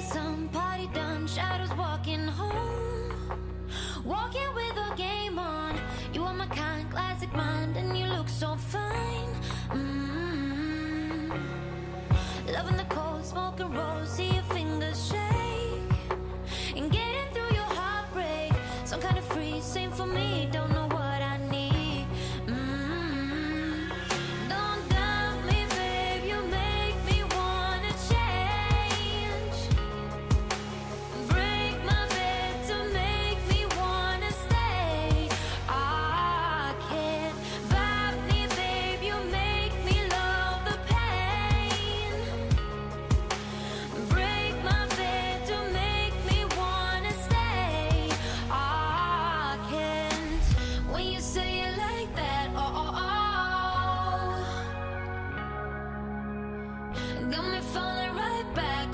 some party done, shadows walking home. Walking with a game on. You are my kind, classic mind, and you look so fine. Loving the cold, smoke and roll, see your fingers shake. And getting through your heartbreak, some kind of free, same for me, don't know what I need. Don't doubt me, babe, you make me wanna change. Break my bed to make me wanna stay. I can't vibe me, babe, you make me love the pain. Break my bed to make me wanna stay. I can't. When you say it like that, got me falling right back,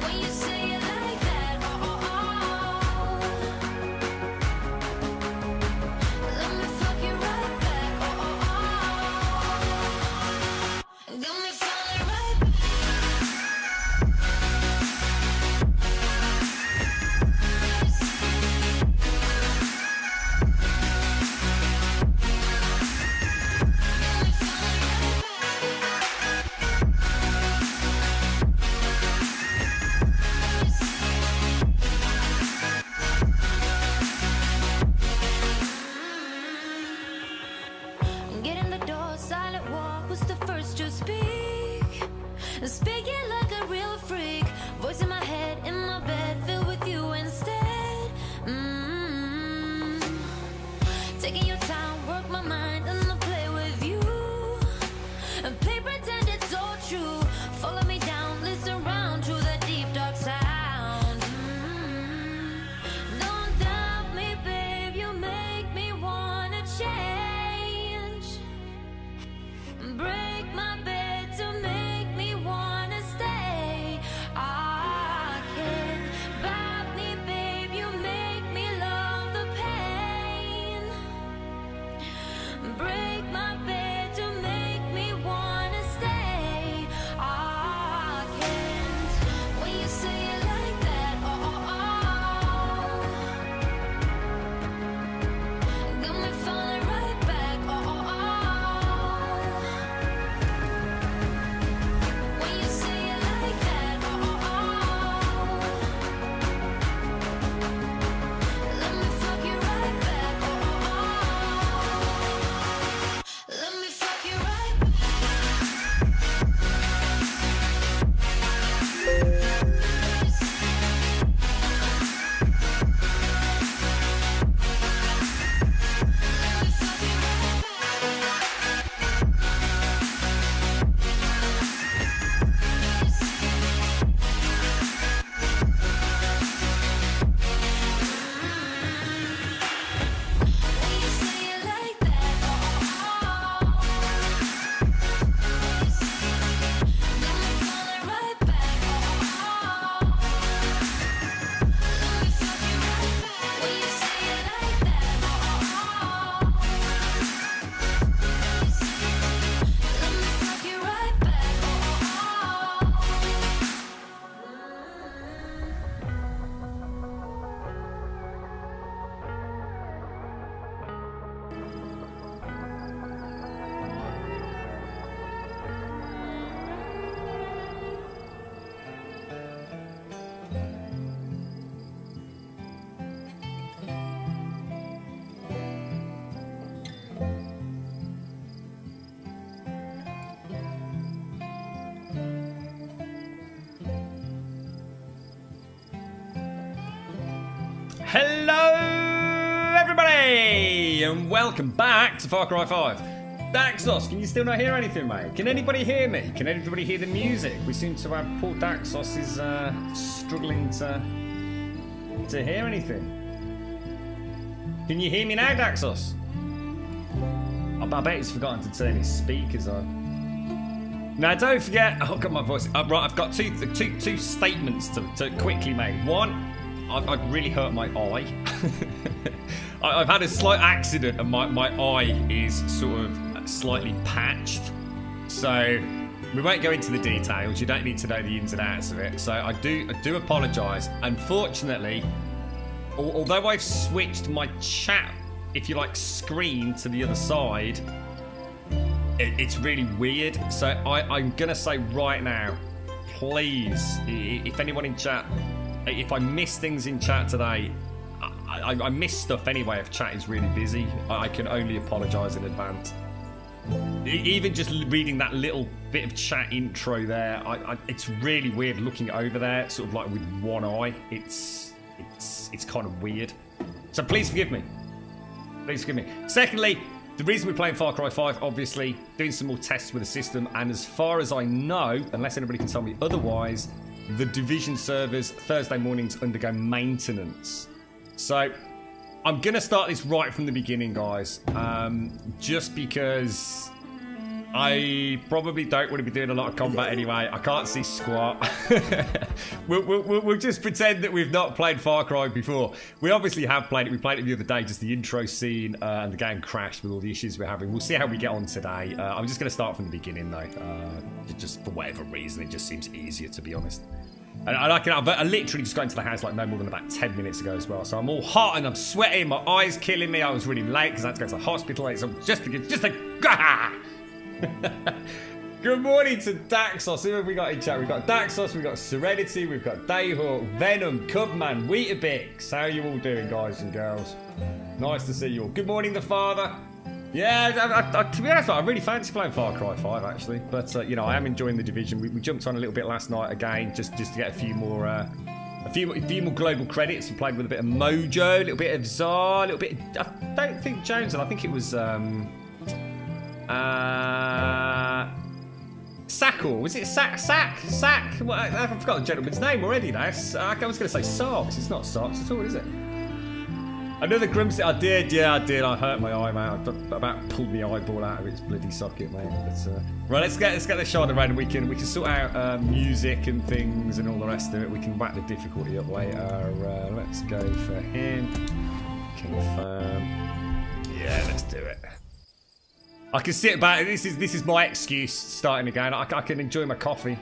when you say it like that, let me fuck you right back, got me falling right back. Get in the door, silent walk, who's the first to speak? Speaking like a real freak, voice in my head, in my bed, filled with you instead. Taking your time, work my mind, and I'll play with you. And play pretend it's all true. Follow me down, listen round to the deep dark sound. Don't doubt me, babe, you make me wanna change. Break my bed to make me wanna stay. I can't vibe me, babe, you make me love the pain. Break my bed to make me wanna stay. I can't. When you say it like that, got me falling right back, when you say it like that, let me fuck you right back, let me fuck you right back. When you say it like that, got me falling right back, let me fuck you right back. When you say it like that, let me fuck you right back. Hello, everybody, and welcome back to Far Cry 5. Daxos, can you still not hear anything, mate? Can anybody hear me? Can anybody hear the music? We seem to have Paul Daxos is struggling to hear anything. Can you hear me now, Daxos? I bet he's forgotten to turn his speakers on. Now, don't forget. Oh, got my voice. Right, I've got two statements to quickly make. One, I've really hurt my eye. I've had a slight accident and my eye is sort of slightly patched. So We won't go into the details. You don't need to know the ins and outs of it. So I do apologise. Unfortunately, although I've switched my chat, if you like, screen to the other side, it's really weird. So I'm going to say right now, please, if anyone in chat, if I miss things in chat today, I miss stuff anyway if chat is really busy. I can only apologise in advance. Even just reading that little bit of chat intro there, it's really weird looking over there, sort of like with one eye. It's kind of weird. So please forgive me. Please forgive me. Secondly, the reason we're playing Far Cry 5, obviously, doing some more tests with the system, and as far as I know, unless anybody can tell me otherwise, the Division servers Thursday mornings undergo maintenance. So I'm going to start this right from the beginning, guys, just because I probably don't want to be doing a lot of combat anyway. I can't see squat. We'll just pretend that we've not played Far Cry before. We obviously have played it. We played it the other day, just the intro scene, and the game crashed with all the issues we're having. We'll see how we get on today. I'm just going to start from the beginning, though. Just for whatever reason, it just seems easier, to be honest. And I literally just got into the house like no more than about 10 minutes ago as well. So I'm all hot and I'm sweating. My eyes killing me. I was really late because I had to go to the hospital. So just a Good morning to Daxos. Who have we got in chat? We've got Daxos, we've got Serenity, we've got Dayhawk, Venom, Cubman, Weetabix. How are you all doing, guys and girls? Nice to see you all. Good morning, the father. Yeah, to be honest, I really fancy playing Far Cry 5 actually, but you know, I am enjoying the Division. We jumped on a little bit last night again, just to get a few more global credits. We played with a bit of Mojo, a little bit of Zar, a little bit. I don't think Jones, and I think it was Sackle. Was it Sack? Well, I've forgotten the gentleman's name already now. I was going to say Socks. It's not Socks at all, is it? Another Grimsy. I did. I hurt my eye, man. I about pulled my eyeball out of its bloody socket, mate. But, right, let's get the show on the road, and we can sort out music and things and all the rest of it. We can whack the difficulty up later. Let's go for him. Confirm. Yeah, let's do it. I can sit back. This is my excuse starting again. I can enjoy my coffee.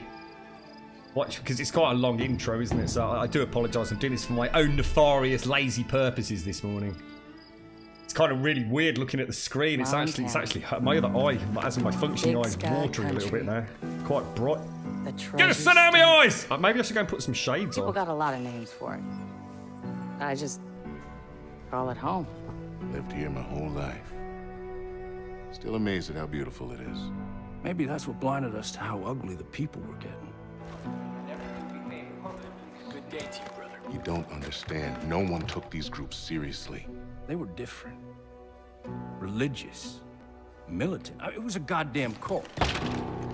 Watch, because it's quite a long intro, isn't it? So I do apologise. I'm doing this for my own nefarious, lazy purposes this morning. It's kind of really weird looking at the screen. It's actually my other eye, as in my functioning eye, is watering a little bit now. Quite bright. Get the sun out of my eyes! Maybe I should go and put some shades on. People got a lot of names for it. I just call it home. Lived here my whole life. Still amazed at how beautiful it is. Maybe that's what blinded us to how ugly the people were getting. Good day to you, brother. You don't understand. No one took these groups seriously. They were different. Religious. Militant. It was a goddamn cult.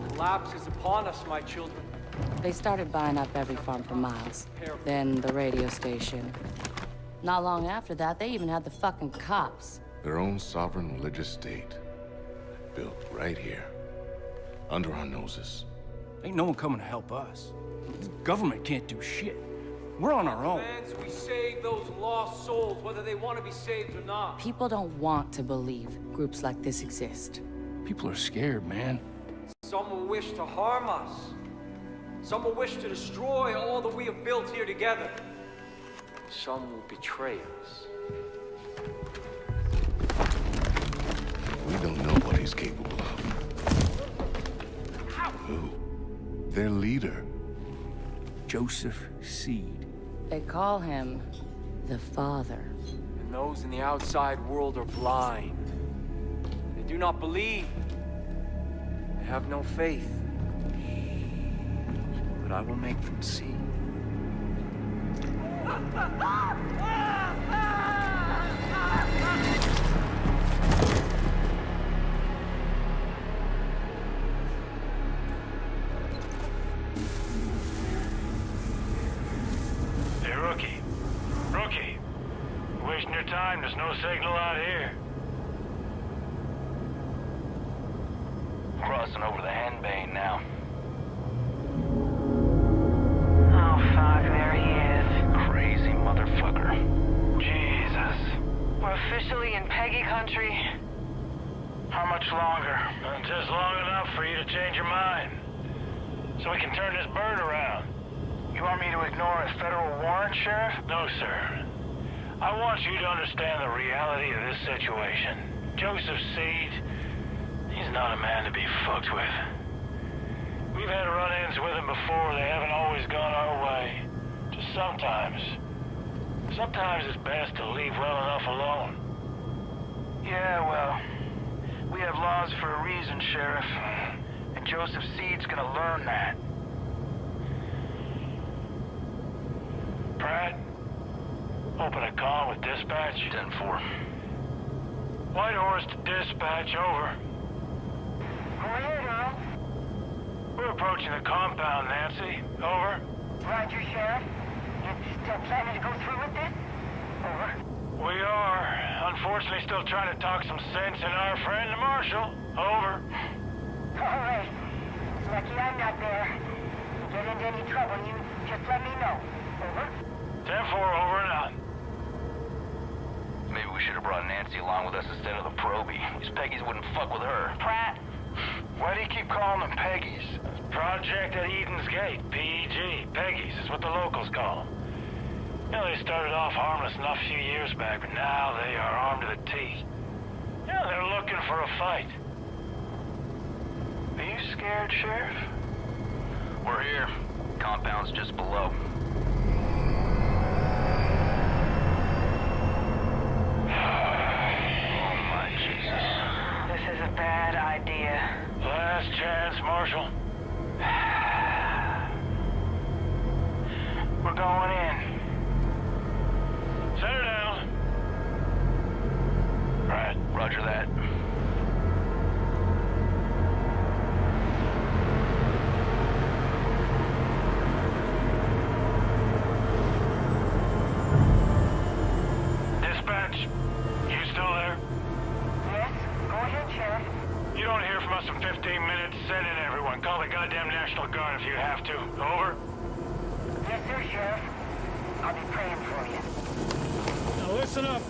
Collapse is upon us, my children. They started buying up every farm for miles. Then the radio station. Not long after that, they even had the fucking cops. Their own sovereign religious state. Built right here. Under our noses. Ain't no one coming to help us. The government can't do shit. We're on our own. Plans, we save those lost souls, whether they want to be saved or not. People don't want to believe groups like this exist. People are scared, man. Some will wish to harm us. Some will wish to destroy all that we have built here together. Some will betray us. We don't know what he's capable of. Who? Their leader. Joseph Seed. They call him the Father. And those in the outside world are blind. They do not believe. They have no faith. But I will make them see. Hey, Rookie. Rookie. You're wasting your time. There's no signal out here. Crossing over the Henbane now. Oh, fuck, there he is. Crazy motherfucker. Jesus. We're officially in Peggy country. How much longer? Just long enough for you to change your mind. so we can turn this bird around. You want me to ignore a federal warrant, Sheriff? No, sir. I want you to understand the reality of this situation. Joseph Seed, he's not a man to be fucked with. We've had run-ins with him before. They haven't always gone our way. Just sometimes. Sometimes it's best to leave well enough alone. Yeah, well, we have laws for a reason, Sheriff. And Joseph Seed's gonna learn that. Pratt, open a comm with dispatch. 10-4. Whitehorse to dispatch, over. Over here, Darrell. We're approaching the compound, Nancy. Over. Roger, Sheriff. You still planning to go through with this? Over. We are. Unfortunately, still trying to talk some sense in our friend, the Marshal. Over. All right. Lucky I'm not there. If you get into any trouble, you just let me know. Over. 10-4, over and out. Maybe we should have brought Nancy along with us instead of the Proby. These Peggies wouldn't fuck with her. Pratt. Why do you keep calling them Peggies? Project at Eden's Gate, PEG. Peggies is what the locals call them. You know, they started off harmless enough a few years back, but now they are armed to the teeth. Yeah, they're looking for a fight. Are you scared, Sheriff? We're here. Compound's just below. Oh my Jesus. This is a bad idea. Last chance, Marshal. We're going in. Set her down. Right, roger that. Dispatch, you still there? Yes? Go ahead, Sheriff. You don't hear from us in 15 minutes. Send in everyone. Call the goddamn National Guard if you have to. Over. Yes, sir, Sheriff. I'll be praying for you. Now listen up.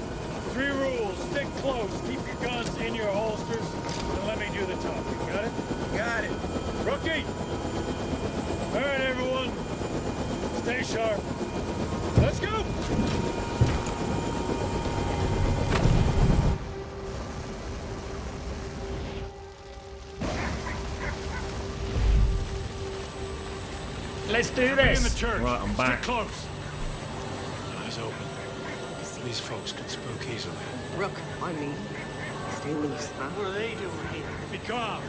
3 rules. Stick close. Keep your guns in your holsters. And let me do the talking. Got it? Got it. Rookie! All right, everyone. Stay sharp. Let's go! Let's do Everybody in this. the church. Right, I'm back. Stick close. Eyes open. These folks can spook easily. Rook, on me. Stay loose, huh? What are they doing here? Be calm.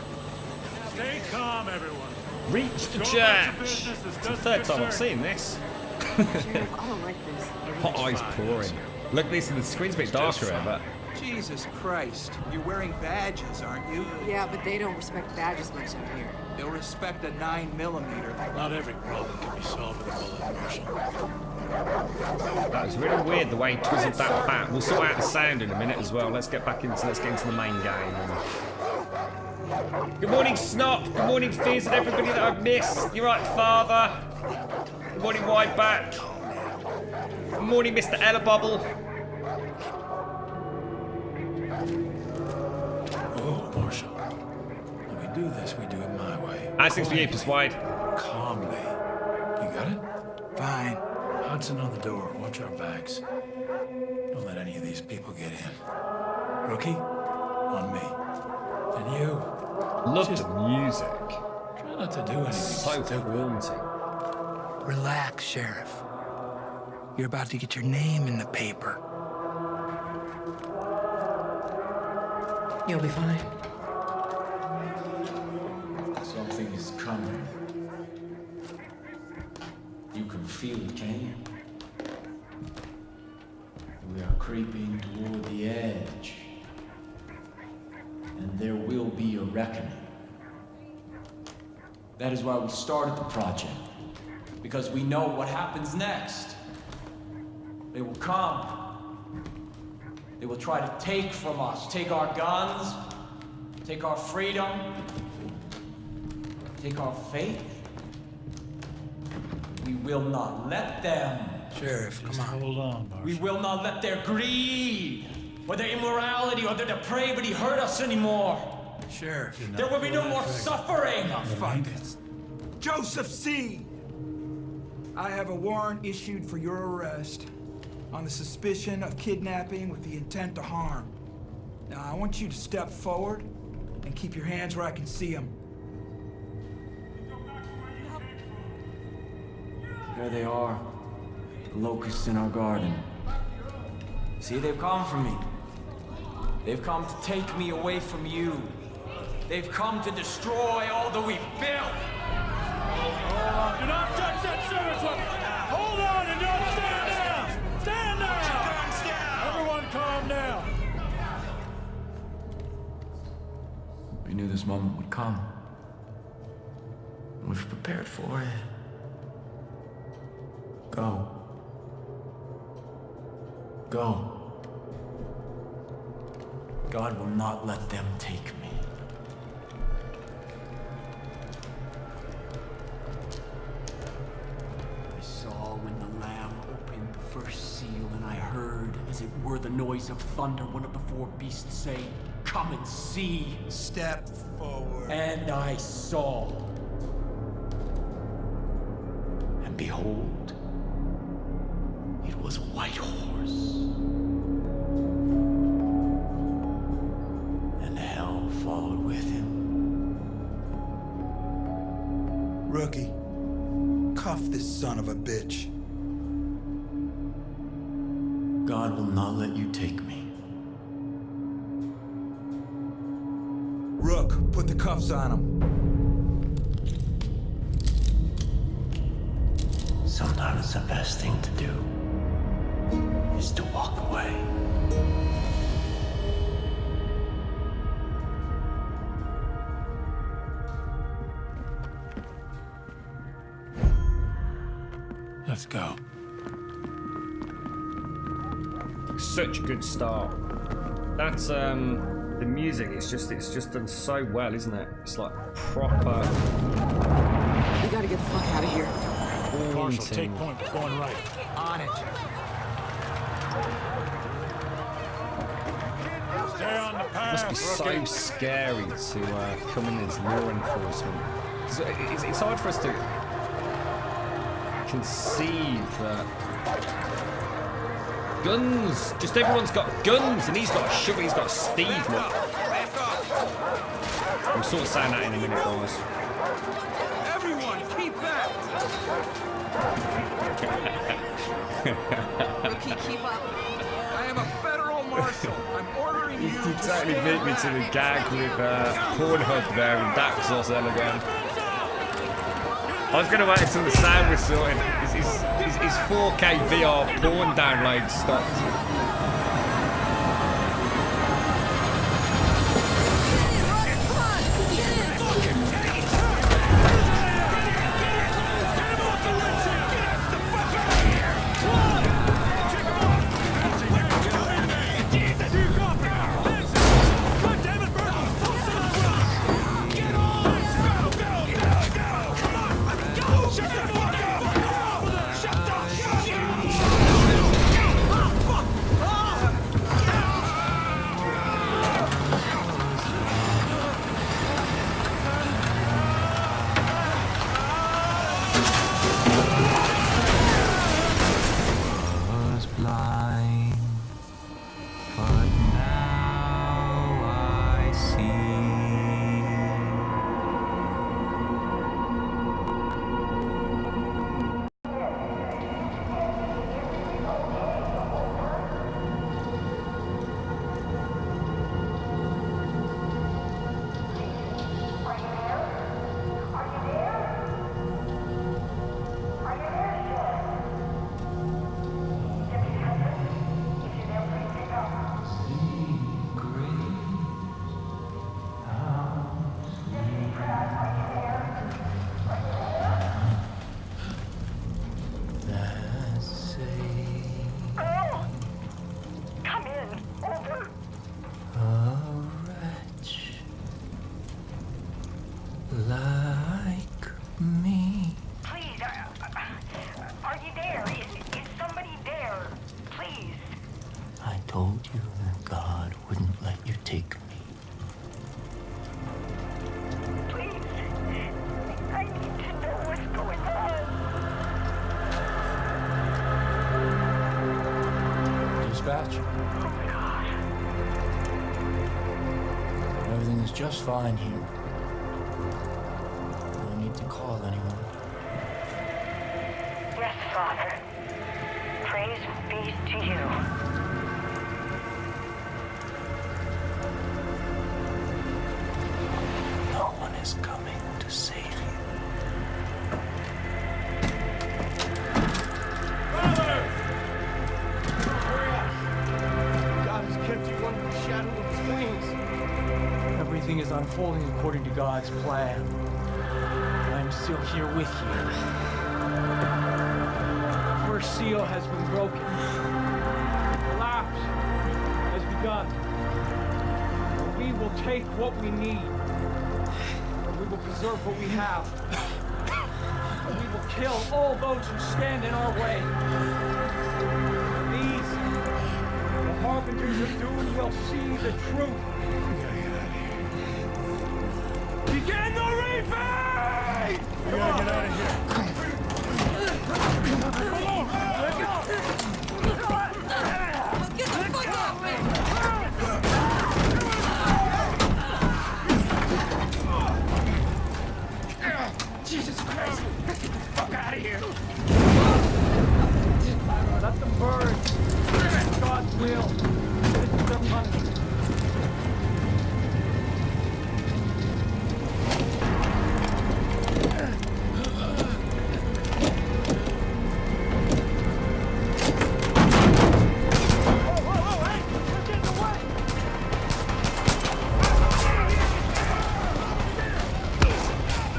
Stay calm, everyone. Reach the Go church. about your business as It's the doesn't third time I've concern seen this. Sheriff, I don't like this. Hot eyes fine, pouring. Look, the screen's a bit darker here, but Jesus Christ, you're wearing badges, aren't you? Yeah, but they don't respect badges much out here. They'll respect a 9mm. Not every problem can be solved with a bullet, Marshal. that was really weird the way he twizzled that bat. We'll sort out the sound in a minute as well. Let's get into the main game. Good morning, Snop. Good morning, Fizz, and everybody that I've missed. You're right, Father. Good morning, Whiteback. Good morning, Mr. Ella Bubble. Oh, Marshal. When we do this, we do it my way. How's things for you, Persuade? Calmly. You got it? Fine. Hudson on the door. Watch our backs. Don't let any of these people get in. Rookie, on me. And you, Love the music. try not to do anything So stupid. haunting. Relax, Sheriff. You're about to get your name in the paper. You'll be fine. Something is coming. You can feel it, can you? We are creeping toward the edge. And there will be a reckoning. That is why we started the project. Because we know what happens next. They will come. They will try to take from us. Take our guns. Take our freedom. Take our faith. We will not let them. Sheriff, come on. Hold on, Marshal. We will not let their greed, or their immorality, or their depravity hurt us anymore. Sheriff. There will be no more suffering. Oh, fuck it. Joseph Seed! I have a warrant issued for your arrest on the suspicion of kidnapping with the intent to harm. Now, I want you to step forward and keep your hands where I can see them. There they are. The locusts in our garden. See, they've come for me. They've come to take me away from you. They've come to destroy all that we built. Hold on. Do not touch that service weapon. Hold on and don't stand down. Stand down. Everyone calm down. We knew this moment would come. We've prepared for it. Go. Go. God will not let them take me. I saw when the Lamb opened the first seal, and I heard, as it were the noise of thunder, one of the four beasts say, "Come and see." Step forward. And I saw. And behold, it was a white horse. And hell followed with him. Rookie, cuff this son of a bitch. God will not let you take me. Rook, put the cuffs on him. Sometimes the best thing to do is to walk away. Let's go. Such a good start. That's the music. It's just done so well, isn't it? It's like proper. We gotta get the fuck out of here. Marshall, take point. Going right. On it. Stay on the path. Must be so scary to come in as law enforcement. 'Cause it's hard for us to conceive that guns. Just everyone's got guns, and he's got a shovel. He's got a Steve. Look. I'm sort of saying that in a minute, guys. Everyone, keep back! Rookie, keep up. I am a federal marshal. I'm ordering you You to totally beat me to the gag with Pornhub there and Daxos again. I was going to wait until the sound was sorted. His 4K VR porn download stopped. Like me. Please, are you there? Is somebody there? Please. I told you that God wouldn't let you take me. Please. I need to know just fine here. No need to call anyone. Yes, Father. Praise be to you. No one is coming to save you. Father! God has kept you under the shadow of his wings. Everything is unfolding according to God's plan. I am still here with you. The first seal has been broken. The collapse has begun. We will take what we need. We will preserve what we have. And we will kill all those who stand in our way. These, the harbingers of doom, will see the truth. Begin the reaping! We gotta get out of here. Come on, let's go! Get the fuck off me! Jesus Christ! Get the fuck out of here! Let them burn. That's God's will. This is their punishment.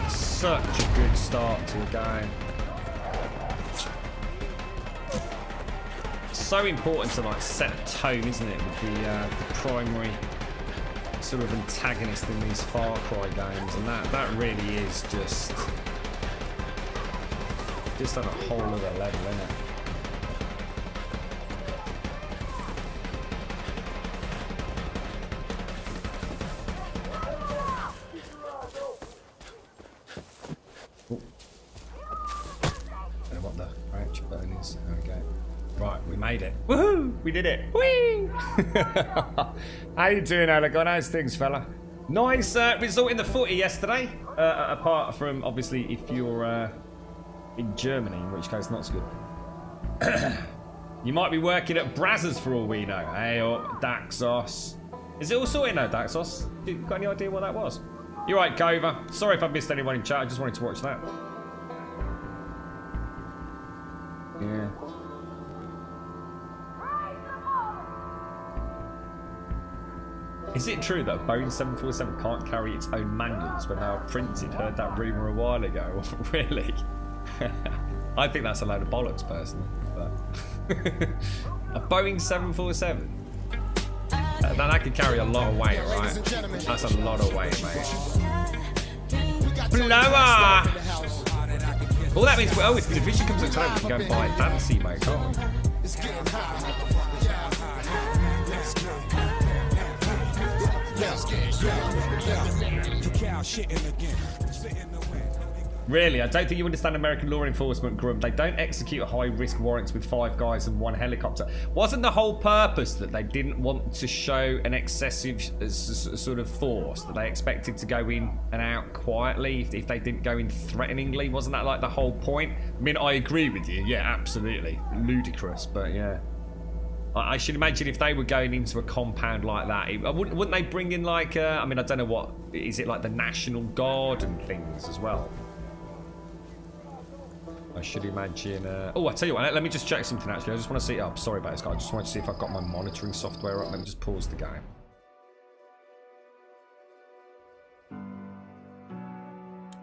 Such a good start to a game. So important to like set a tone, isn't it, with the primary sort of antagonist in these Far Cry games, and that really is just on a whole other level, isn't it? Woohoo! We did it! Whee! How you doing, Alagon? How's things, fella? Nice result in the footy yesterday. Apart from, obviously, if you're in Germany, in which case not so good. You might be working at Brazzers for all we know. Hey, Daxos. Is it all sorted now, Daxos? You got any idea what that was? You're right, Gova. Sorry if I missed anyone in chat. I just wanted to watch that. Yeah. Is it true that a Boeing 747 can't carry its own manuals when they are printed? Heard that rumour a while ago. Really? I think that's a load of bollocks, personally. But a Boeing 747? That could carry a lot of weight, right? That's a lot of weight, mate. Blower! All that means, well, if the division comes to town, we can go and buy a Dancy, mate, can't we? Really, I don't think you understand American law enforcement, Grum. They don't execute high-risk warrants with 5 guys and 1 helicopter. Wasn't the whole purpose that they didn't want to show an excessive sort of force, that they expected to go in and out quietly if they didn't go in threateningly? Wasn't that like the whole point? I mean, I agree with you. Yeah, absolutely. Ludicrous, but yeah. I should imagine if they were going into a compound like that, wouldn't they bring in like, I mean, I don't know what, is it like the National Guard and things as well? I should imagine, oh, I tell you what, let me just check something actually. I just want to see, oh, sorry about this, guys. I just wanted to see if I've got my monitoring software up. Let me just pause the game.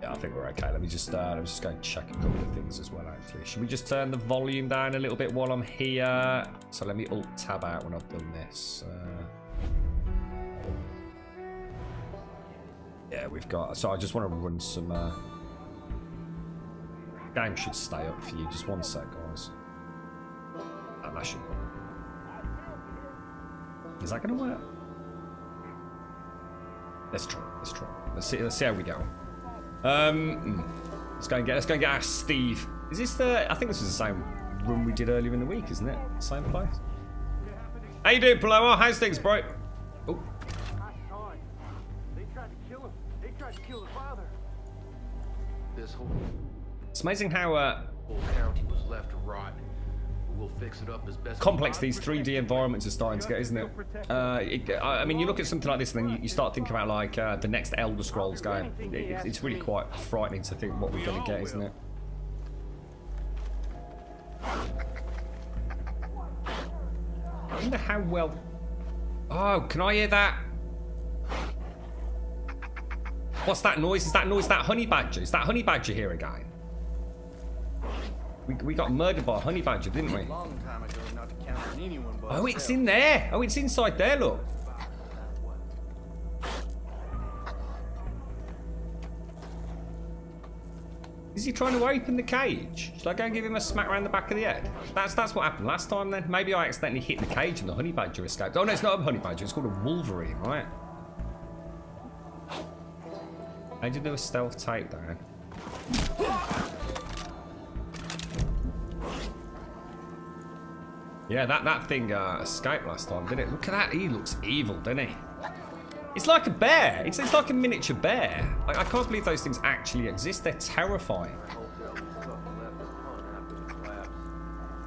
Yeah, I think we're okay. Let me just go and check a couple of things as well, actually. Should we just turn the volume down a little bit while I'm here? So let me alt-tab out when I've done this. Yeah, we've got... So I just want to run some... Game should stay up for you. Just one sec, guys. That should work. Is that going to work? Let's try. Let's see how we go. Let's go and get our Steve. Is this the? I think this was the same run we did earlier in the week, isn't it? Same place. How you doing, Paloma? How's things, bro? Oh. this whole It's amazing how county was left to rot. We'll fix it up as best complex these 3D environments are starting to get, isn't it? I mean, you look at something like this and then you start thinking about like the next Elder Scrolls game. It's really quite frightening to think what we're going to get, isn't it? I wonder how well... Oh, can I hear that? What's that noise? Is that noise that honey badger? Is that honey badger here again? We got murdered by a honey badger, didn't we? Oh, it's in there. Oh, it's inside there, look. Is he trying to open the cage? Should I go and give him a smack around the back of the head? That's what happened last time then. Maybe I accidentally hit the cage and the honey badger escaped. Oh no, it's not a honey badger, it's called a wolverine, right? How do you do a stealth takedown? Yeah, that thing escaped last time, didn't it? Look at that, he looks evil, doesn't he? It's like a bear. It's like a miniature bear. Like, I can't believe those things actually exist. They're terrifying.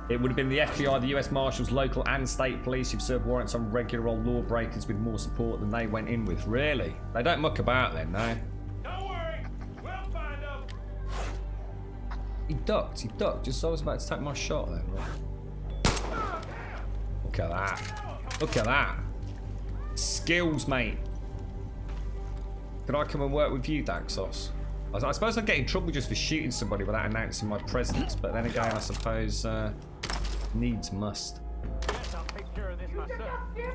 It would have been the FBI, the US Marshals, local and state police who've served warrants on regular old lawbreakers with more support than they went in with. Really? They don't muck about then, no? Don't worry, we'll find them. He ducked, just as I was about to take my shot then. Look at that. Look at that. Skills, mate. Could I come and work with you, Daxos? I suppose I'd get in trouble just for shooting somebody without announcing my presence, but then again, I suppose needs must.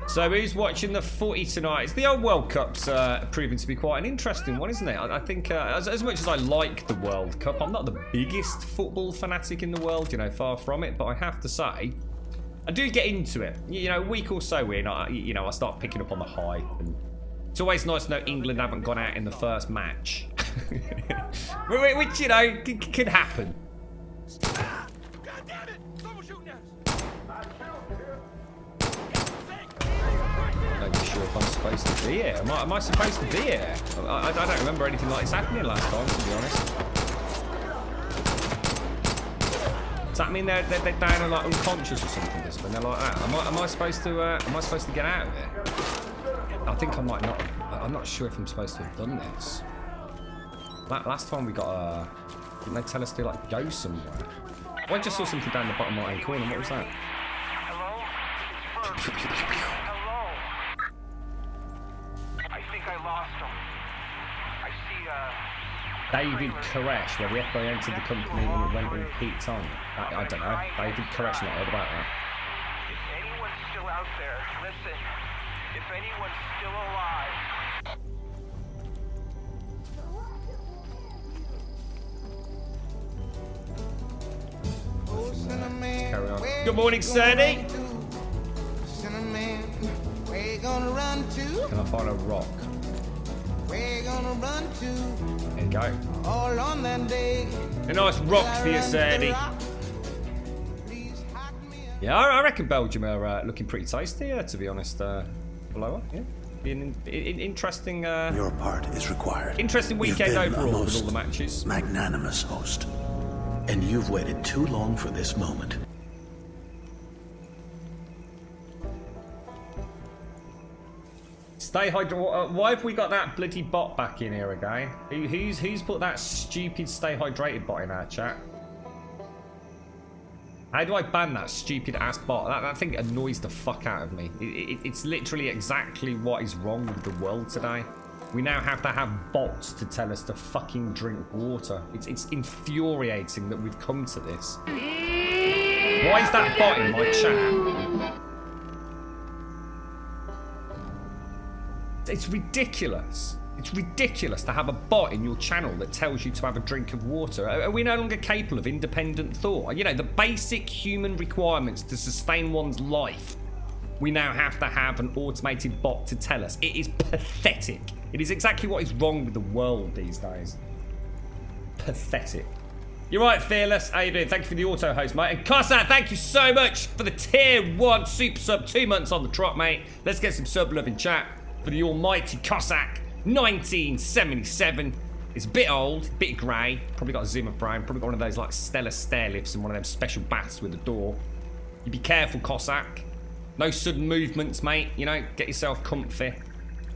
So who's watching the footy tonight? It's the old World Cup's proving to be quite an interesting one, isn't it? I think as much as I like the World Cup, I'm not the biggest football fanatic in the world, you know, far from it, but I have to say, I do get into it. You know, a week or so in, I start picking up on the hype. And it's always nice to know England haven't gone out in the first match. Which, you know, could happen. God damn it! Someone's shooting at us. I'm not sure if I'm supposed to be here. Am I supposed to be here? I don't remember anything like this happening last time, to be honest. Does that mean they're down and like unconscious or something? This when they're like that. Am I supposed to get out of here? I think I might not. I'm not sure if I'm supposed to have done this. Last time we got didn't they tell us to like go somewhere? Oh, I just saw something down the bottom right corner. What was that? Hello? Hello? I think I lost him. I see, David Koresh, where the FBI entered the company and it went all peaked on. I don't know. David Koresh, not heard about that. if anyone's still out there, listen. If anyone's still alive. Carry on. Good morning, Sandy. Can I find a rock? There you go. A nice rock for you, Sandy. Yeah, I reckon Belgium are looking pretty tasty, to be honest. Below, yeah. Be an interesting. Your part is required. Interesting weekend overall with all the matches. Magnanimous host, and you've waited too long for this moment. Stay hydrated. Why have we got that bloody bot back in here again? Who's put that stupid stay hydrated bot in our chat? How do I ban that stupid ass bot? That thing annoys the fuck out of me. It's literally exactly what is wrong with the world today. We now have to have bots to tell us to fucking drink water. It's infuriating that we've come to this. Why is that bot in my chat? It's ridiculous. It's ridiculous to have a bot in your channel that tells you to have a drink of water. Are we no longer capable of independent thought? You know, the basic human requirements to sustain one's life. We now have to have an automated bot to tell us. It is pathetic. It is exactly what is wrong with the world these days. Pathetic. You're right, Fearless. How you doing? Thank you for the auto host, mate. And Cossack, thank you so much for the tier 1 super sub. 2 months on the trot, mate. Let's get some sub love in chat for the almighty Cossack 1977. It's a bit old, a bit grey. Probably got a Zimmer frame. Probably got one of those like Stella stair lifts and one of them special baths with a door. You be careful, Cossack. No sudden movements, mate. You know, get yourself comfy.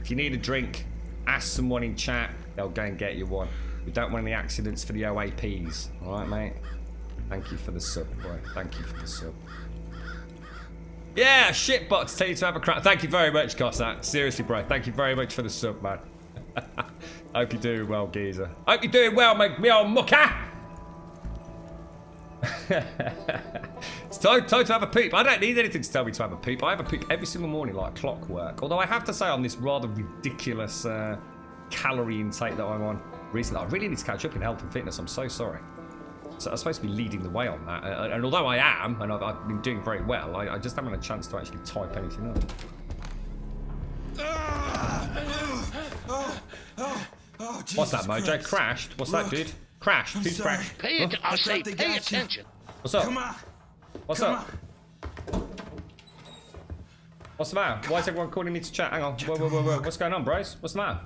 If you need a drink, ask someone in chat. They'll go and get you one. We don't want any accidents for the OAPs. All right, mate? Thank you for the sub, bro. Thank you for the sub. Yeah, shitbot to tell you to have a crack. Thank you very much, Cossack. Seriously, bro. Thank you very much for the sub, man. Hope you're doing well, geezer. Hope you're doing well, me old mucker. It's time to have a poop. I don't need anything to tell me to have a poop. I have a poop every single morning like clockwork. Although I have to say on this rather ridiculous calorie intake that I'm on recently, I really need to catch up in health and fitness. I'm so sorry. So I'm supposed to be leading the way on that. And although I am, and I've been doing very well, I just haven't had a chance to actually type anything up. What's that, Mojo? Christ. Crashed? What's that, dude? Crashed? Who's sorry. crashed? I say, pay attention. What's up? Come on. What's Come up? What's the matter? Why is everyone calling me to chat? Hang on. Whoa. What's going on, bros? What's the matter?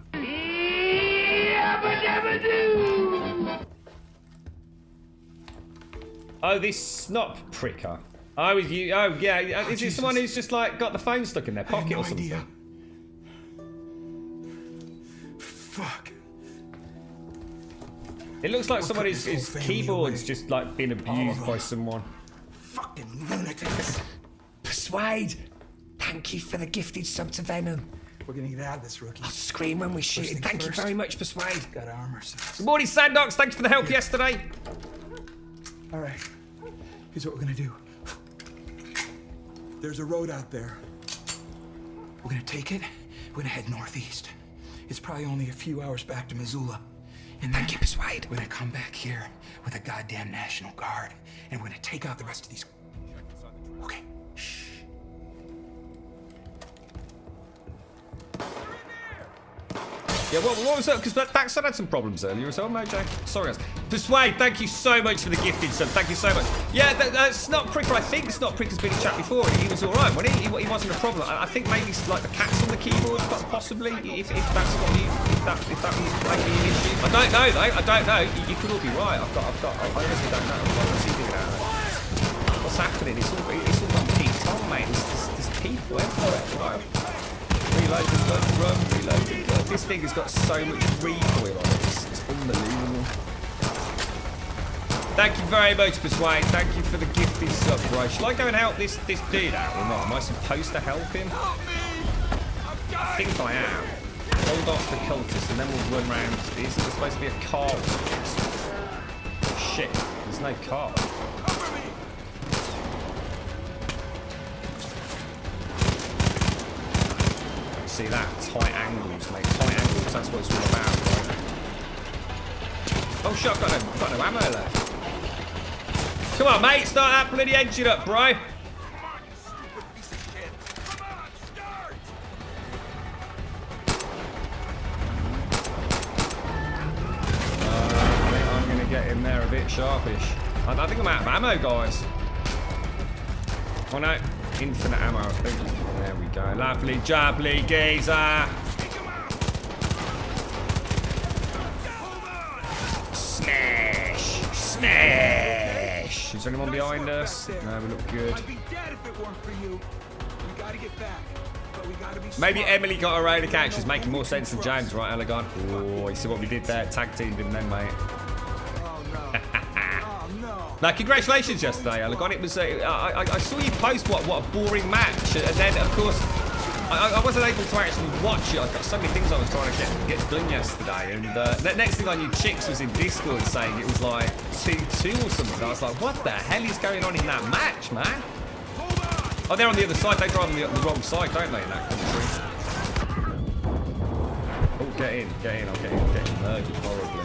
Oh, this snot pricker. Oh, you. Oh, yeah. Is it someone who's just like got the phone stuck in their pocket or something? Idea. Fuck. It looks like someone whose keyboard's just like been abused by someone. Fucking lunatics. Persuade. Thank you for the gifted sub to Venom. We're gonna get out of this, rookie. I'll scream when we shoot. Thank you very much, Persuade. Gotta arm ourselves. Good morning, Sandox. Thanks for the help yesterday. All right. Here's what we're gonna do. There's a road out there. We're gonna take it. We're gonna head northeast. It's probably only a few hours back to Missoula. And then Persuade. We're gonna come back here with a goddamn National Guard, and we're gonna take out the rest of these. Okay. Shh. Yeah, what was up? Because Daxon had some problems earlier as well, Mojo. Sorry, guys. Persuade, thank you so much for the gifted sub. Thank you so much. Yeah, Snot Pricker, I think Snot Pricker's been in chat before, and he was alright, wasn't he? He wasn't a problem. I think maybe like the cats on the keyboard, possibly, if that's what you, if that was maybe an issue. I don't know though. I don't know. You could all be right. I honestly don't know. What's he doing out there? What's happening? It's all on Pete's on, mate. There's people everywhere. Reloading gun. This thing has got so much recoil on it. It's unbelievable. Thank you very much, Persuade. Thank you for the gifted sub, bro. Shall I go and help this dude out or not? Am I supposed to help him? I think I am. Hold off the cultists and then we'll run round. There's supposed to be a car or something. Shit, there's no car. See that? Tight angles, mate. Tight angles, that's what it's all about, right? Oh shit, I've got no ammo left. Come on, mate, start that bloody engine up, bro. I'm gonna get in there a bit sharpish. I think I'm out of ammo, guys. Oh no, infinite ammo, I think. There we go. Lovely jubbly geezer. Smash! Smash! Is there anyone behind us? No, we look good. Maybe Emily got her own account. She's making more sense than James, right, Elegon? Oh, you see what we did there? Tag team, didn't they, mate? Now, congratulations yesterday, Elegon. It was I saw you post what a boring match, and then of course I wasn't able to actually watch it. I've got so many things I was trying to get done yesterday, and the next thing I knew, Chicks was in Discord saying it was like 2-2 or something. I was like, what the hell is going on in that match, man? Oh, they're on the other side. They drive on the wrong side, don't they, in that country? Oh, get in. I'm getting murdered horribly.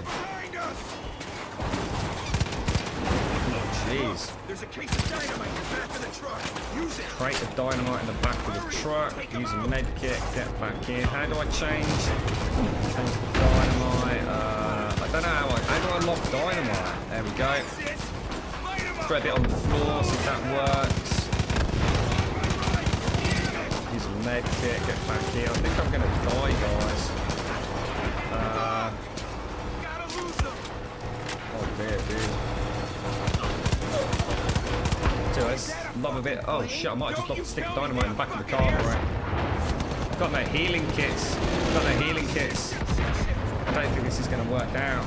Jeez. There's a case of dynamite in the back of the truck. Use it. Crate of dynamite in the back of the truck. Use a med kit. Get back in. How do I change? Change the dynamite. I don't know how do I lock dynamite? There we go. Spread it on the floor. See if that works. Use a med kit. Get back in. I think I'm gonna die, guys. to us. Love a bit. Oh shit! I might have just locked a stick of dynamite in the back of the car. Right. Got no healing kits. Got no healing kits. I don't think this is going to work out.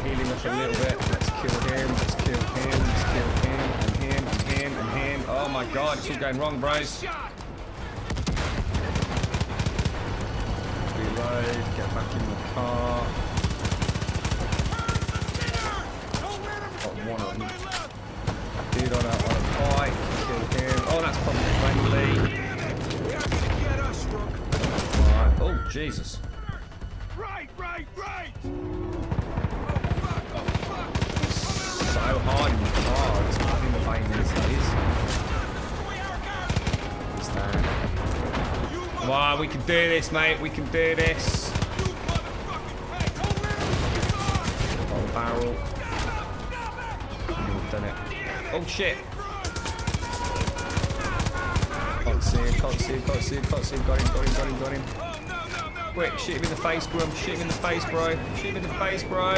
Healing up a little bit. Let's kill him. Let's kill him. Let's kill him. And him. And him. And him. Oh my god! It's all going wrong, bros. Reload. Get back in the car. Got one of them. Dude on a bike. Kill him. Oh, that's probably friendly. Alright. Oh, Jesus. Right. So hard in the car. It's hard in the vein these days. Stand. Come on, we can do this, mate. We can do this. Oh, barrel. We've done it. Oh, shit. Can't see him. Got him. Quick, shoot him in the face, Grum. Shoot him in the face, bro. Shoot him in the face, bro.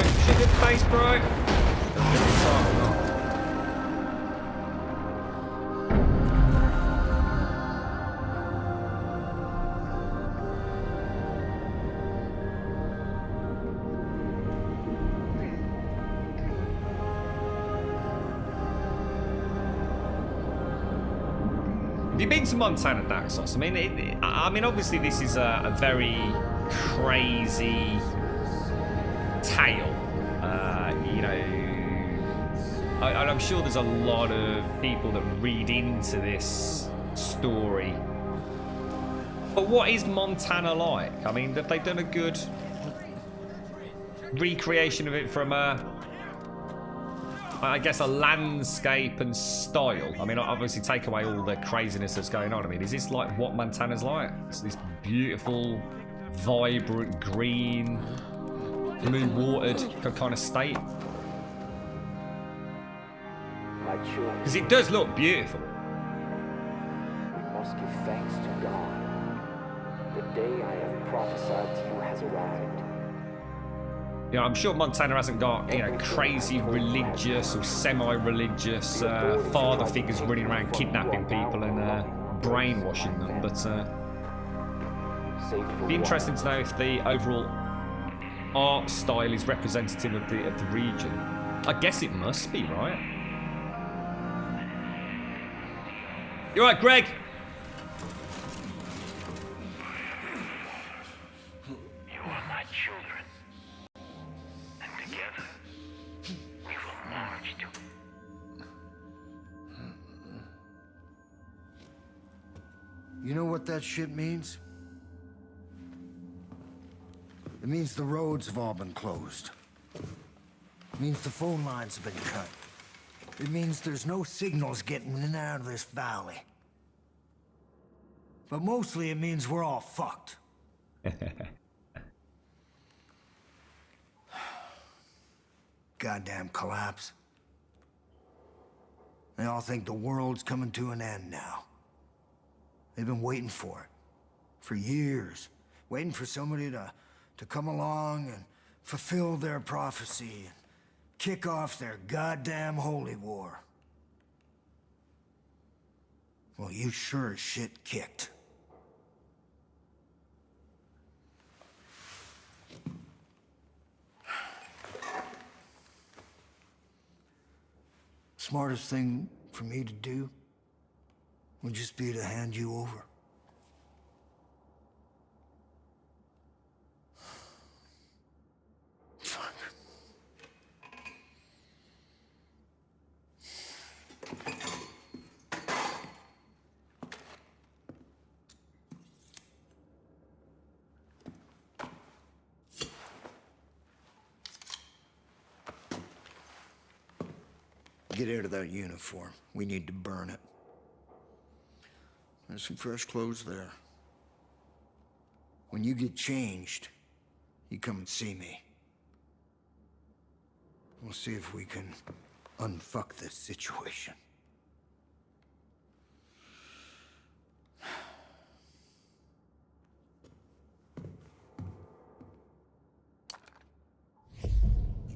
Have you been to Montana, Daxos? I mean, obviously this is a very crazy tale. I'm sure there's a lot of people that read into this story. But what is Montana like? I mean, have they done a good recreation of it from I guess a landscape and style? I mean, obviously take away all the craziness that's going on. I mean, is this like what Montana's like? It's this beautiful, vibrant, green, blue-watered kind of state? Because it does look beautiful. We must give thanks to God. The day I have prophesied to you has arrived. I'm sure Montana hasn't got, crazy religious or semi-religious father figures running around kidnapping people and brainwashing them, but it'd be interesting to know if the overall art style is representative of the region. I guess it must be, right? You alright, Greg? You are my children. And together, we will march to... You know what that shit means? It means the roads have all been closed. It means the phone lines have been cut. It means there's no signals getting in and out of this valley. But mostly it means we're all fucked. Goddamn collapse. They all think the world's coming to an end now. They've been waiting for it. For years. Waiting for somebody to come along and fulfill their prophecy and kick off their goddamn holy war. Well, you sure as shit kicked. Smartest thing for me to do would just be to hand you over. Fuck. Get out of that uniform. We need to burn it. There's some fresh clothes there. When you get changed, you come and see me. We'll see if we can unfuck this situation.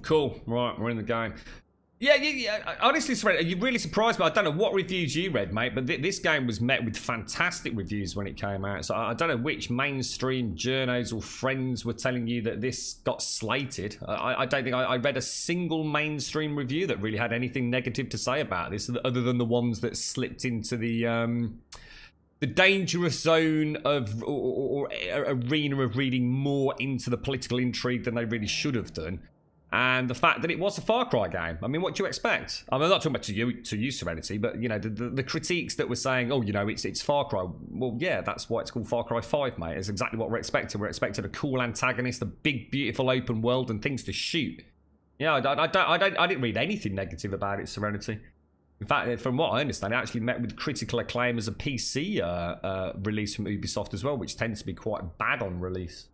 Cool. Right, we're in the game. Yeah. Honestly, Serenity, you really surprised me. I don't know what reviews you read, mate, but this game was met with fantastic reviews when it came out. So I don't know which mainstream journos or friends were telling you that this got slated. I don't think I read a single mainstream review that really had anything negative to say about this, other than the ones that slipped into the dangerous zone of or arena of reading more into the political intrigue than they really should have done. And the fact that it was a Far Cry game. I mean, what do you expect? I mean, I'm not talking about to you, Serenity, but, you know, the critiques that were saying, oh, you know, it's Far Cry. Well, yeah, that's why it's called Far Cry 5, mate. It's exactly what we're expecting. We're expecting a cool antagonist, a big, beautiful open world, and things to shoot. Yeah, I didn't read anything negative about it, Serenity. In fact, from what I understand, it actually met with critical acclaim as a PC release from Ubisoft as well, which tends to be quite bad on release.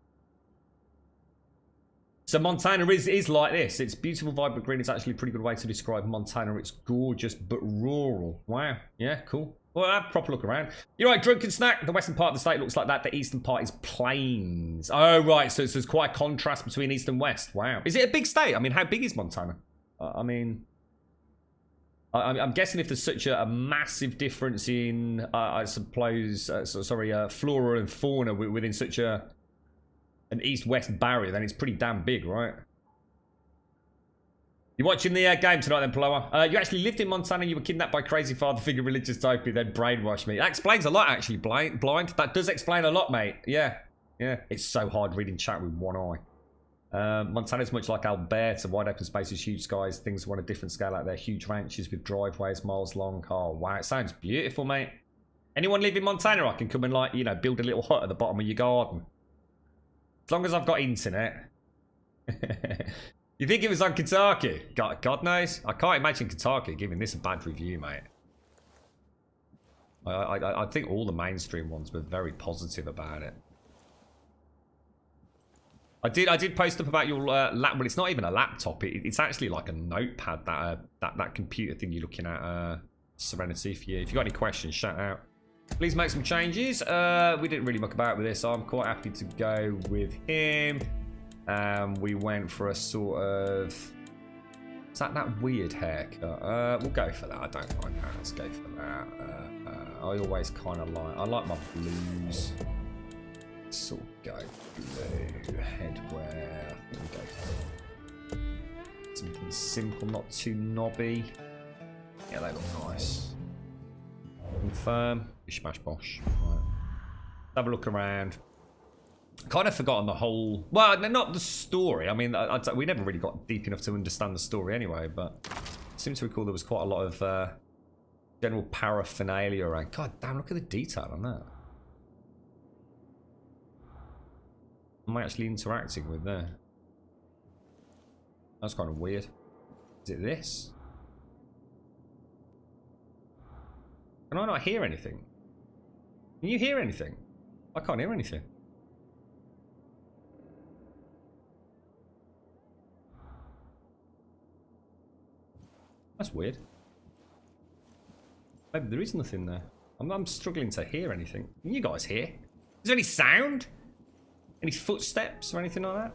So Montana is like this. It's beautiful, vibrant green. It's actually a pretty good way to describe Montana. It's gorgeous but rural. Wow. Yeah, cool. Well, have a proper look around. You're right, Drunken Snack. The western part of the state looks like that. The eastern part is plains. Oh, right. So there's quite a contrast between east and west. Wow. Is it a big state? I mean, how big is Montana? I mean, I'm guessing if there's such a massive difference in, I suppose, flora and fauna within such an east-west barrier, then it's pretty damn big, right? You watching the game tonight then, Paloa? You actually lived in Montana, you were kidnapped by crazy father figure religious Dopey, then brainwashed me. That explains a lot, actually, Blind. That does explain a lot, mate. Yeah. It's so hard reading chat with one eye. Montana's much like Alberta. Wide open spaces, huge skies, things on a different scale out there. Huge ranches with driveways miles long. Oh, wow, it sounds beautiful, mate. Anyone live in Montana, I can come and, like, you know, build a little hut at the bottom of your garden. As long as I've got internet. You think it was on Kotaku? God knows. I can't imagine Kotaku giving this a bad review, mate. I think all the mainstream ones were very positive about it. I did post up about your lap. Well, it's not even a laptop. It's actually like a notepad. That computer thing you're looking at, Serenity. If you got any questions, shout out. Please make some changes. We didn't really muck about with this. So I'm quite happy to go with him. We went for a sort of... Is that weird haircut? We'll go for that. I don't mind that. Let's go for that. I always kind of I like my blues. Sort of go blue. Headwear. I think we'll go for something simple, not too knobby. Yeah, they look nice. Confirm. Smash bosh. Right. Have a look around. Kind of forgotten the whole... Well, not the story. I mean, we never really got deep enough to understand the story anyway, but I seem to recall there was quite a lot of general paraphernalia around. God damn, look at the detail on that. Am I actually interacting with there? That's kind of weird. Is it this? Can I not hear anything? Can you hear anything? I can't hear anything. That's weird. Maybe there is nothing there. I'm struggling to hear anything. Can you guys hear? Is there any sound? Any footsteps or anything like that?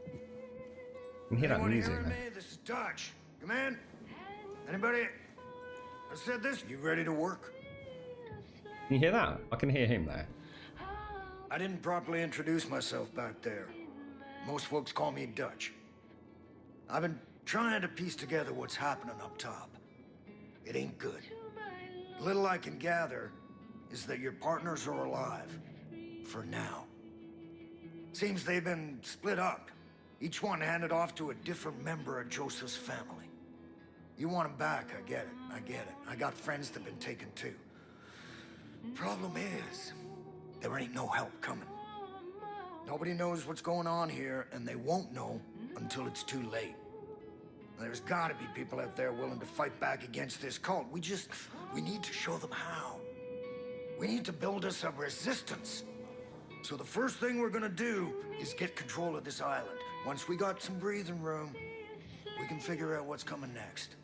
I can hear that music. This is Dutch. Come in. Anybody? I said this. You ready to work? Can you hear that? I can hear him there. I didn't properly introduce myself back there. Most folks call me Dutch. I've been trying to piece together what's happening up top. It ain't good. Little I can gather is that your partners are alive. For now. Seems they've been split up. Each one handed off to a different member of Joseph's family. You want them back, I get it. I got friends that've been taken too. Problem is, there ain't no help coming. Nobody knows what's going on here, and they won't know until it's too late. There's gotta be people out there willing to fight back against this cult. We need to show them how. We need to build us a resistance. So the first thing we're gonna do is get control of this island. Once we got some breathing room, we can figure out what's coming next.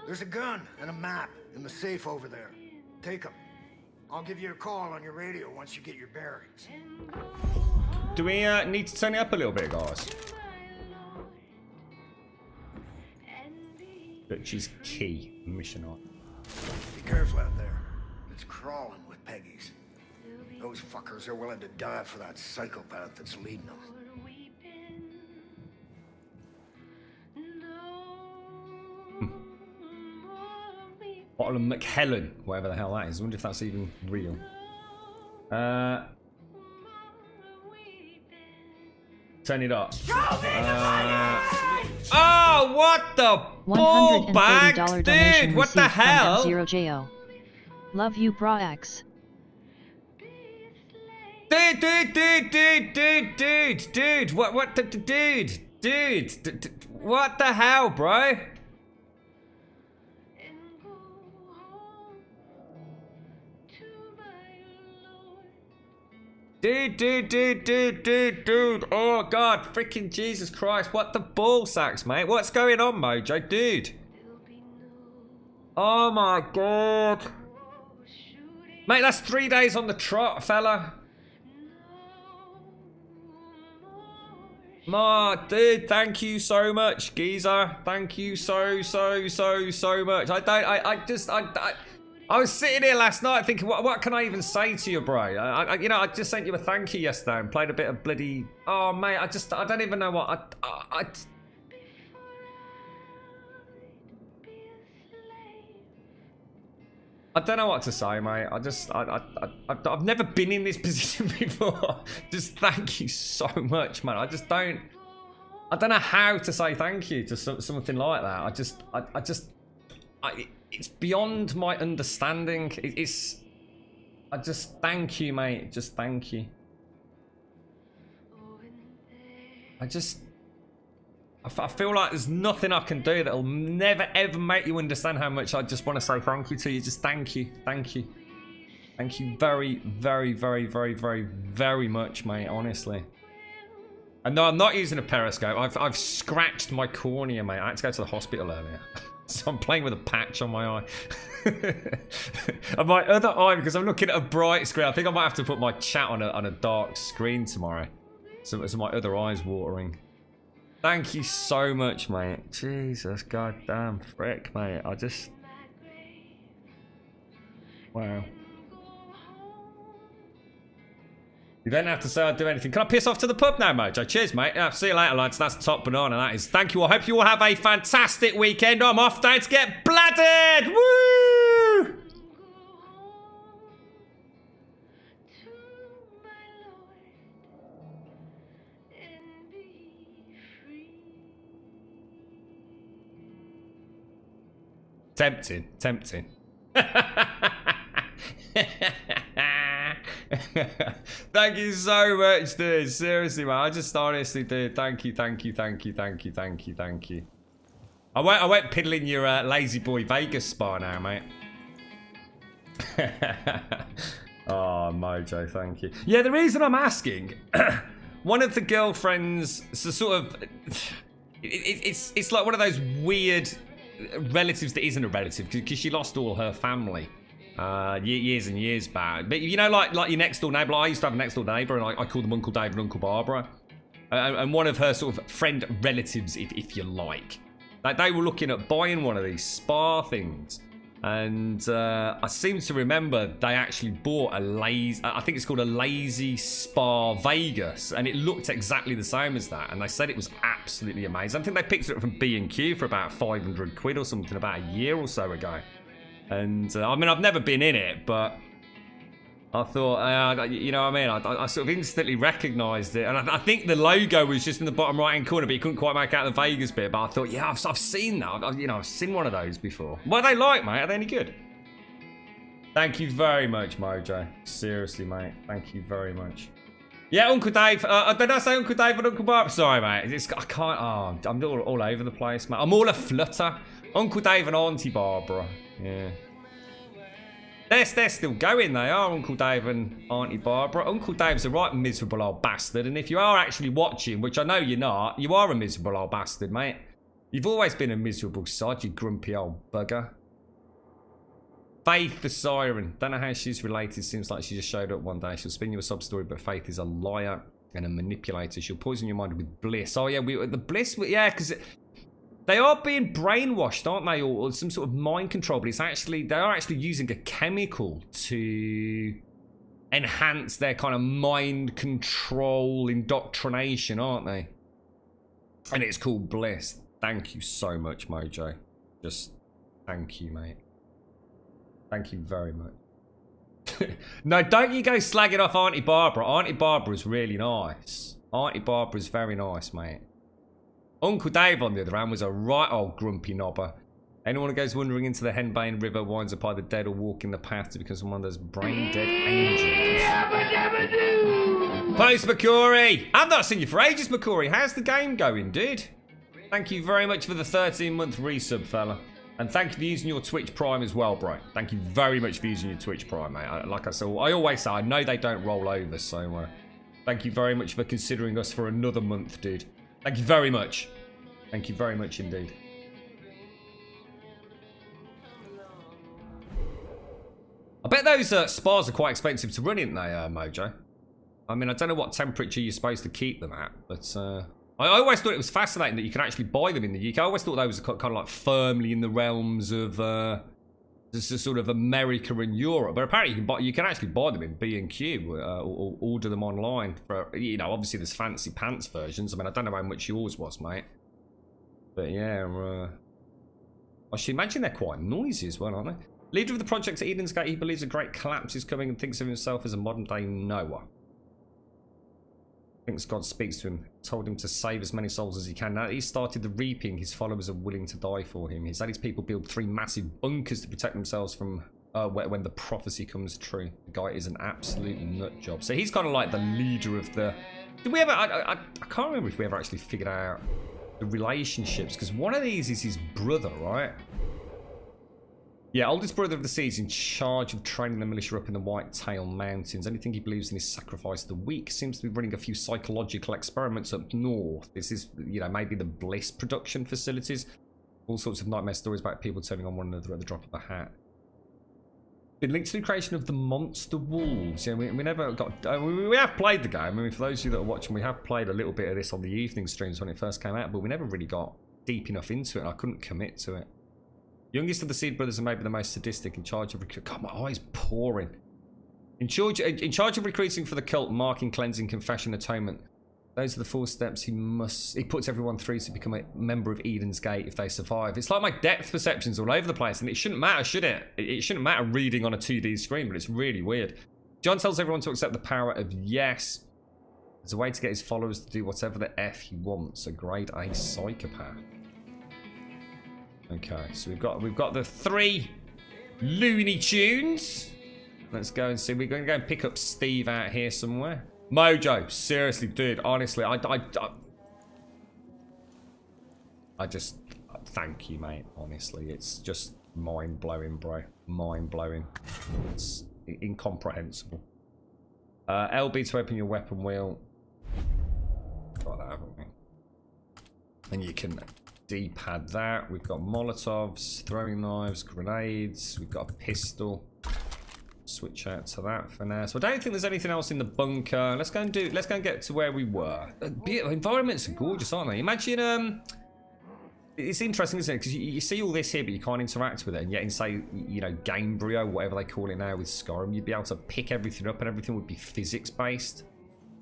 There's a gun and a map in the safe over there. Take them. I'll give you a call on your radio once you get your bearings. Do we need to turn it up a little bit, guys? Which is key. Mission on. Be careful out there. It's crawling with Peggies. Those fuckers are willing to die for that psychopath that's leading them. Bottle of McHelen, whatever the hell that is. I wonder if that's even real. Turn it up. Oh, what the ball bag, dude! What the hell? F0JO. Love you, Bra X. Dude! What the dude? What the hell, bro? Dude. Oh, God. Freaking Jesus Christ. What the ball sacks, mate? What's going on, Mojo? Dude. Oh, my God. Mate, that's 3 days on the trot, fella. Dude, thank you so much, geezer. Thank you so much. I was sitting here last night thinking, what can I even say to you, bro? I just sent you a thank you yesterday and played a bit of bloody... Oh, mate, I don't even know what... I don't know what to say, mate. I've never been in this position before. Just thank you so much, man. I don't know how to say thank you to something like that. It's beyond my understanding. I just thank you, mate. Just thank you. I feel like there's nothing I can do that'll never ever make you understand how much I just want to say thank you to you. Just thank you. Thank you very much, mate, honestly. And no, I'm not using a periscope. I've scratched my cornea, mate. I had to go to the hospital earlier. So I'm playing with a patch on my eye. And my other eye, because I'm looking at a bright screen. I think I might have to put my chat on a dark screen tomorrow. So my other eye's watering. Thank you so much, mate. Jesus goddamn frick, mate. Wow. You don't have to say I'd do anything. Can I piss off to the pub now, Mojo? Cheers, mate. Yeah, see you later, lads. That's top banana, that is. Thank you all. Hope you all have a fantastic weekend. I'm off now to get bladdered. Woo! Tempting. Thank you so much, dude. Seriously, man. I just honestly, dude. Thank you. I won't piddling your Lazy Boy Vegas spa now, mate. Oh, Mojo, thank you. Yeah, the reason I'm asking, one of the girlfriends, so sort of, it's like one of those weird relatives that isn't a relative because she lost all her family years and years back. But you know, like your next door neighbour. Like I used to have a next door neighbour, and I called them Uncle Dave and Uncle Barbara. And one of her sort of friend relatives, if you like they were looking at buying one of these spa things. And I seem to remember they actually bought a lazy, I think it's called a Lazy Spa Vegas, and it looked exactly the same as that. And they said it was absolutely amazing. I think they picked it up from B&Q for about 500 quid or something about a year or so ago. And I mean, I've never been in it, but I thought, you know what I mean? I sort of instantly recognised it. And I think the logo was just in the bottom right-hand corner, but you couldn't quite make out the Vegas bit. But I thought, yeah, I've seen that. I've seen one of those before. What are they like, mate? Are they any good? Thank you very much, Mojo. Seriously, mate. Thank you very much. Yeah, Uncle Dave. Did I say Uncle Dave and Uncle Barbara? Sorry, mate. I can't. Oh, I'm all over the place, mate. I'm all a flutter. Uncle Dave and Auntie Barbara. Yeah. They're still going, they are, Uncle Dave and Auntie Barbara. Uncle Dave's a right miserable old bastard, and if you are actually watching, which I know you're not, you are a miserable old bastard, mate. You've always been a miserable sod, you grumpy old bugger. Faith the Siren. Don't know how she's related. Seems like she just showed up one day. She'll spin you a sub story, but Faith is a liar and a manipulator. She'll poison your mind with bliss. Oh, yeah, the bliss, yeah, because They are being brainwashed, aren't they, or some sort of mind control? But it's actually they are actually using a chemical to enhance their kind of mind control indoctrination, aren't they? And it's called Bliss. Thank you so much, Mojo. Just thank you, mate. Thank you very much. No, don't you go slagging off Auntie Barbara. Auntie Barbara's really nice. Auntie Barbara's very nice, mate. Uncle Dave, on the other hand, was a right old grumpy knobber. Anyone who goes wandering into the Henbane River, winds up by the dead, or walking the path to become one of those brain-dead angels. Post McCory! I've not seen you for ages, McCory. How's the game going, dude? Thank you very much for the 13-month resub, fella. And thank you for using your Twitch Prime as well, bro. Thank you very much for using your Twitch Prime, mate. Like I said, I always say, I know they don't roll over, so thank you very much for considering us for another month, dude. Thank you very much. Thank you very much indeed. I bet those spas are quite expensive to run, aren't they, Mojo? I mean, I don't know what temperature you're supposed to keep them at, but I always thought it was fascinating that you can actually buy them in the UK. I always thought those were kind of like firmly in the realms of this is sort of America and Europe, but apparently you can actually buy them in B&Q or order them online. For, you know, obviously there's fancy pants versions. I mean, I don't know how much yours was, mate. But yeah, I should imagine they're quite noisy as well, aren't they? Leader of the project at Eden's Gate, he believes a great collapse is coming and thinks of himself as a modern-day Noah. Thinks God speaks to him, told him to save as many souls as he can. Now that he's started the reaping, his followers are willing to die for him. He's had his people build 3 massive bunkers to protect themselves from when the prophecy comes true. The guy is an absolute nut job. So he's kind of like the leader of the... Did we ever... I can't remember if we ever actually figured out the relationships, because one of these is his brother, right? Yeah, oldest brother of the sea is in charge of training the militia up in the Whitetail Mountains. Anything he believes in is sacrifice of the weak. Seems to be running a few psychological experiments up north. This is, you know, maybe the Bliss production facilities. All sorts of nightmare stories about people turning on one another at the drop of a hat. Been linked to the creation of the Monster Wolves. Yeah, we never got... we have played the game. I mean, for those of you that are watching, we have played a little bit of this on the evening streams when it first came out, but we never really got deep enough into it, and I couldn't commit to it. Youngest of the Seed brothers are maybe the most sadistic, in charge of recruiting. God, my eyes pouring. In charge of recruiting for the cult, marking, cleansing, confession, atonement. Those are the 4 steps he puts everyone through to become a member of Eden's Gate if they survive. It's like my depth perception's all over the place, and it shouldn't matter, should it? It shouldn't matter reading on a 2D screen, but it's really weird. John tells everyone to accept the power of yes. There's a way to get his followers to do whatever the F he wants. A grade A psychopath. Okay, so we've got the 3 Looney Tunes. Let's go and see. We're going to go and pick up Steve out here somewhere. Mojo, seriously, dude, honestly, I just thank you, mate. Honestly, it's just mind-blowing, bro. Mind-blowing. It's incomprehensible. LB to open your weapon wheel. Got that, haven't we? And you can D-pad that. We've got Molotovs, throwing knives, grenades. We've got a pistol. Switch out to that for now. So I don't think there's anything else in the bunker. Let's go and get to where we were. Environments are gorgeous, aren't they? Imagine it's interesting, isn't it? Because you see all this here, but you can't interact with it. And yet in, say, you know, Gamebryo, whatever they call it now with Skyrim, you'd be able to pick everything up and everything would be physics based.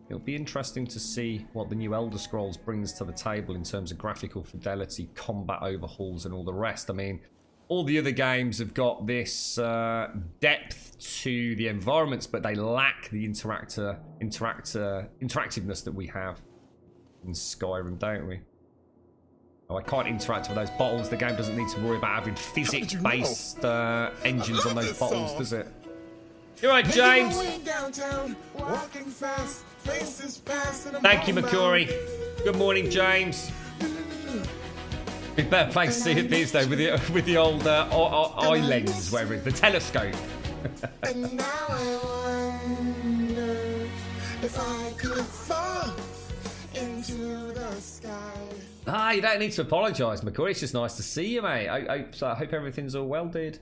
It'll be interesting to see what the new Elder Scrolls brings to the table in terms of graphical fidelity, combat overhauls, and all the rest. I mean, all the other games have got this depth to the environments, but they lack the interactiveness that we have in Skyrim, don't we? Oh, I can't interact with those bottles. The game doesn't need to worry about having physics-based engines on those bottles, does it? You're right, James. Thank you, McCory. Good morning, James. Big better place to see it these days with the old eye lens, whatever it is, the telescope. And now I wonder if I could fall into the sky. Ah, you don't need to apologise, McCoy. It's just nice to see you, mate. I hope everything's all well, dude.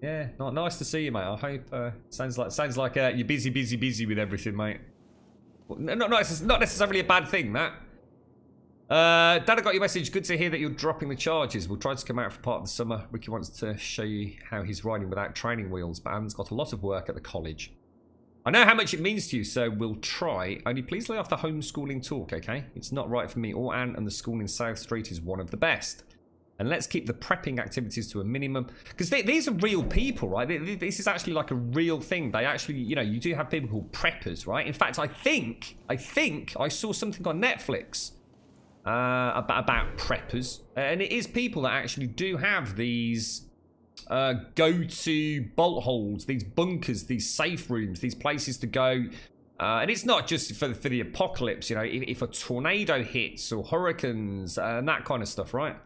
Yeah, nice to see you, mate. I hope sounds like you're busy with everything, mate. Not necessarily a bad thing, that. Dad, I got your message. Good to hear that you're dropping the charges. We'll try to come out for part of the summer. Ricky wants to show you how he's riding without training wheels, but Anne's got a lot of work at the college. I know how much it means to you, so we'll try. Only please lay off the homeschooling talk, okay? It's not right for me or Anne, and the school in South Street is one of the best. And let's keep the prepping activities to a minimum. Because these are real people, right? This is actually like a real thing. They actually, you know, you do have people called preppers, right? In fact, I think I saw something on Netflix about preppers. And it is people that actually do have these go-to bolt holes, these bunkers, these safe rooms, these places to go. And it's not just for the apocalypse, you know, if a tornado hits or hurricanes and that kind of stuff, right?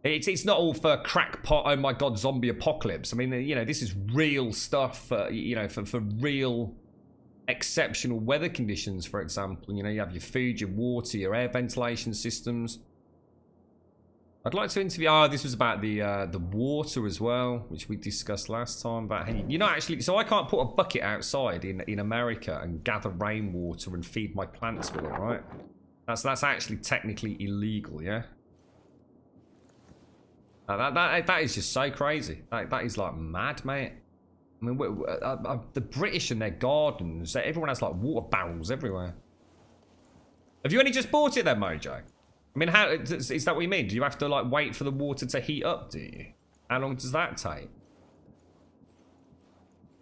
It's not all for crackpot, oh my god, zombie apocalypse. I mean, you know, this is real stuff, you know, for real exceptional weather conditions, for example. You know, you have your food, your water, your air ventilation systems. I'd like to interview, this was about the water as well, which we discussed last time, about how you're not actually, so I can't put a bucket outside in America and gather rainwater and feed my plants with it, right? That's actually technically illegal, yeah? That is just so crazy. That is like mad, mate. I mean, the British and their gardens, everyone has like water barrels everywhere. Have you only just bought it then, Mojo? I mean, how is that what you mean? Do you have to like wait for the water to heat up, do you? How long does that take?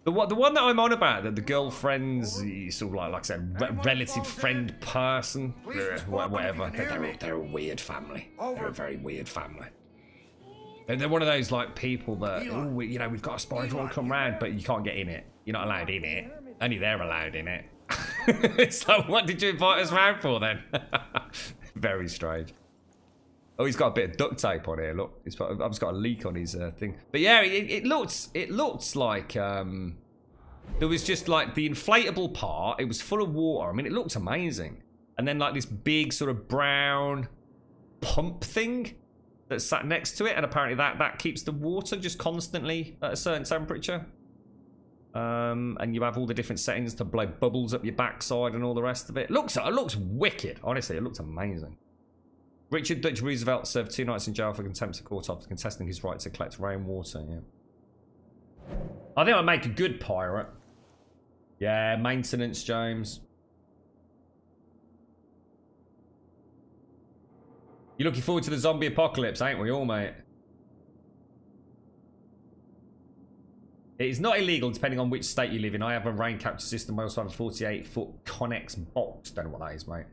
The one that I'm on about, that the girlfriend's sort of like I said, relative friend person, whatever. They're a weird family. They're a very weird family. They're one of those like people that, oh, you know, we've got a spy drone come round, but you can't get in it. You're not allowed in it. Only they're allowed in it. It's like, what did you invite us round for then? Very strange. Oh, he's got a bit of duct tape on here. Look, I've just got a leak on his thing. But yeah, it looks like there was just like the inflatable part. It was full of water. I mean, it looked amazing. And then like this big sort of brown pump thing that sat next to it, and apparently that keeps the water just constantly at a certain temperature. And you have all the different settings to blow bubbles up your backside and all the rest of it. It looks wicked. Honestly, it looks amazing. Richard Dutch Roosevelt served 2 nights in jail for contempt of court after contesting his right to collect rainwater. Yeah. I think I'd make a good pirate. Yeah, maintenance, James. You're looking forward to the zombie apocalypse, ain't we all, mate? It is not illegal depending on which state you live in. I have a rain capture system. I also have a 48-foot Connex box. Don't know what that is, mate.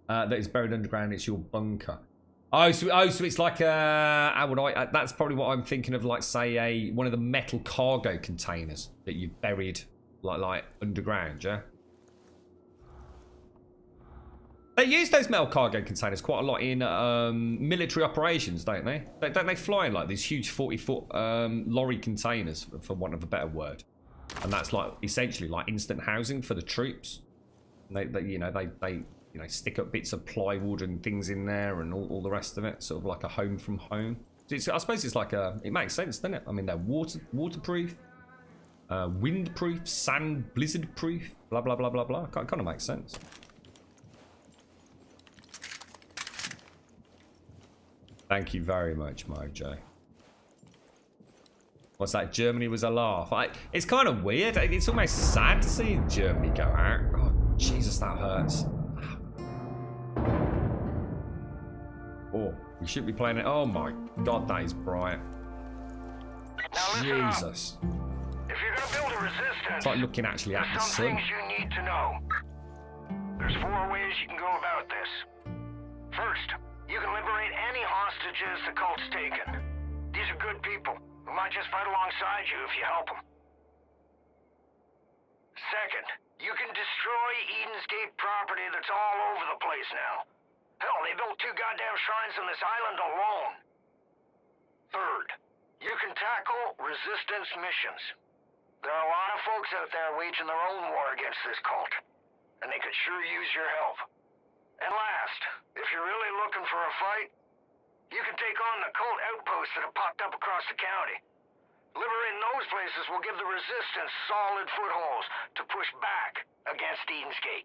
That is buried underground. It's your bunker. Oh, so it's like how would I? That's probably what I'm thinking of. Like, say, one of the metal cargo containers that you buried like underground, yeah. They use those metal cargo containers quite a lot in military operations, don't they? Don't they fly in like these huge 40-foot lorry containers, for want of a better word? And that's like essentially like instant housing for the troops. And they stick up bits of plywood and things in there and all the rest of it, sort of like a home from home. I suppose it's like it makes sense, doesn't it? I mean, they're waterproof, windproof, sand blizzard proof, blah blah blah blah blah. Kind of makes sense. Thank you very much, Mojo. What's that? Germany was a laugh. It's kind of weird. It's almost sad to see Germany go out. Oh, Jesus, that hurts. Oh, we should be playing it. Oh my God, that is bright. Jesus. If you're gonna build a resistance, it's like looking actually at the sun. Some things you need to know. There's 4 ways you can go about this. First, you can liberate any hostages the cult's taken. These are good people who might just fight alongside you if you help them. Second, you can destroy Eden's Gate property that's all over the place now. Hell, they built 2 goddamn shrines on this island alone. Third, you can tackle resistance missions. There are a lot of folks out there waging their own war against this cult, and they could sure use your help. And last, if you're really looking for a fight, you can take on the cult outposts that have popped up across the county. Liberating those places will give the resistance solid footholds to push back against Eden's Gate.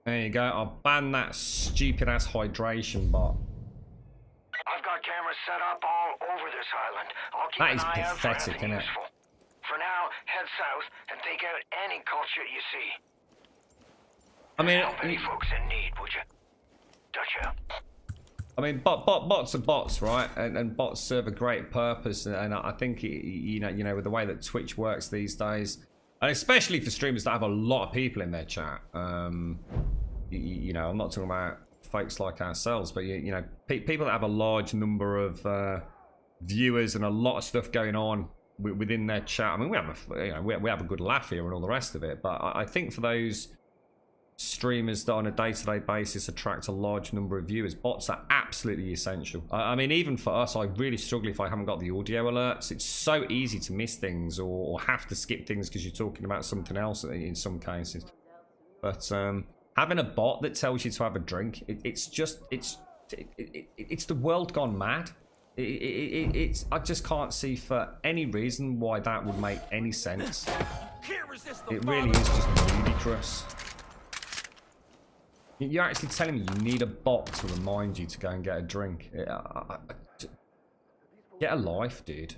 There you go. I'll ban that stupid ass hydration bot. I've got cameras set up all over this island. I'll keep That an is eye out for pathetic, anything isn't it? useful. For now, head south and take out any culture you see. I mean, help any folks in need, would you? Gotcha. I mean, bots are bots, right? And bots serve a great purpose. And I think you know, with the way that Twitch works these days, and especially for streamers that have a lot of people in their chat. You know, I'm not talking about folks like ourselves, but you know, people that have a large number of viewers and a lot of stuff going on within their chat. I mean, we have a good laugh here and all the rest of it. But I think for those streamers that on a day-to-day basis attract a large number of viewers, bots are absolutely essential. I mean, even for us, I really struggle if I haven't got the audio alerts. It's so easy to miss things or have to skip things because you're talking about something else in some cases. But having a bot that tells you to have a drink, it's the world gone mad. I just can't see for any reason why that would make any sense. It really is just ludicrous. You're actually telling me you need a bot to remind you to go and get a drink. Get a life, dude.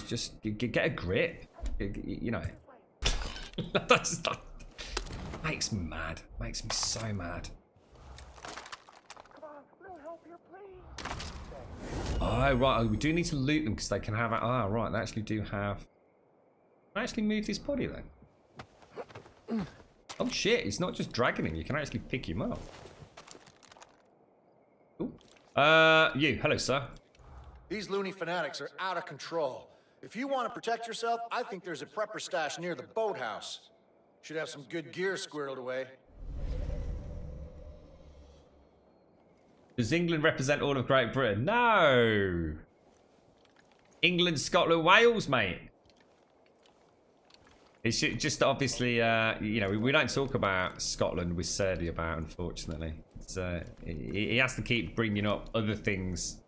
Just get a grip. You know. that makes me mad. Makes me so mad. Oh, right. We do need to loot them because they can have... Ah, right. They actually do have... I actually move this body then. Oh shit, it's not just dragging him, you can actually pick him up. Ooh. You, hello sir. These loony fanatics are out of control. If you want to protect yourself, I think there's a prepper stash near the boathouse. Should have some good gear squirreled away. Does England represent all of Great Britain? No! England, Scotland, Wales, mate. It's just obviously, you know, we don't talk about Scotland with Serdi about, unfortunately. It's, he has to keep bringing up other things.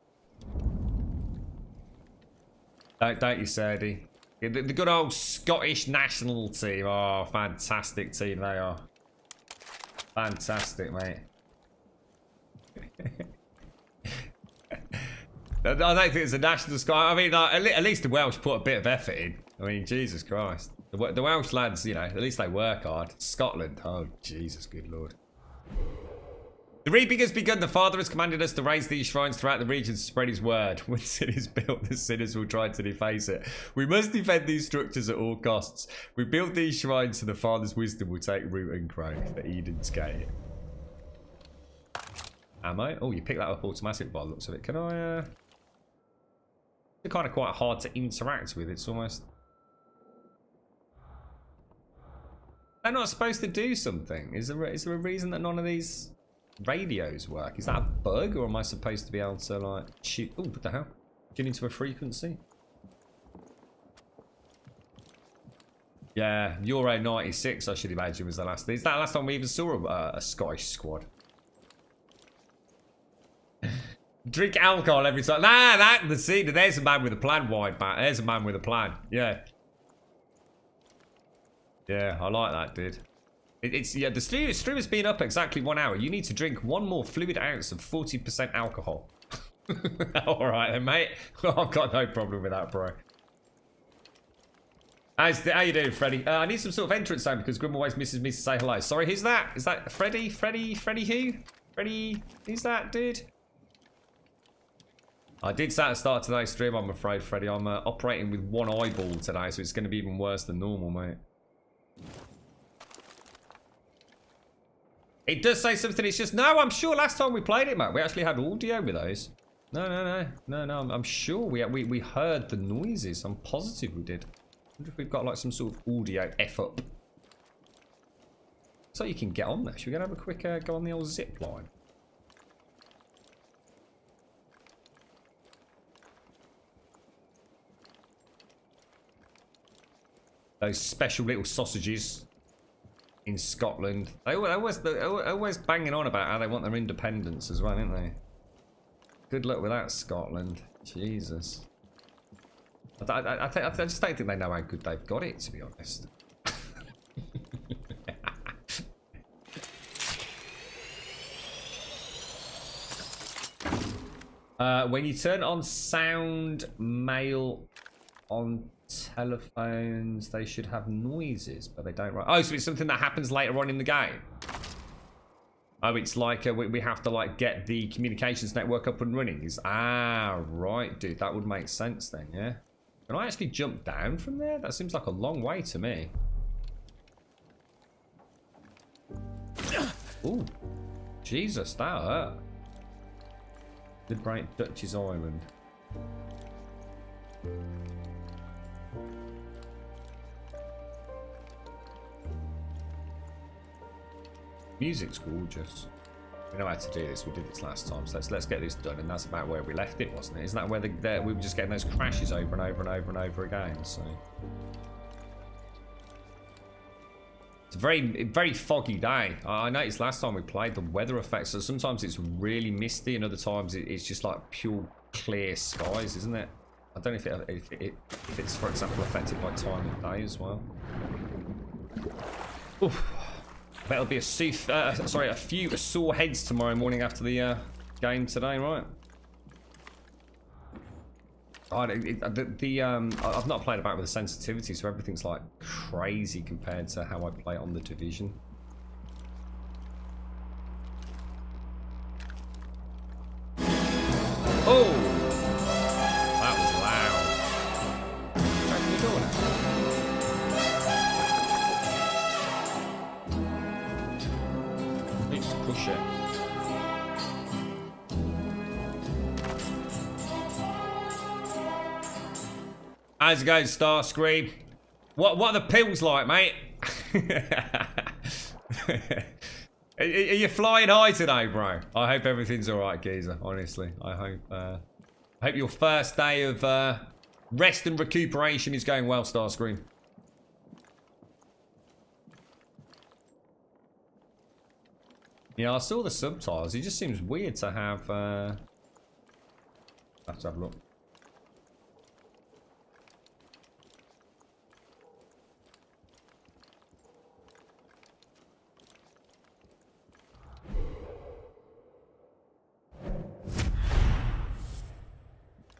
Don't you, Serdi? The good old Scottish national team. Oh, fantastic team they are. Fantastic, mate. I don't think it's a national sky. I mean, like, at least the Welsh put a bit of effort in. I mean, Jesus Christ. The Welsh lads, you know, at least they work hard. Scotland, oh, Jesus, good Lord. The reaping has begun. The Father has commanded us to raise these shrines throughout the region to spread his word. When sin is built, the sinners will try to deface it. We must defend these structures at all costs. We build these shrines so the Father's wisdom will take root and growth for Eden's Gate. Ammo? Oh, you pick that up automatic by the looks of it. Can I, They're kind of quite hard to interact with. It's almost... They're not supposed to do something. Is there a reason that none of these radios work? Is that a bug, or am I supposed to be able to like shoot? Oh, what the hell? Get into a frequency. Yeah, Euro 96, I should imagine, was the last. Is that the last time we even saw a Scottish squad? Drink alcohol every time. Nah, there's a man with a plan, wide man. There's a man with a plan. Yeah. Yeah, I like that, dude. Yeah, the stream has been up exactly 1 hour. You need to drink 1 more fluid ounce of 40% alcohol. Alright then, mate. I've got no problem with that, bro. How you doing, Freddy? I need some sort of entrance sound because Grim always misses me to say hello. Sorry, who's that? Is that Freddy? Freddy who? Freddy, who's that, dude? I did say at the start of today's stream, I'm afraid, Freddy. I'm operating with 1 eyeball today, so it's going to be even worse than normal, mate. It does say something. It's just, no, I'm sure last time we played it, mate, we actually had audio with those. No. I'm sure we heard the noises. I'm positive we did. I wonder if we've got like some sort of audio F-up. So you can get on there. Should we go and have a quick go on the old zip line? Those special little sausages in Scotland. They're always banging on about how they want their independence as well, aren't they? Good luck with that, Scotland. Jesus. I just don't think they know how good they've got it, to be honest. When you turn on sound mail on telephones, they should have noises, but they don't. Right? Oh, so it's something that happens later on in the game. Oh, it's like we have to like get the communications network up and running. Right, dude, that would make sense then, yeah. Can I actually jump down from there? That seems like a long way to me. Ooh, Jesus, that hurt. Did break Dutch's Island. Music's gorgeous. We know how to do this. We did this last time, so let's get this done. And that's about where we left it, wasn't it? Isn't that where we were just getting those crashes over and over and over and over again? So it's a very foggy day. I noticed last time we played the weather effects. So sometimes it's really misty, and other times it's just like pure clear skies, isn't it? I don't know if it's, for example, affected by time of day as well. Oof. That'll be a few sore heads tomorrow morning after the game today, right? I've not played about with the sensitivity, so everything's like crazy compared to how I play on the Division. Oh, that was loud. Open the door now. Just push it. How's it going, Starscream? What are the pills like, mate? Are you flying high today, bro? I hope everything's alright, geezer. Honestly, I hope your first day of rest and recuperation is going well, Starscream. Yeah, I saw the subtitles. It just seems weird to have. I have to have a look.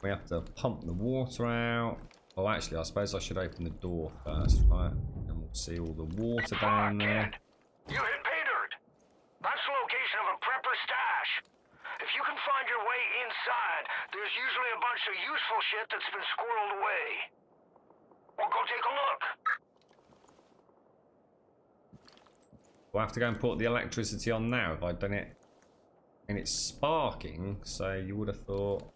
We have to pump the water out. Oh, actually, I suppose I should open the door first, right? And we'll see all the water down there. You hit pay dirt. That's the location of a prepper stash. If you can find your way inside, there's usually a bunch of useful shit that's been squirreled away. Well, go take a look. Do I have to go and put the electricity on now? Have I done it? And it's sparking, so you would have thought.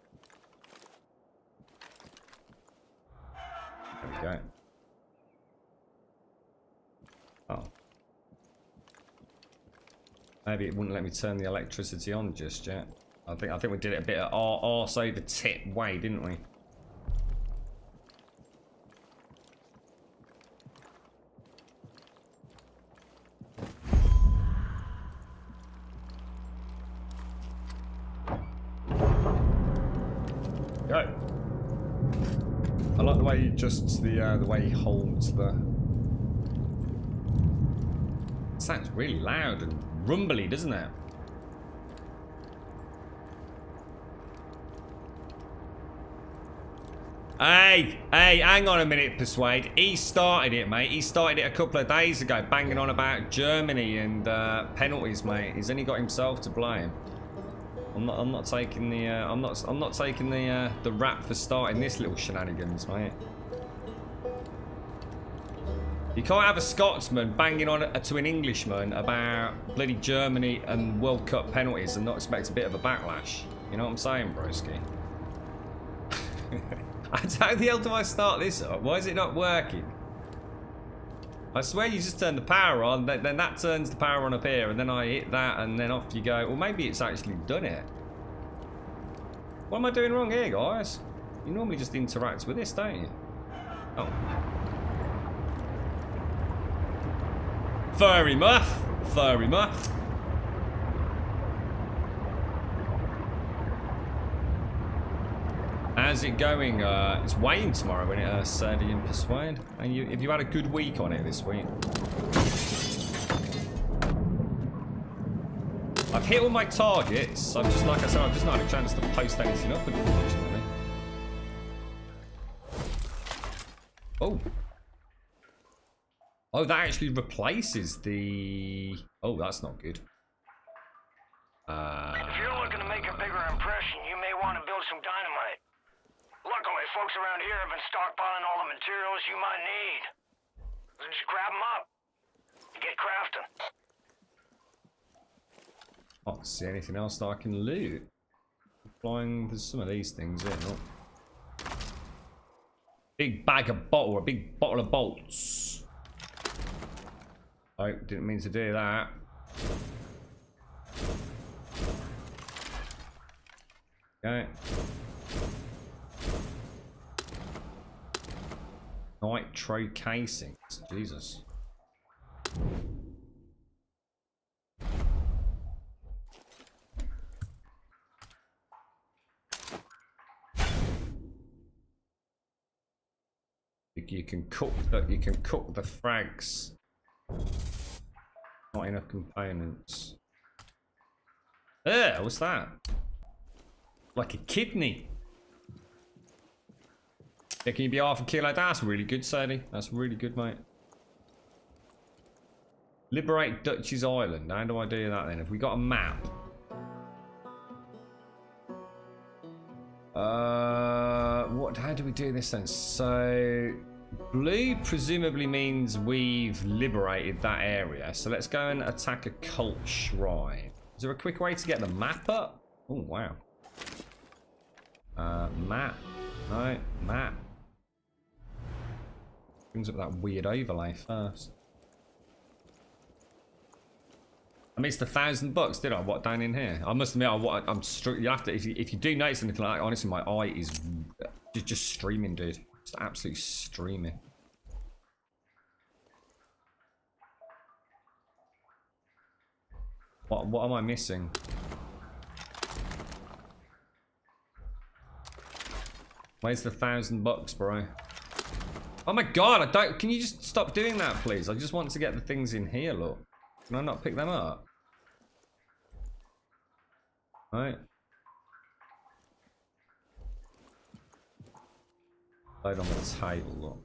There we go. Oh. Maybe it wouldn't let me turn the electricity on just yet. I think we did it a bit of arse over tip way, didn't we? Go. I like the way he adjusts the way he holds the. It sounds really loud and rumbly, doesn't it? Hey, hang on a minute, Persuade. He started it, mate. He started it a couple of days ago, banging on about Germany and penalties, mate. He's only got himself to blame. I'm not taking the I'm not taking the rap for starting this little shenanigans, mate. You can't have a Scotsman banging on to an Englishman about bloody Germany and World Cup penalties and not expect a bit of a backlash. You know what I'm saying, broski? How the hell do I start this up? Why is it not working? I swear you just turn the power on, then that turns the power on up here, and then I hit that, and then off you go. Well, maybe it's actually done it. What am I doing wrong here, guys? You normally just interact with this, don't you? Oh. Furry muff. Furry muff. How's it going? It's weighing tomorrow, isn't it, Sadie and Persuade? And have you had a good week on it this week? I've hit all my targets. I'm just, like I said, I've just not had a chance to post anything up, unfortunately. Oh. Oh, that actually replaces the... Oh, that's not good. If you're looking to make a bigger impression, you may want to build some dynamite. Luckily, folks around here have been stockpiling all the materials you might need. So just grab them up and get crafting. I don't see anything else that I can loot. Flying, there's some of these things here. Look. Big bag of bottle, a big bottle of bolts. Oh, didn't mean to do that. Okay. Nitro casings. Jesus. You can cook the frags. Not enough components. What's that? Like a kidney. Yeah, can you be half a kilo like that? That's really good, Sadie. That's really good, mate. Liberate Dutch's Island. How do I do that then? Have we got a map? How do we do this then? So blue presumably means we've liberated that area. So let's go and attack a cult shrine. Is there a quick way to get the map up? Oh wow. Map. No, map. Brings up that weird overlay first. I missed $1,000, did I? What, down in here? I must admit, I'm you have to, if you do notice anything like that, honestly, my eye is just streaming, dude. Just absolutely streaming. What am I missing? Where's the $1,000, bro? Oh my god, I don't. Can you just stop doing that, please? I just want to get the things in here, look. Can I not pick them up? Right. Load on the table, look.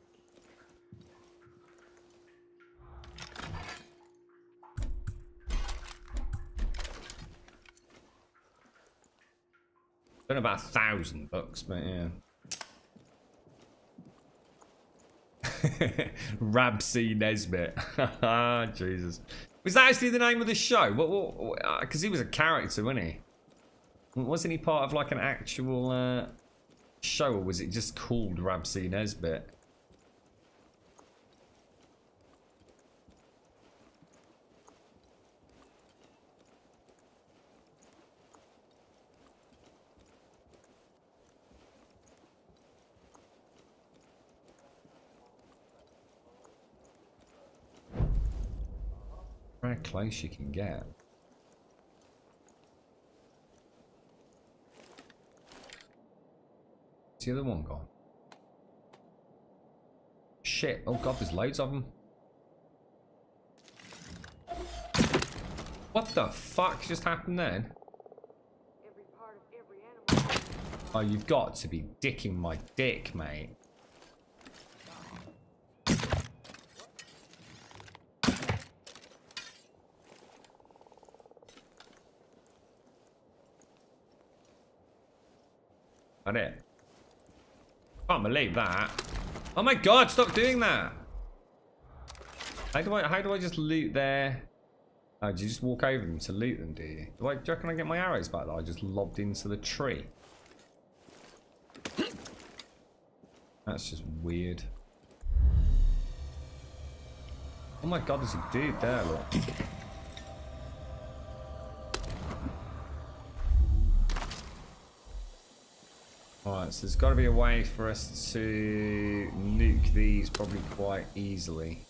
Don't know about $1,000, but yeah. Rabsy Nesbitt. Jesus. Was that actually the name of the show? What? Because he was a character, wasn't he? Wasn't he part of like an actual show, or was it just called Rabsy Nesbitt? How close you can get. Where's the other one gone? Shit, oh god, there's loads of them. What the fuck just happened then? Oh, you've got to be dicking my dick, mate. That it? Can't believe that. Oh my god, stop doing that. How do I just loot there? Oh, do you just walk over them to loot them, do you? Do you reckon I get my arrows back that I just lobbed into the tree? That's just weird. Oh my god, there's a dude there, look. Alright, so there's got to be a way for us to nuke these probably quite easily.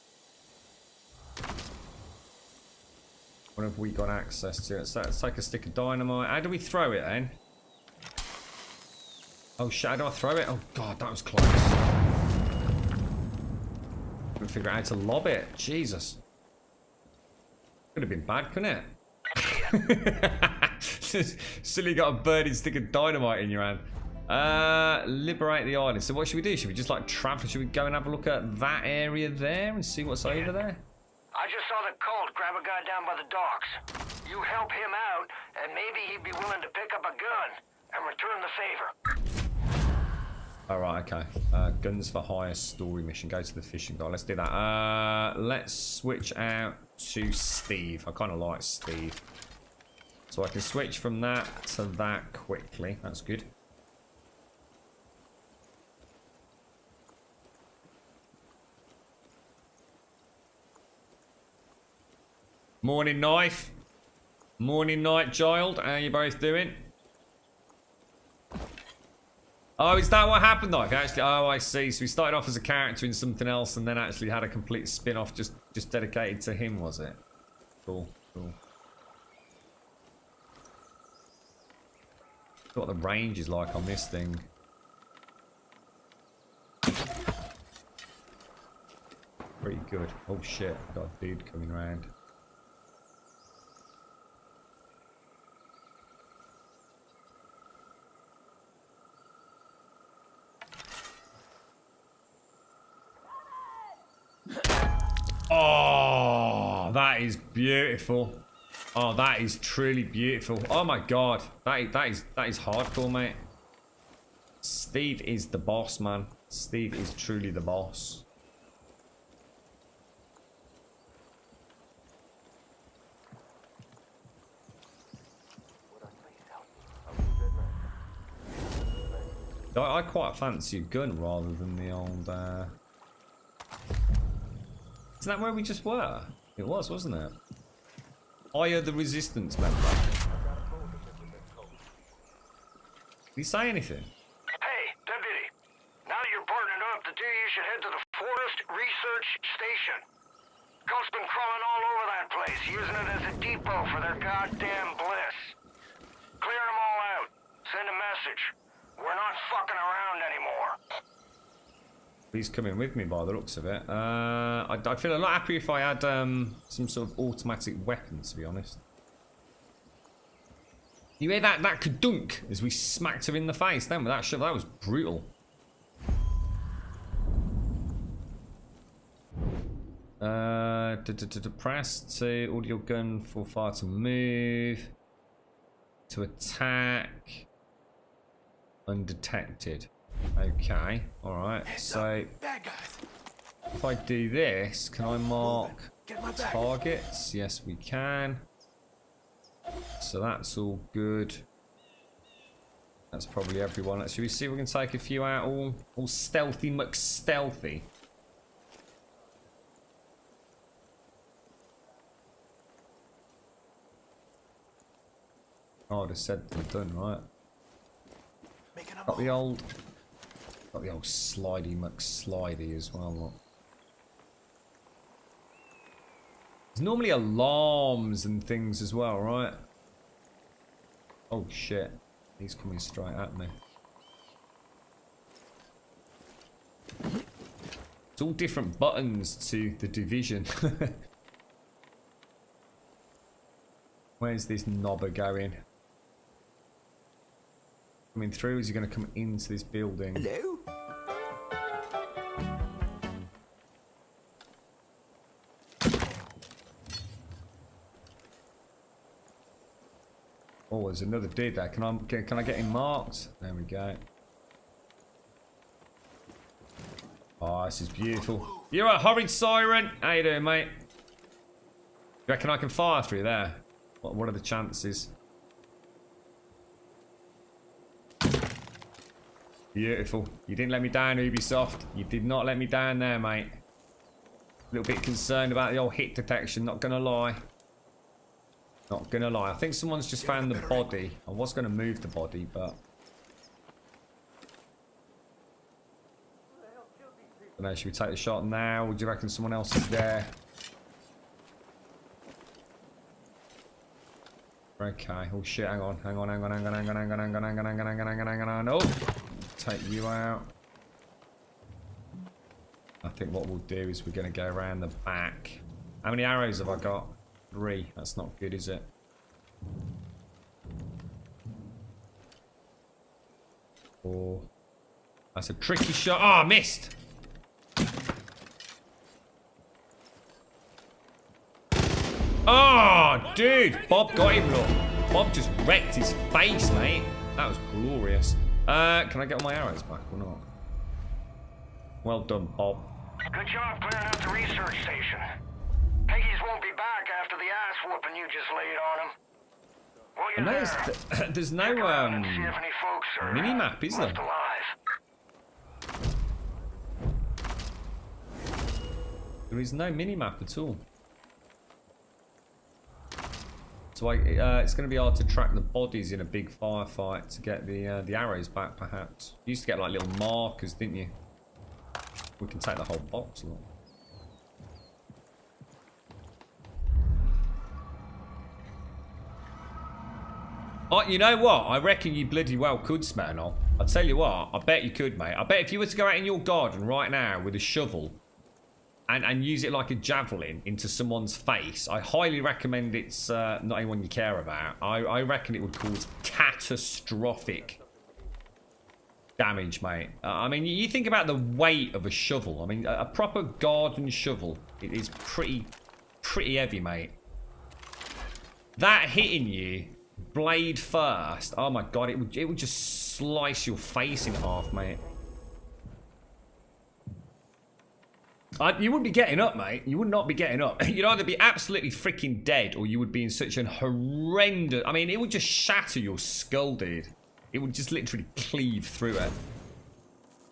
What have we got access to? Let's take a stick of dynamite. How do we throw it then? Oh shit, how do I throw it? Oh god, that was close. Couldn't figure out how to lob it. Jesus. Could have been bad, couldn't it? Silly got a burning stick of dynamite in your hand. Liberate the island. So what should we do? Should we just like travel? Should we go and have a look at that area there and see what's over there? I just saw the cult grab a guy down by the docks. You help him out, and maybe he'd be willing to pick up a gun and return the favor. Alright, okay. Guns for hire story mission. Go to the fishing guy. Let's do that. Let's switch out to Steve. I kind of like Steve. So I can switch from that to that quickly. That's good. Morning, Knife. Morning, Night Child. How you both doing? Oh, is that what happened, Knife? Actually, oh, I see. So we started off as a character in something else and then actually had a complete spin-off just dedicated to him, was it? Cool, cool. What the range is like on this thing. Pretty good. Oh shit, got a dude coming around. Oh, that is beautiful. Oh, that is truly beautiful. Oh my god, that is hardcore, mate. Steve is the boss, man. Steve is truly the boss. I quite fancy a gun rather than the old. Isn't that where we just were? It was, wasn't it? Fire the resistance member. Did he say anything? Hey, Deputy. Now that you're partnered up, the two of you should head to the Forest Research Station. Cult's been crawling all over that place, using it as a depot for their goddamn bliss. Clear them all out. Send a message. We're not fucking around anymore. He's coming with me by the looks of it. I'd feel a lot happier if I had some sort of automatic weapon, to be honest. You hear that kadunk as we smacked her in the face then with that shove? That was brutal. Press to audio gun for fire to move. To attack. Undetected. Okay, alright. So if I do this, can I mark targets? Yes, we can. So that's all good. That's probably everyone. Should we see if we can take a few out all stealthy McStealthy? Oh, I'd have said they're done, right? Got the old slidey McSlidey as well. Look. There's normally alarms and things as well, right? Oh shit, he's coming straight at me. It's all different buttons to the Division. Where's this knobber going? Coming through? Is he going to come into this building? Hello? Oh, there's another dude there. Can I get him marked? There we go. Oh, this is beautiful. You're a horrid siren. How you doing, mate? You reckon I can fire through there? What are the chances? Beautiful. You didn't let me down, Ubisoft. You did not let me down there, mate. A little bit concerned about the old hit detection, not gonna lie. Not gonna lie. I think someone's just found the body. I was gonna move the body, but... I don't know, should we take the shot now? Or do you reckon someone else is there? Okay, oh shit, hang on. Oh! Take you out. I think what we'll do is we're going to go around the back. How many arrows have I got? 3. That's not good, is it? Oh, that's a tricky shot. Oh, I missed. Oh, dude. Bob got him, look. Bob just wrecked his face, mate. That was glorious. Can I get all my arrows back or not? Well done, Bob. Good job clearing out the research station. Peggy's won't be back after the ass whooping you just laid on him. Well, And there's no mini map, is there? There is no mini map at all. So it's going to be hard to track the bodies in a big firefight to get the arrows back, perhaps. You used to get like little markers, didn't you? We can take the whole box, look. Oh, you know what? I reckon you bloody well could, Smirnoff. I'll tell you what, I bet you could, mate. I bet if you were to go out in your garden right now with a shovel and use it like a javelin into someone's face, I highly recommend it's not anyone you care about. I reckon it would cause catastrophic damage, mate. I mean, you think about the weight of a shovel. I mean, a proper garden shovel, it is pretty heavy, mate. That hitting you blade first, oh my god, it would just slice your face in half, mate. You wouldn't be getting up, mate. You would not be getting up. You'd either be absolutely freaking dead, or you would be in such an horrendous... I mean, it would just shatter your skull, dude. It would just literally cleave through it.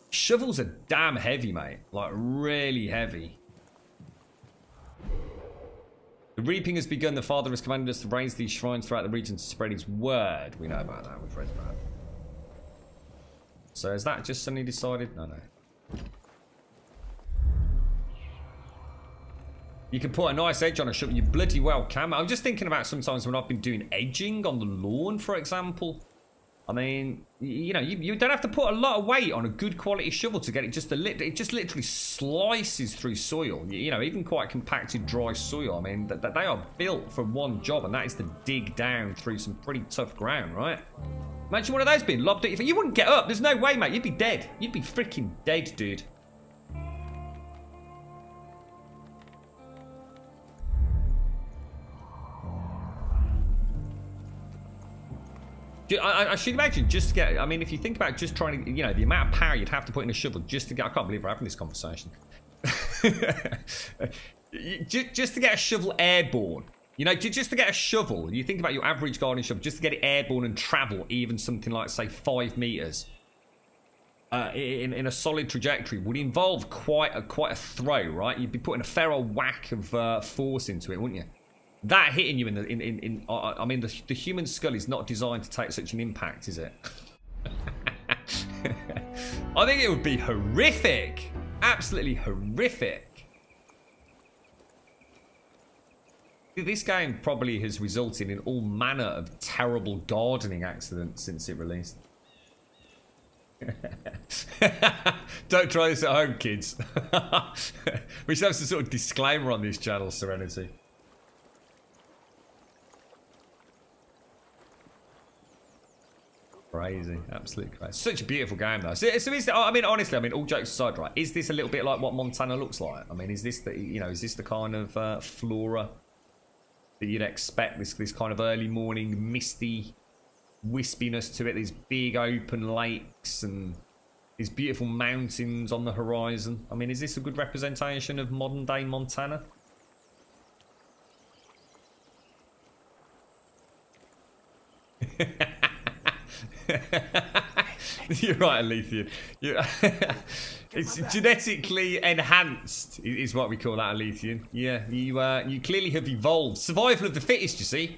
Shovels are damn heavy, mate. Like, really heavy. The reaping has begun. The Father has commanded us to raise these shrines throughout the region to spread his word. We know about that. We've read about it. So is that just suddenly decided? No, no. You can put a nice edge on a shovel. You bloody well can. I'm just thinking about sometimes when I've been doing edging on the lawn, for example. I mean, you know, you don't have to put a lot of weight on a good quality shovel to get it just a little. It just literally slices through soil. You know, even quite compacted dry soil. I mean, they are built for one job, and that is to dig down through some pretty tough ground, right? Imagine one of those being lobbed at you. You wouldn't get up. There's no way, mate. You'd be dead. You'd be freaking dead, dude. I should imagine just to get, I mean, if you think about just trying to, you know, the amount of power you'd have to put in a shovel just to get, I can't believe we're having this conversation. Just to get a shovel airborne. You know, just to get a shovel, you think about your average gardening shovel, just to get it airborne and travel even something like, say, 5 meters in a solid trajectory would involve quite a throw, right? You'd be putting a fair old whack of force into it, wouldn't you? That hitting you I mean, the human skull is not designed to take such an impact, is it? I think it would be horrific. Absolutely horrific. This game probably has resulted in all manner of terrible gardening accidents since it released. Don't try this at home, kids. We should have some sort of disclaimer on this channel, Serenity. Crazy, absolutely crazy. Such a beautiful game, though. So is, I mean, honestly, I mean, all jokes aside, right? Is this a little bit like what Montana looks like? I mean, is this the, you know, is this the kind of flora that you'd expect? This kind of early morning misty wispiness to it. These big open lakes and these beautiful mountains on the horizon. I mean, is this a good representation of modern day Montana? You're right, Alethea. It's genetically enhanced, is what we call that, Alethea. Yeah, you clearly have evolved. Survival of the fittest, you see.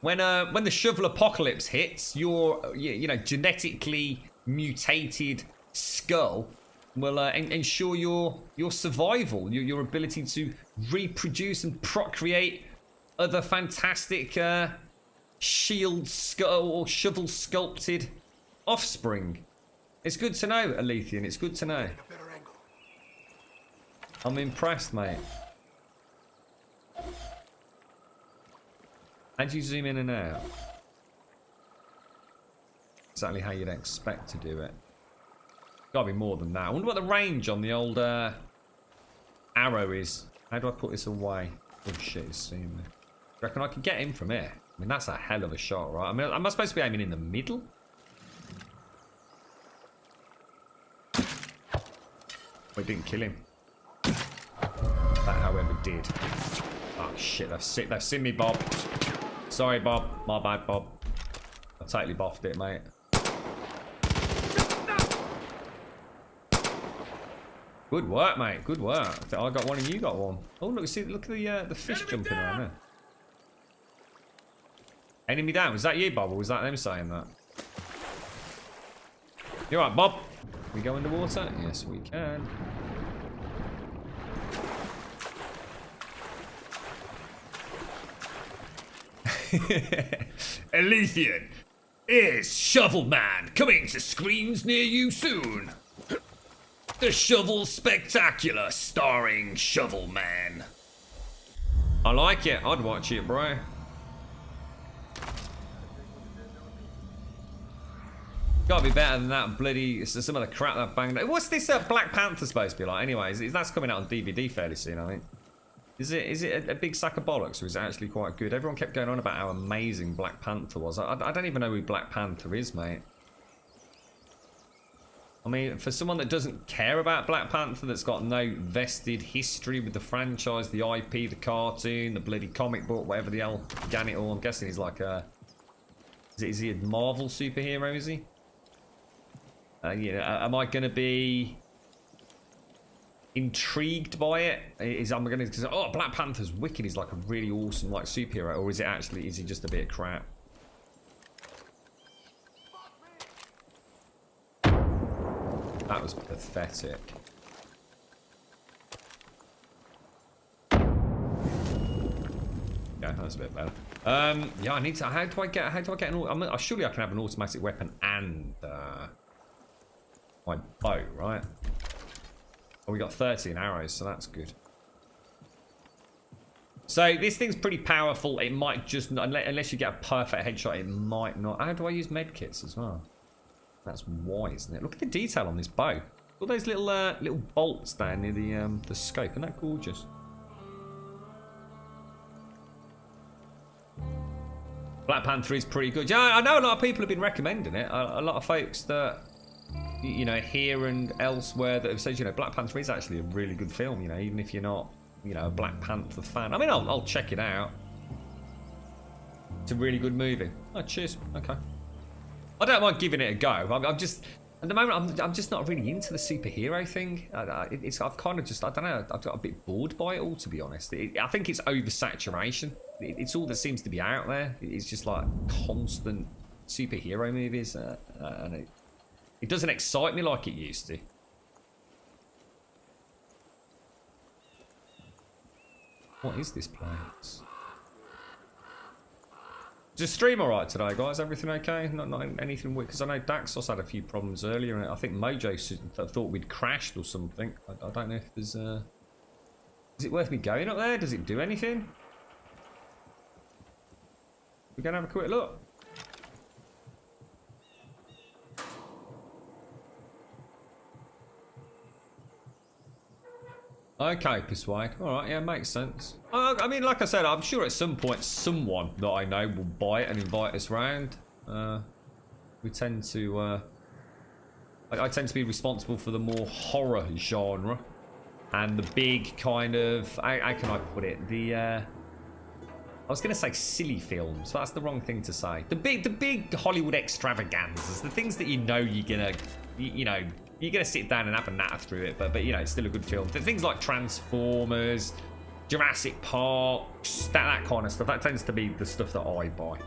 When the shovel apocalypse hits, your you know, genetically mutated skull will ensure your survival, your ability to reproduce and procreate other fantastic shield skull or shovel sculpted offspring. It's good to know, Alethian. It's good to know. I'm impressed, mate. How'd you zoom in and out? Exactly how you'd expect to do it. Gotta be more than that. I wonder what the range on the old arrow is. How do I put this away? Oh shit, it's zooming. Do you reckon I could get him from here? I mean, that's a hell of a shot, right? I mean, am I supposed to be aiming in the middle? We didn't kill him. That, however, did. Oh shit, they've seen me, Bob. Sorry, Bob. My bad, Bob. I totally boffed it, mate. Good work, mate. Good work. I got one and you got one. Oh, look! See, look at the fish jumping around there. Enemy down. Was that you, Bob, or was that them saying that? You alright, Bob? Can we go underwater? Yes, we can. Elysian is Shovel Man coming to screens near you soon. The Shovel Spectacular starring Shovel Man. I like it. I'd watch it, bro. Gotta be better than that bloody some of the crap that banged. What's this Black Panther supposed to be like? Anyways, that's coming out on DVD fairly soon, I think. Is it a big sack of bollocks, or is it actually quite good? Everyone kept going on about how amazing Black Panther was. I don't even know who Black Panther is, mate. I mean, for someone that doesn't care about Black Panther, that's got no vested history with the franchise, the IP, the cartoon, the bloody comic book, whatever the hell began it all, I'm guessing he's like a... Is he a Marvel superhero, is he? You know, am I going to be intrigued by it? I'm going to say, oh, Black Panther's wicked, he's like a really awesome like superhero, or is he just a bit of crap? That was pathetic. Yeah, that's a bit better. Yeah, I need to. How do I get an? Surely I can have an automatic weapon and my bow, right? Oh, we got 13 arrows, so that's good. So this thing's pretty powerful. It might just not, unless you get a perfect headshot, it might not. How do I use medkits as well? That's why, isn't it? Look at the detail on this bow. All those little little bolts down near the scope. Isn't that gorgeous? Black Panther is pretty good. Yeah, I know a lot of people have been recommending it. A lot of folks that, you know, here and elsewhere that have said, you know, Black Panther is actually a really good film, you know, even if you're not, you know, a Black Panther fan. I mean, I'll check it out. It's a really good movie. Oh, cheers. Okay. I don't mind giving it a go. I'm just, at the moment, I'm just not really into the superhero thing. I've kind of just, I don't know, I've got a bit bored by it all, to be honest. I think it's oversaturation. It's all that seems to be out there. It's just like constant superhero movies, and it doesn't excite me like it used to. What is this place? Is the stream alright today, guys? Everything okay? Not anything weird? Because I know Daxos had a few problems earlier, and I think Mojo thought we'd crashed or something. I don't know if there's... Is it worth me going up there? Does it do anything? We're going to have a quick look. Okay, Persuade. Alright, yeah, makes sense. I mean, like I said, I'm sure at some point someone that I know will buy it and invite us round. We tend to... I tend to be responsible for the more horror genre. And the big kind of... How can I put it? The... I was going to say silly films, but that's the wrong thing to say. The big Hollywood extravaganzas. The things that you know you're going to... You know... You're going to sit down and have a natter through it, but you know, it's still a good film. Things like Transformers, Jurassic Park, that kind of stuff, that tends to be the stuff that I buy.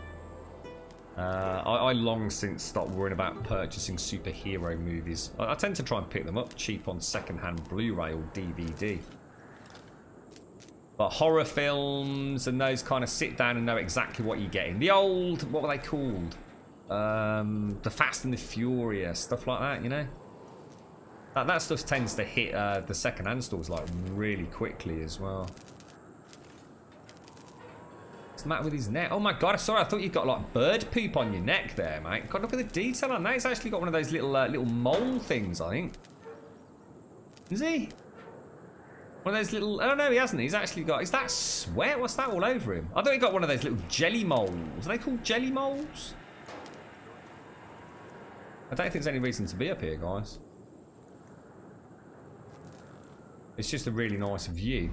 I long since stopped worrying about purchasing superhero movies. I tend to try and pick them up cheap on second-hand Blu-ray or DVD. But horror films and those kind of sit down and know exactly what you're getting. The old, what were they called? The Fast and the Furious, stuff like that, you know? That stuff tends to hit the second-hand stores like really quickly as well. What's the matter with his neck? Oh my god, sorry, I thought you'd got like bird poop on your neck there, mate. God, look at the detail on that. He's actually got one of those little little mole things, I think. Is he? One of those little... Oh no, he hasn't. He's actually got... Is that sweat? What's that all over him? I thought he got one of those little jelly moles. Are they called jelly moles? I don't think there's any reason to be up here, guys. It's just a really nice view.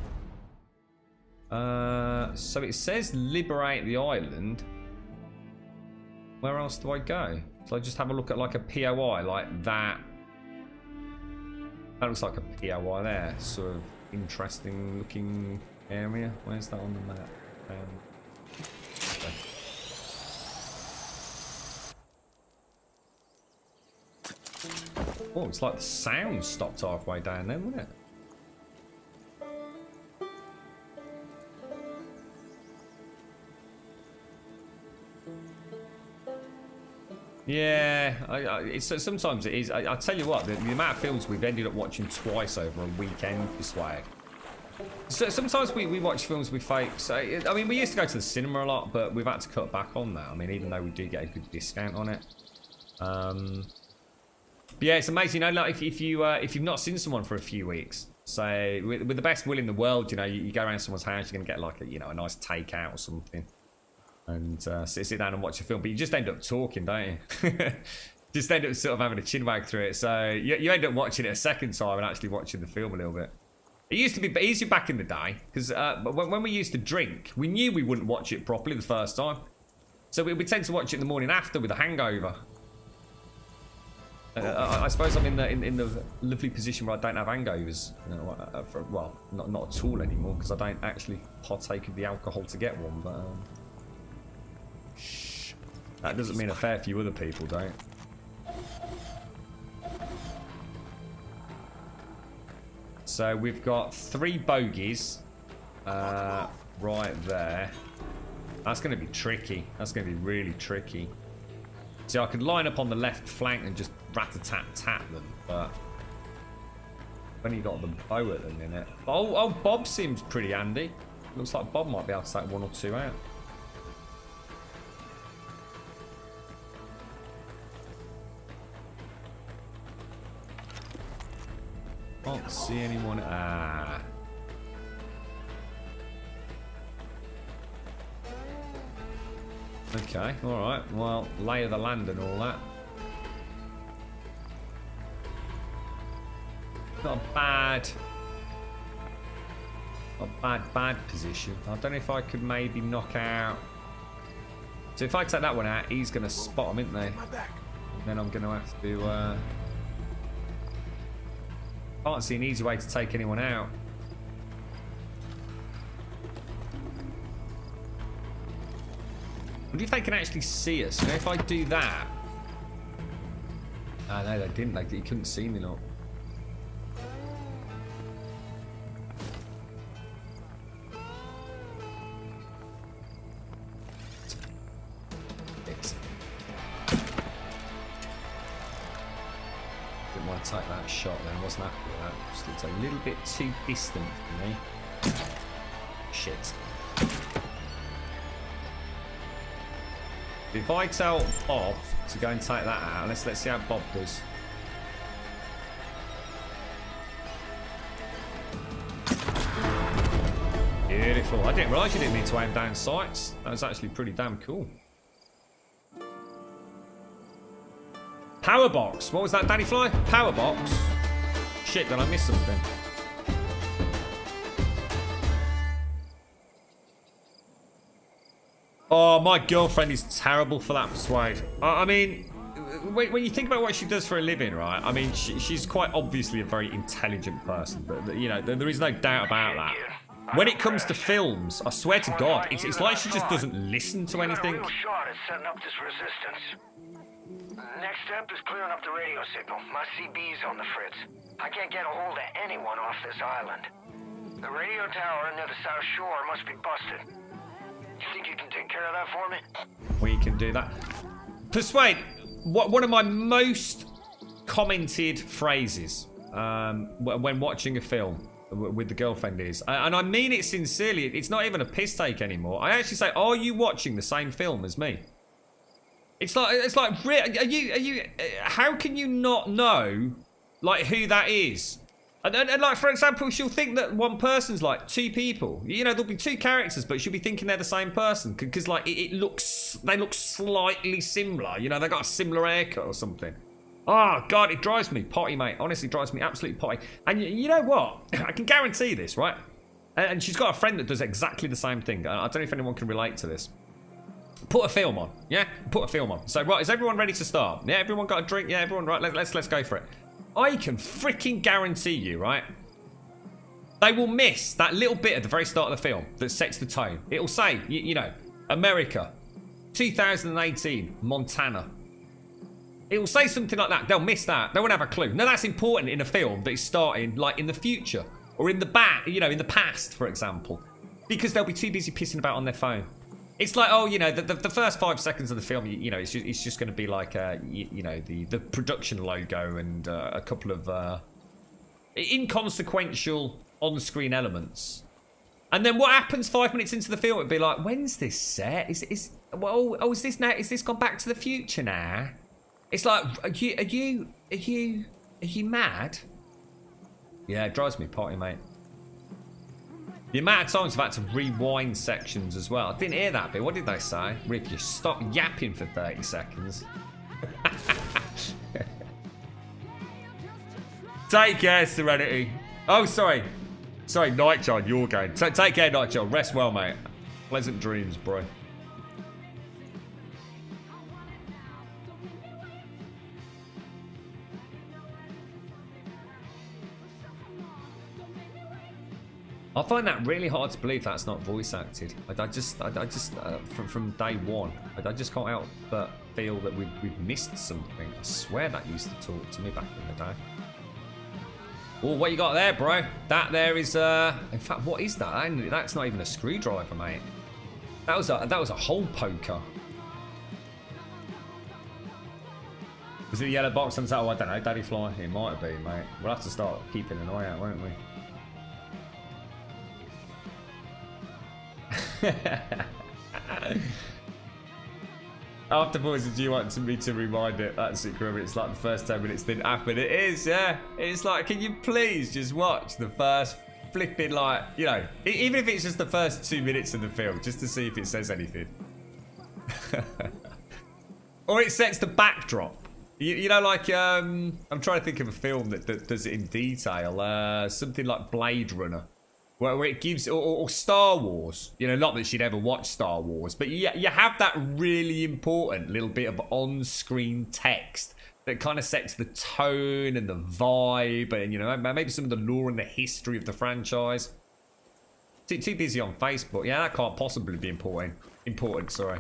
So it says liberate the island. Where else do I go? So I just have a look at like a POI like that. That looks like a POI there. Sort of interesting looking area. Where's that on the map? Okay. Oh, it's like the sound stopped halfway down there, wasn't it? Yeah, sometimes it is. I tell you what, the amount of films we've ended up watching twice over a weekend this way. So sometimes we watch films with fakes. I mean, we used to go to the cinema a lot, but we've had to cut back on that. I mean, even though we do get a good discount on it. But yeah, it's amazing. You know, like if you've not seen someone for a few weeks, say with the best will in the world, you know, you go around someone's house, you're gonna get like a nice takeout or something. And sit down and watch a film, but you just end up talking, don't you? Just end up sort of having a chin wag through it. So you end up watching it a second time and actually watching the film a little bit. It used to be easier back in the day because when we used to drink, we knew we wouldn't watch it properly the first time, so we tend to watch it in the morning after with a hangover. I suppose I'm in the lovely position where I don't have hangovers. You know, well, not at all anymore because I don't actually partake of the alcohol to get one, but. That doesn't mean a fair few other people don't. So we've got 3 bogies right there. That's going to be tricky. That's going to be really tricky. See, I could line up on the left flank and just rat-a-tat-tat them, but I've only got the bow at the minute. Oh, Bob seems pretty handy. Looks like Bob might be able to take 1 or 2 out. Can't see anyone. Ah. Okay, alright. Well, lay of the land and all that. Not a bad position. I don't know if I could maybe knock out. So if I take that one out, he's going to spot him, isn't they? And then I'm going to have to. Can't see an easy way to take anyone out. I wonder if they can actually see us. You know, if I do that. Ah, no, they didn't. They couldn't see me, look. Take that shot then, wasn't happy with that. Just looked a little bit too distant for me. Shit. If I tell Bob to go and take that out, let's see how Bob does. Beautiful. I didn't realise you didn't need to aim down sights. That was actually pretty damn cool. Power box. What was that, Danny Fly? Power box. Shit, did I miss something? Oh, my girlfriend is terrible for that, Persuade. I mean, when you think about what she does for a living, right? I mean, she's quite obviously a very intelligent person, but you know, there is no doubt about that. When it comes to films, I swear to God, it's like she just doesn't listen to anything. Real shot at setting up this resistance. Next step is clearing up the radio signal. My CB's on the fritz. I can't get a hold of anyone off this island. The radio tower near the South Shore must be busted. You think you can take care of that for me? We can do that. Persuade, one of my most commented phrases when watching a film with the girlfriend is. And I mean it sincerely. It's not even a piss take anymore. I actually say, are you watching the same film as me? It's like, are you, how can you not know, like, who that is? And like, for example, she'll think that one person's like two people. You know, there'll be two characters, but she'll be thinking they're the same person. Because, like, they look slightly similar. You know, they got a similar haircut or something. Oh, God, it drives me potty, mate. Honestly, it drives me absolutely potty. And you know what? I can guarantee this, right? And she's got a friend that does exactly the same thing. I don't know if anyone can relate to this. Put a film on, yeah? Put a film on. So, right, is everyone ready to start? Yeah, everyone got a drink? Yeah, everyone, right? Let's go for it. I can freaking guarantee you, right? They will miss that little bit at the very start of the film that sets the tone. It'll say, you know, America, 2018, Montana. It will say something like that. They'll miss that. They won't have a clue. No, that's important in a film that is starting, like, in the future. Or in the back, you know, in the past, for example. Because they'll be too busy pissing about on their phone. It's like, oh, you know, the first 5 seconds of the film, you know, it's just going to be like, you know, the production logo and a couple of inconsequential on-screen elements. And then what happens 5 minutes into the film? It'd be like, when's this set? Is this now? Is this gone back to the future now? It's like, are you mad? Yeah, it drives me potty, mate. The amount of times I've had to rewind sections as well. I didn't hear that bit. What did they say? Rick, you stop yapping for 30 seconds. Take care, Serenity. Oh, sorry. Sorry, Nightchild, you're going. Take care, Nightchild. Rest well, mate. Pleasant dreams, bro. I find that really hard to believe that's not voice acted. I just from day one, I just can't help but feel that we've missed something. I swear that used to talk to me back in the day. Oh, what you got there, bro? That there is, in fact, what is that? That's not even a screwdriver, mate. That was a hole poker. Was it a yellow box on the top? Oh, I don't know, Daddy Fly. It might have been, mate. We'll have to start keeping an eye out, won't we? Afterwards, do you want me to rewind it? That's it, Grim. It's like the first 10 minutes didn't happen. It is, yeah. It's like, can you please just watch the first flipping, like, you know, even if it's just the first 2 minutes of the film, just to see if it says anything. Or it sets the backdrop. You know, like, I'm trying to think of a film that does it in detail. Something like Blade Runner. Where it gives, or Star Wars, you know, not that she'd ever watch Star Wars, but you have that really important little bit of on-screen text that kind of sets the tone and the vibe, and, you know, maybe some of the lore and the history of the franchise. Too busy on Facebook. Yeah, that can't possibly be important. Sorry.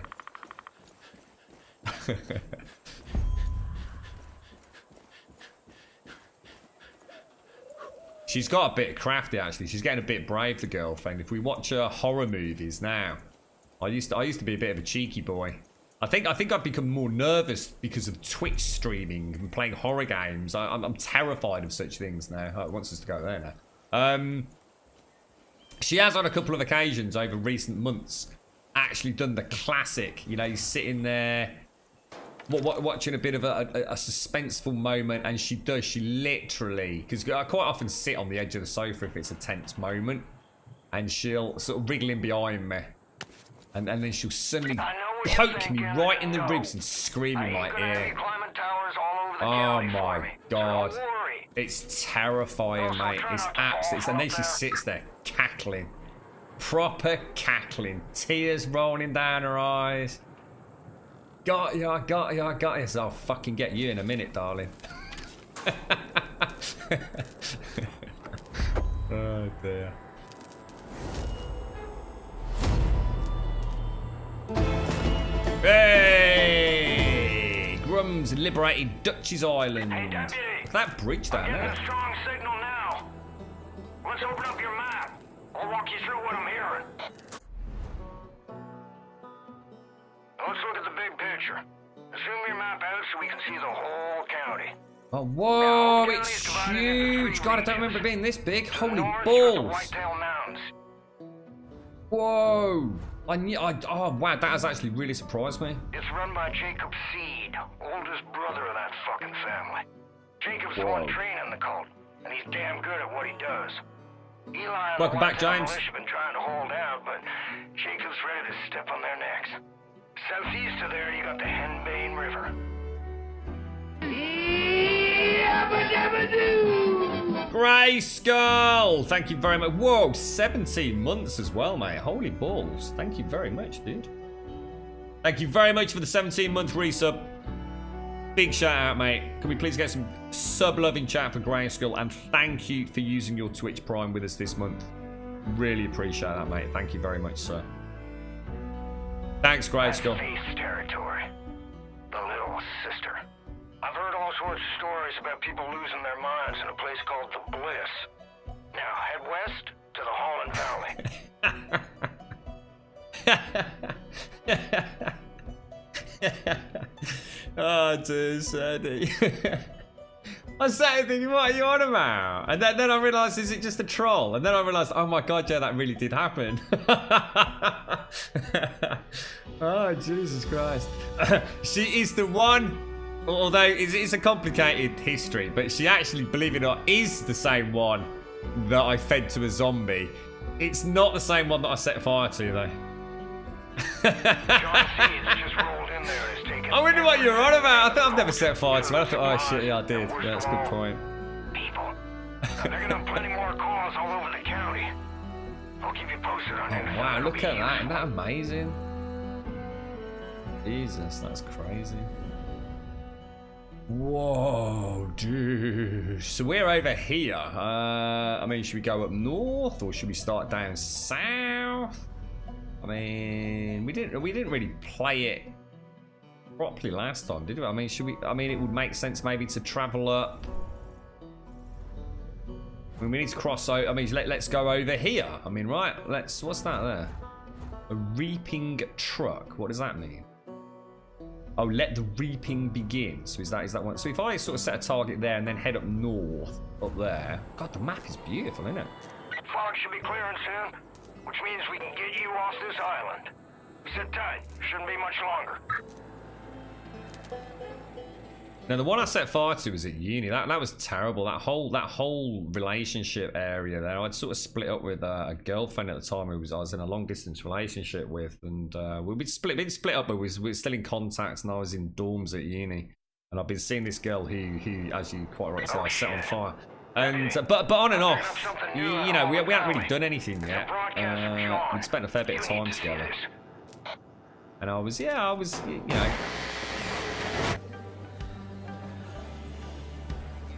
She's got a bit crafty, actually. She's getting a bit brave, the girlfriend. If we watch her horror movies now, I used to be a bit of a cheeky boy. I think I've become more nervous because of Twitch streaming and playing horror games. I'm terrified of such things now. Oh, it wants us to go there now. She has on a couple of occasions over recent months actually done the classic. You know, you're sitting there watching a bit of a suspenseful moment, and she literally, because I quite often sit on the edge of the sofa if it's a tense moment, and she'll sort of wriggle in behind me, and then she'll suddenly poke me right in the ribs and scream in my ear. Oh my God. It's terrifying, mate. It's absolutely, and then she sits there cackling. Proper cackling. Tears rolling down her eyes. Got you, I got you, I got you. So I'll fucking get you in a minute, darling. Oh dear. Hey! Grum's liberated Dutch's Island. Hey, deputy. That bridge down there. A strong signal now. Let's open up your map. I'll walk you through what I'm hearing. Let's look at the big picture. Zoom your map out so we can see the whole county. Oh, whoa, it's huge. God, I don't remember it being this big. Holy balls. Whoa. Oh, wow, that has actually really surprised me. It's run by Jacob Seed, oldest brother of that fucking family. Jacob's the one training the cult, and he's damn good at what he does. Eli and Welcome the back, James. militia have been trying to hold out, but Jacob's ready to step on their necks. Southeast of there, you got the Henbane River. Grayskull! Thank you very much. Whoa, 17 months as well, mate. Holy balls. Thank you very much, dude. Thank you very much for the 17-month resub. Big shout out, mate. Can we please get some sub-loving chat for Grayskull? And thank you for using your Twitch Prime with us this month. Really appreciate that, mate. Thank you very much, sir. Thanks, Grayskull. Face territory. The little sister. I've heard all sorts of stories about people losing their minds in a place called the Bliss. Now, head west to the Holland Valley. Oh, dude, Sadie. I started thinking, what are you on about? And then I realised, is it just a troll? And then I realised, oh my god, yeah, that really did happen. Oh, Jesus Christ. She is the one, although it's a complicated history, but she actually, believe it or not, is the same one that I fed to a zombie. It's not the same one that I set fire to, though. I wonder what you're on about. I thought I've never set fire to it. I thought, oh shit, yeah, I did. Yeah, that's a good point. People. They're gonna have plenty more calls all over the county. I'll keep you posted on it. Oh, wow, look at that. Isn't that amazing? Jesus, that's crazy. Whoa, dude. So we're over here. I mean, should we go up north or should we start down south? I mean, we didn't really play it properly last time, did we? I mean, should we? I mean, it would make sense maybe to travel up. I mean, we need to cross over. I mean, let's go over here. I mean, right? Let's. What's that there? A reaping truck. What does that mean? Oh, let the reaping begin. So is that one? So if I sort of set a target there and then head up north, up there. God, the map is beautiful, isn't it? Fog should be clearing soon, which means we can get you off this island. Sit tight. Shouldn't be much longer. Now the one I set fire to was at uni. That was terrible. That whole relationship area there. I'd sort of split up with a girlfriend at the time who I was in a long distance relationship with, and we'd split up, but we were still in contact. And I was in dorms at uni, and I've been seeing this girl who, as you quite rightly said, I set on fire. And but on and off, you know, we hadn't really done anything yet. We'd spent a fair bit of time together, and I was, you know.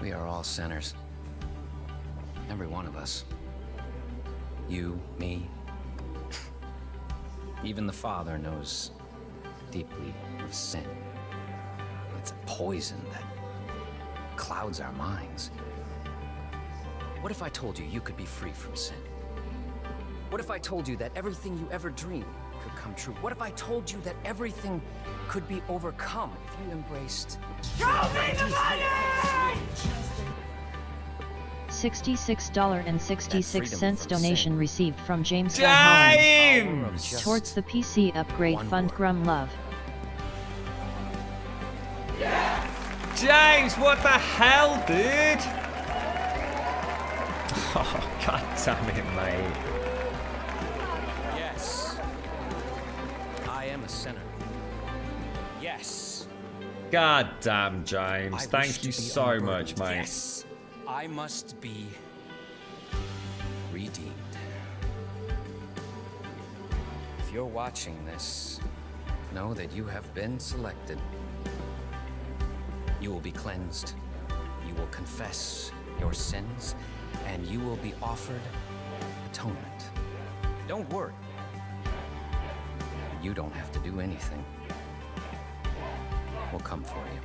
We are all sinners. Every one of us. You, me. Even the Father knows deeply of sin. It's a poison that clouds our minds. What if I told you you could be free from sin? What if I told you that everything you ever dreamed could come true? What if I told you that everything could be overcome if you embraced... Show me the money! $66.66 donation received from James Holland towards the PC upgrade fund. Grum love. James, what the hell, dude? Oh, god damn it, mate. Yes. I am a sinner. Yes. God damn, James. Thank you so much, mate. Yes. I must be redeemed. If you're watching this, know that you have been selected. You will be cleansed. You will confess your sins, and you will be offered atonement. Don't worry. You don't have to do anything. We'll come for you.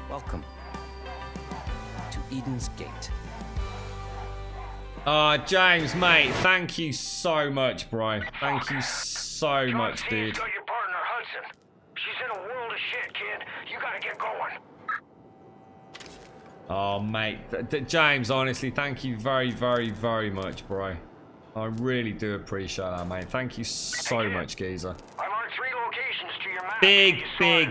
Welcome to Eden's Gate. James, mate, thank you so much, bro. Thank you so much, dude. Got your partner, Hudson. She's in a world of shit, kid. You gotta get going. Oh, mate. James, honestly, thank you very, very, very much, bro. I really do appreciate that, mate. Thank you so much, Geezer. I marked 3 locations to your map.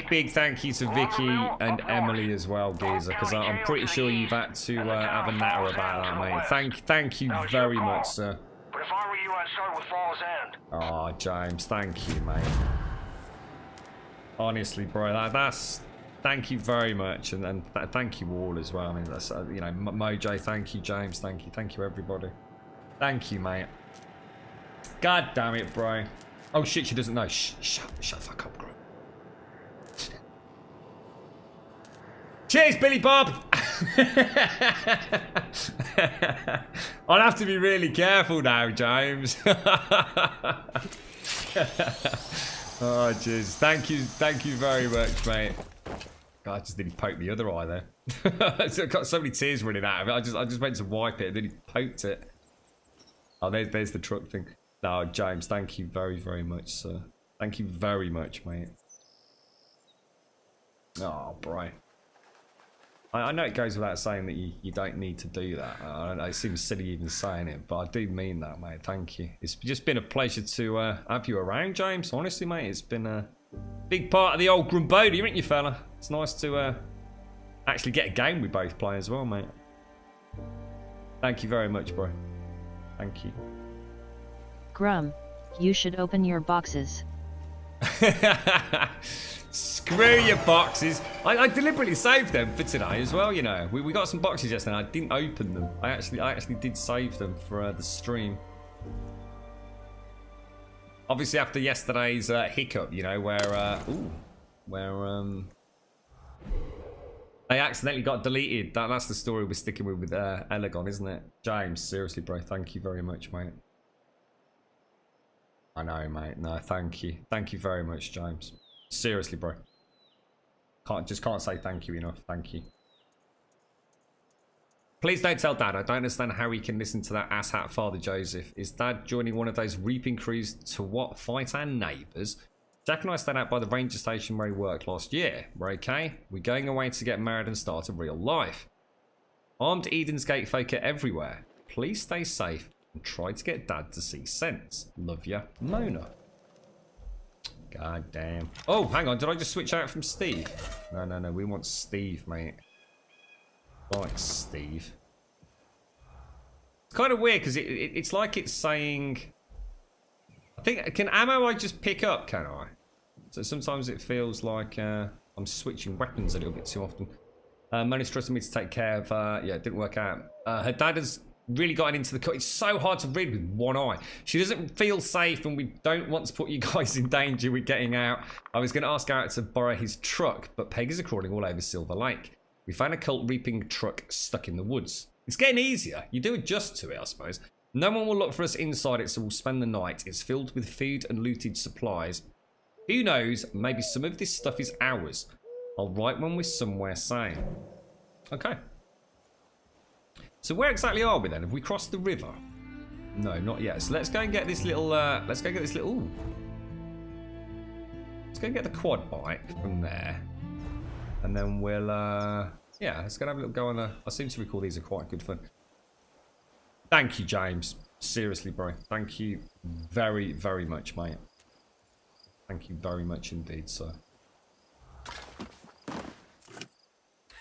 Big thank you to Vicky and Emily as well, Geezer, because I'm pretty sure you've had to have a natter about that, mate. Thank you very much, sir. But if I were you, I'd start with Falls End. Oh, James, thank you, mate. Honestly, bro, that's... Thank you very much, and thank you all as well. I mean, that's you know, Mojo, thank you, James, thank you, everybody. Thank you, mate. God damn it, bro. Oh shit, she doesn't know. Shut the fuck up, bro. Cheers, Billy Bob. I'll have to be really careful now, James. Oh, jeez. Thank you very much, mate. God, I just didn't poke the other eye there. I've got so many tears running out of it. I just went to wipe it and then he poked it. Oh, there's the truck thing. No, James, thank you very, very much, sir. Thank you very much, mate. Oh, bro. I know it goes without saying that you don't need to do that. I don't know, it seems silly even saying it, but I do mean that, mate. Thank you. It's just been a pleasure to have you around, James. Honestly, mate, it's been a big part of the old Grumbody, isn't you, fella? It's nice to actually get a game we both play as well, mate. Thank you very much, bro. Thank you. Grum, you should open your boxes. Screw your boxes. I deliberately saved them for today as well, you know. We got some boxes yesterday and I didn't open them. I actually did save them for the stream. Obviously after yesterday's hiccup, you know, where they accidentally got deleted. That's the story we're sticking with Elegon, isn't it? James, seriously, bro, thank you very much, mate. I know, mate. No, thank you. Thank you very much, James. Seriously, bro. Can't say thank you enough. Thank you. Please don't tell Dad. I don't understand how he can listen to that asshat Father Joseph. Is Dad joining one of those reaping crews to what? Fight our neighbours? Jack and I stayed out by the ranger station where he worked last year. We're okay. We're going away to get married and start a real life. Armed Eden's Gate folk are everywhere. Please stay safe and try to get Dad to see sense. Love ya, Mona. God damn. Oh, hang on. Did I just switch out from Steve? No. We want Steve, mate. Like Steve. It's kind of weird because it's like it's saying... I think... Can ammo I just pick up, can I? So sometimes it feels like I'm switching weapons a little bit too often. Mona's trusted me to take care of... yeah, it didn't work out. Her dad has really gotten into the cut. It's so hard to read with one eye. She doesn't feel safe and we don't want to put you guys in danger with getting out. I was going to ask Garrett to borrow his truck, but Peggies are crawling all over Silver Lake. We found a cult reaping truck stuck in the woods. It's getting easier. You do adjust to it, I suppose. No one will look for us inside it, so we'll spend the night. It's filled with food and looted supplies. Who knows? Maybe some of this stuff is ours. I'll write when we're somewhere safe. Okay. So where exactly are we then? Have we crossed the river? No, not yet. So let's go and get this little. Ooh. Let's go and get the quad bike from there, and then we'll. Yeah, let's go and have a little go on the. I seem to recall these are quite good fun. Thank you, James. Seriously, bro. Thank you very, very much, mate. Thank you very much indeed, sir.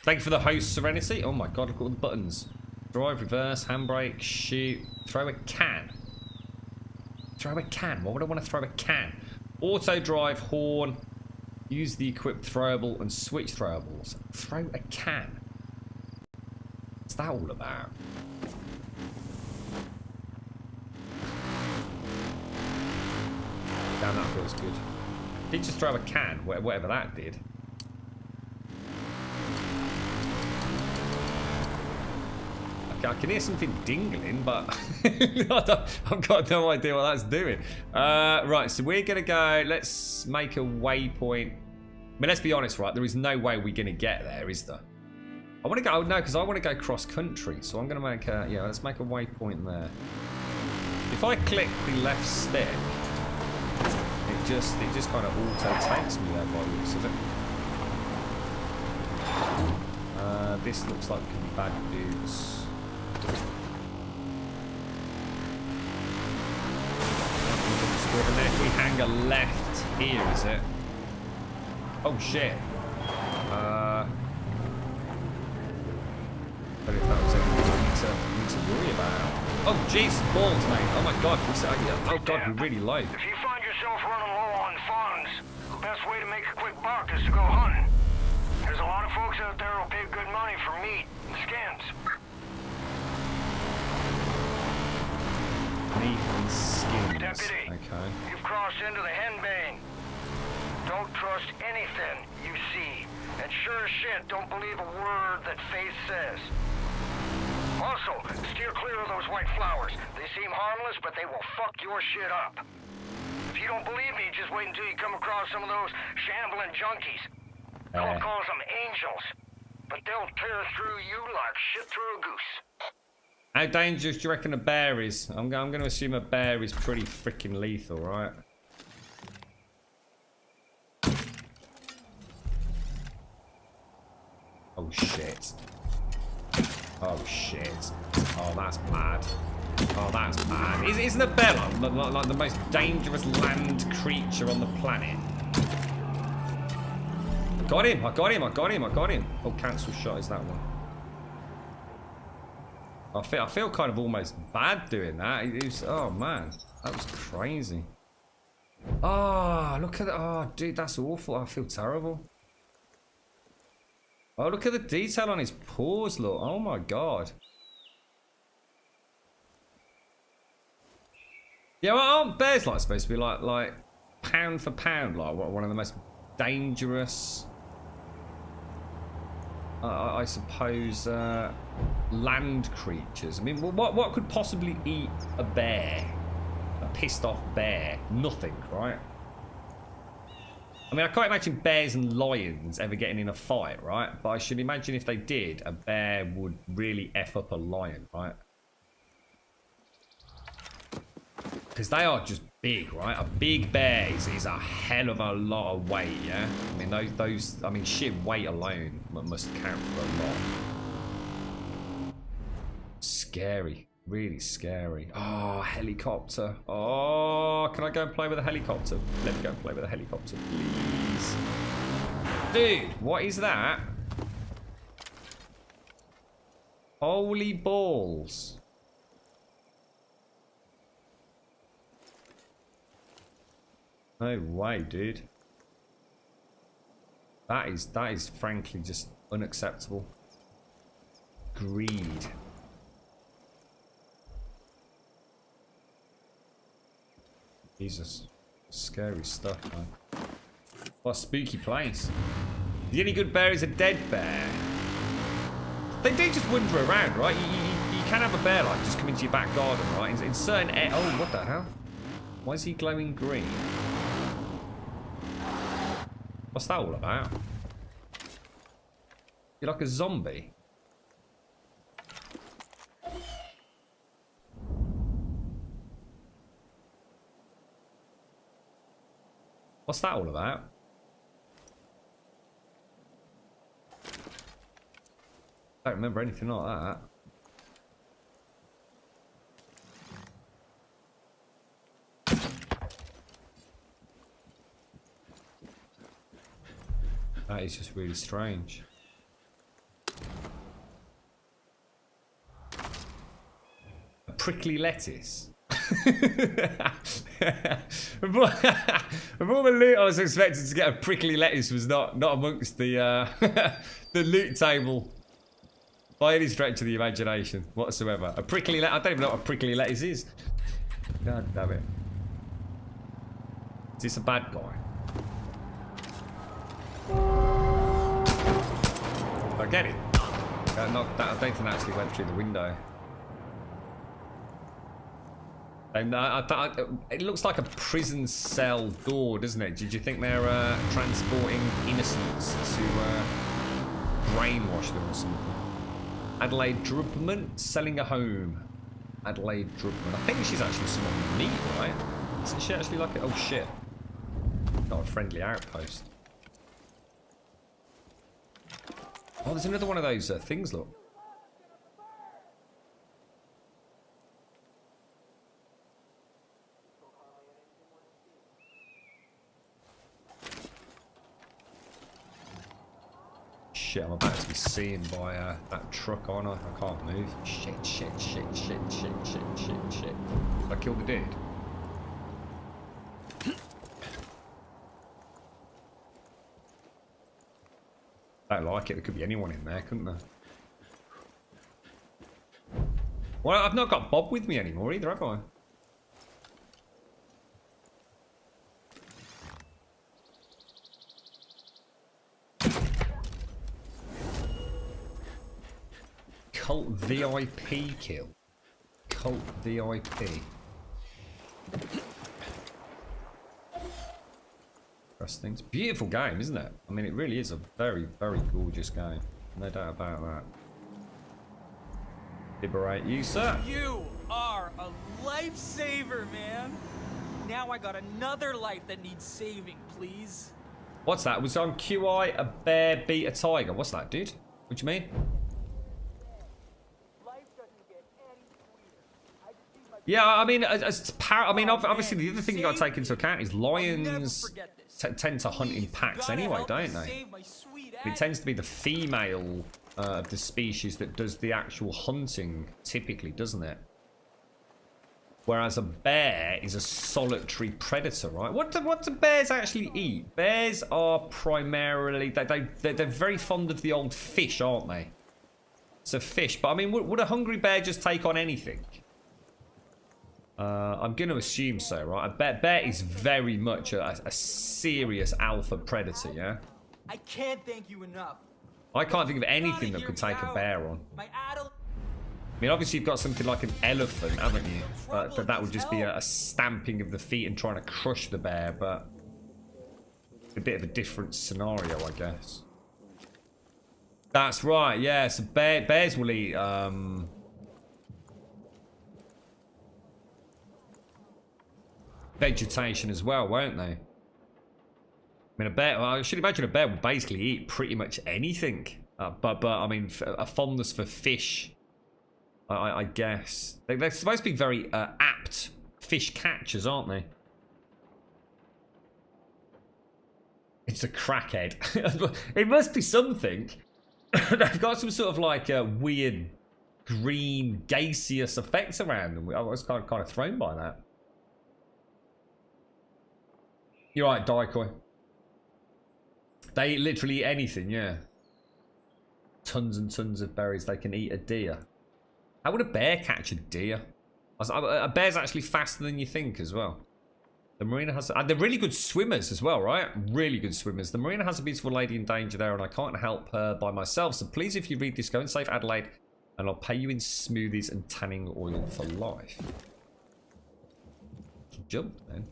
Thank you for the host, Serenity. Oh my god, look at all the buttons. Drive, reverse, handbrake, shoot, throw a can. Throw a can. Why would I want to throw a can? Auto drive, horn, use the equipped throwable and switch throwables. Throw a can. What's that all about? Damn, that feels good. Did just throw a can, whatever that did. I can hear something dingling, but I've got no idea what that's doing. Right, so we're going to go... Let's make a waypoint. I mean, let's be honest, right? There is no way we're going to get there, is there? I want to go... Oh, no, because I want to go cross-country. So I'm going to make a... Yeah, let's make a waypoint there. If I click the left stick, it just kind of auto-takes me there by the looks of it. This looks like could be bad dudes. And then if we hang a left here, is it? Oh shit. But if that was anything we need to worry about. Oh jeez, balls, mate. Oh my god. Oh god, we're really low. If you find yourself running low on funds, the best way to make a quick buck is to go hunting. There's a lot of folks out there who'll pay good money for meat and skins. Meat and skins. Deputy, okay. You've crossed into the henbane. Don't trust anything you see. And sure as shit, don't believe a word that Faith says. Also, steer clear of those white flowers. They seem harmless, but they will fuck your shit up. If you don't believe me, just wait until you come across some of those shambling junkies. Cole calls them angels, but they'll tear through you like shit through a goose. How dangerous do you reckon a bear is? I'm going to assume a bear is pretty freaking lethal, right? Oh shit. Oh shit. Oh, that's bad. Oh, that's bad. Isn't a bear like the most dangerous land creature on the planet? I got him, I got him, I got him, I got him. Oh, cancel shot is that one. I feel kind of almost bad doing that. It was, oh man, that was crazy. Oh, look at that. Oh, dude, that's awful. I feel terrible. Oh, look at the detail on his paws, look. Oh my god. Yeah, well, aren't bears like supposed to be like pound for pound, like one of the most dangerous, I suppose, land creatures? I mean, what could possibly eat a bear? A pissed off bear? Nothing, right? I mean, I can't imagine bears and lions ever getting in a fight, right? But I should imagine if they did, a bear would really F up a lion, right? Because they are just big, right? A big bear is a hell of a lot of weight, yeah? I mean, those I mean, sheer weight alone must count for a lot. Scary. Really scary. Oh, helicopter. Oh, can I go and play with a helicopter? Let me go and play with a helicopter, please. Dude, what is that? Holy balls. No way, dude. That is frankly just unacceptable. Greed. Jesus. Scary stuff, man. What a spooky place. The only good bear is a dead bear. They do just wander around, right? You can have a bear like just come into your back garden, right? In certain oh, what the hell? Why is he glowing green? What's that all about? You're like a zombie. What's that all about? I don't remember anything like that. That is just really strange. A prickly lettuce. Of all the loot I was expecting to get, a prickly lettuce was not amongst the the loot table by any stretch of the imagination whatsoever. A prickly lettuce. I don't even know what a prickly lettuce is. God damn it. Is this a bad guy? I get it. I don't think that actually went through the window. It looks like a prison cell door, doesn't it? Did you think they're transporting innocents to brainwash them or something? Adelaide Drubman selling a home. Adelaide Drubman. I think she's actually someone we meet, right? Isn't she actually like it? Oh shit. Not a friendly outpost. Oh, there's another one of those things, look. Shit, I'm about to be seen by that truck, aren't I? I can't move. Shit. I killed the dude. I don't like it. There could be anyone in there, couldn't there? Well, I've not got Bob with me anymore either, have I? Cult VIP kill. Cult VIP. Interesting. It's a beautiful game, isn't it? I mean, it really is a very, very gorgeous game. No doubt about that. Liberate you, sir. You are a lifesaver, man. Now I got another life that needs saving, please. What's that? Was on QI a bear beat a tiger? What's that, dude? What do you mean? Yeah, I mean, obviously the other thing you got to take into account is lions tend to hunt in packs anyway, don't they? It tends to be the female of the species that does the actual hunting, typically, doesn't it? Whereas a bear is a solitary predator, right? What do bears actually eat? Bears are primarily they're very fond of the old fish, aren't they? So fish, but I mean, would a hungry bear just take on anything? I'm going to assume so, right? A bear is very much a serious alpha predator, yeah? I can't thank you enough. I can't think of anything that could take a bear on. I mean, obviously you've got something like an elephant, haven't you? But that would just be a stamping of the feet and trying to crush the bear, but a bit of a different scenario, I guess. That's right, yeah. So bears will eat... vegetation as well, won't they? I mean, I should imagine a bear will basically eat pretty much anything. But I mean, a fondness for fish, I guess. They're supposed to be very apt fish catchers, aren't they? It's a crackhead. It must be something. They've got some sort of like weird green gaseous effects around them. I was kind of thrown by that. You're right, Daikoi. They eat literally anything, yeah. Tons and tons of berries. They can eat a deer. How would a bear catch a deer? A bear's actually faster than you think as well. The marina has... And they're really good swimmers as well, right? Really good swimmers. The marina has a beautiful lady in danger there, and I can't help her by myself. So please, if you read this, go and save Adelaide, and I'll pay you in smoothies and tanning oil for life. Jump, then.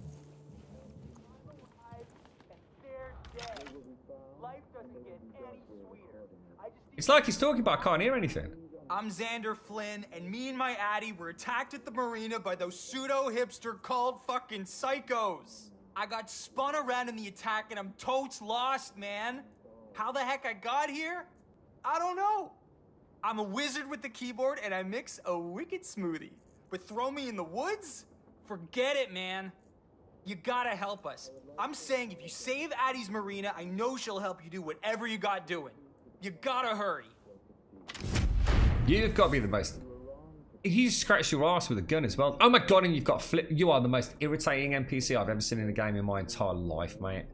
It's like he's talking, but I can't hear anything. I'm Xander Flynn, and me and my Addy were attacked at the marina by those pseudo-hipster called fucking psychos. I got spun around in the attack, and I'm totes lost, man. How the heck I got here? I don't know. I'm a wizard with the keyboard, and I mix a wicked smoothie. But throw me in the woods? Forget it, man. You gotta help us. I'm saying if you save Addy's marina, I know she'll help you do whatever you got doing. You gotta hurry. You've got to be the most... You scratch your ass with a gun as well. Oh my god, and you've got flip... You are the most irritating NPC I've ever seen in a game in my entire life, mate.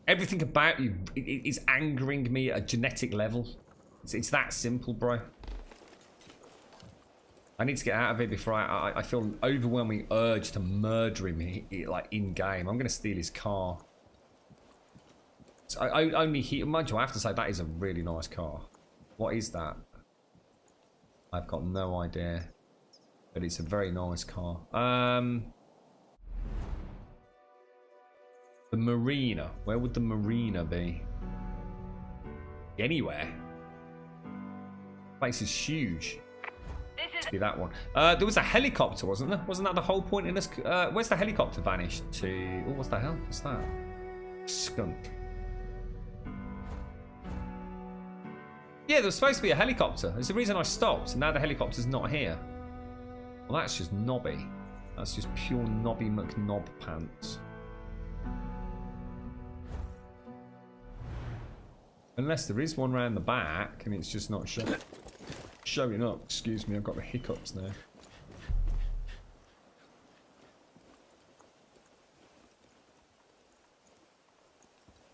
Everything about you is angering me at a genetic level. It's that simple, bro. I need to get out of here before I feel an overwhelming urge to murder him, like, in-game. I'm going to steal his car. So only he... Mind you, I have to say, that is a really nice car. What is that? I've got no idea. But it's a very nice car. The marina. Where would the marina be? Anywhere. The place is huge. Be that one. There was a helicopter, wasn't there? Wasn't that the whole point in this? Where's the helicopter vanished to? Oh, what the hell? What's that? Skunk. Yeah, there was supposed to be a helicopter. There's the reason I stopped, and now the helicopter's not here. Well, that's just knobby. That's just pure knobby McKnob pants. Unless there is one round the back, and it's just not showing up. Excuse me, I've got the hiccups now.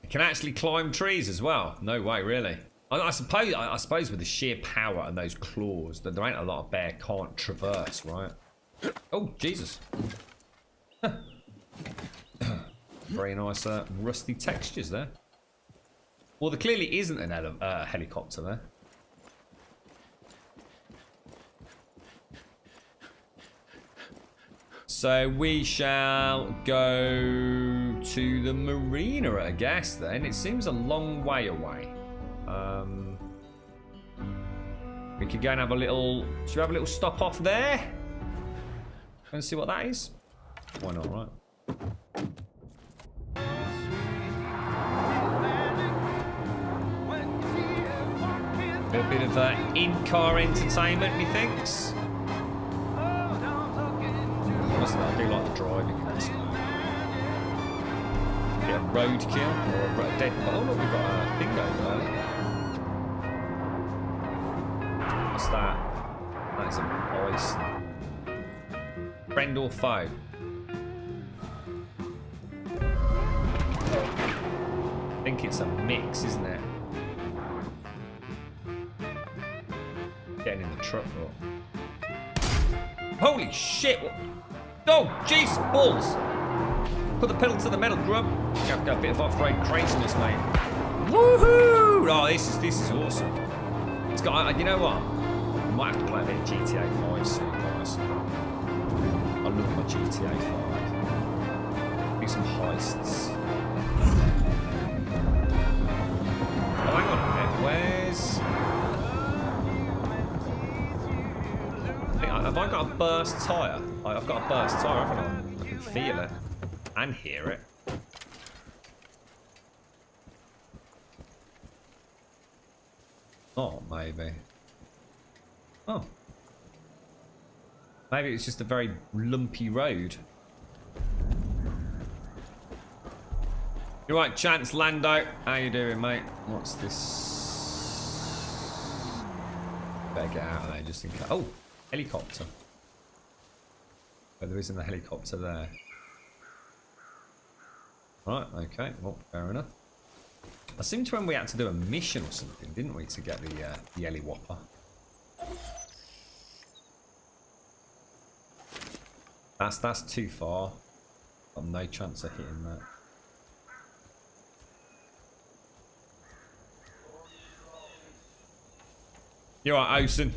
You can actually climb trees as well. No way, really. I suppose with the sheer power and those claws, that there ain't a lot of bear can't traverse, right? Oh, Jesus. Very nice rusty textures there. Well, there clearly isn't an helicopter there. So we shall go to the marina, I guess, then. It seems a long way away. We could go and have a little... Should we have a little stop off there? And see what that is? Why not, right? A bit of in-car entertainment, methinks. I do like the driving in this. Bit of roadkill or a dead. Oh look, we've got a thing over there. What's that? That's a voice. Friend or foe? I think it's a mix, isn't it? Getting in the truck, look. Holy shit! What? Oh, jeez, balls! Put the pedal to the metal, grub. You have to go a bit of off-road craziness, mate. Woohoo! Oh, this is awesome. It's got. You know what? I might have to play a bit of GTA 5 soon, guys. I love my GTA 5. Do some heists. Oh, hang on a minute. Where's? Have I got a burst tyre? I've got a burst tyre, haven't I? I can feel it. And hear it. Oh, maybe. Oh. Maybe it's just a very lumpy road. You're right, Chance Lando. How you doing, mate? What's this? Better get out of there just in case. Oh! Helicopter. But there isn't a helicopter there. Right, okay, well, fair enough. I seem to remember we had to do a mission or something, didn't we, to get the Ellie Whopper. That's too far. Got no chance of hitting that. You're right, Osen.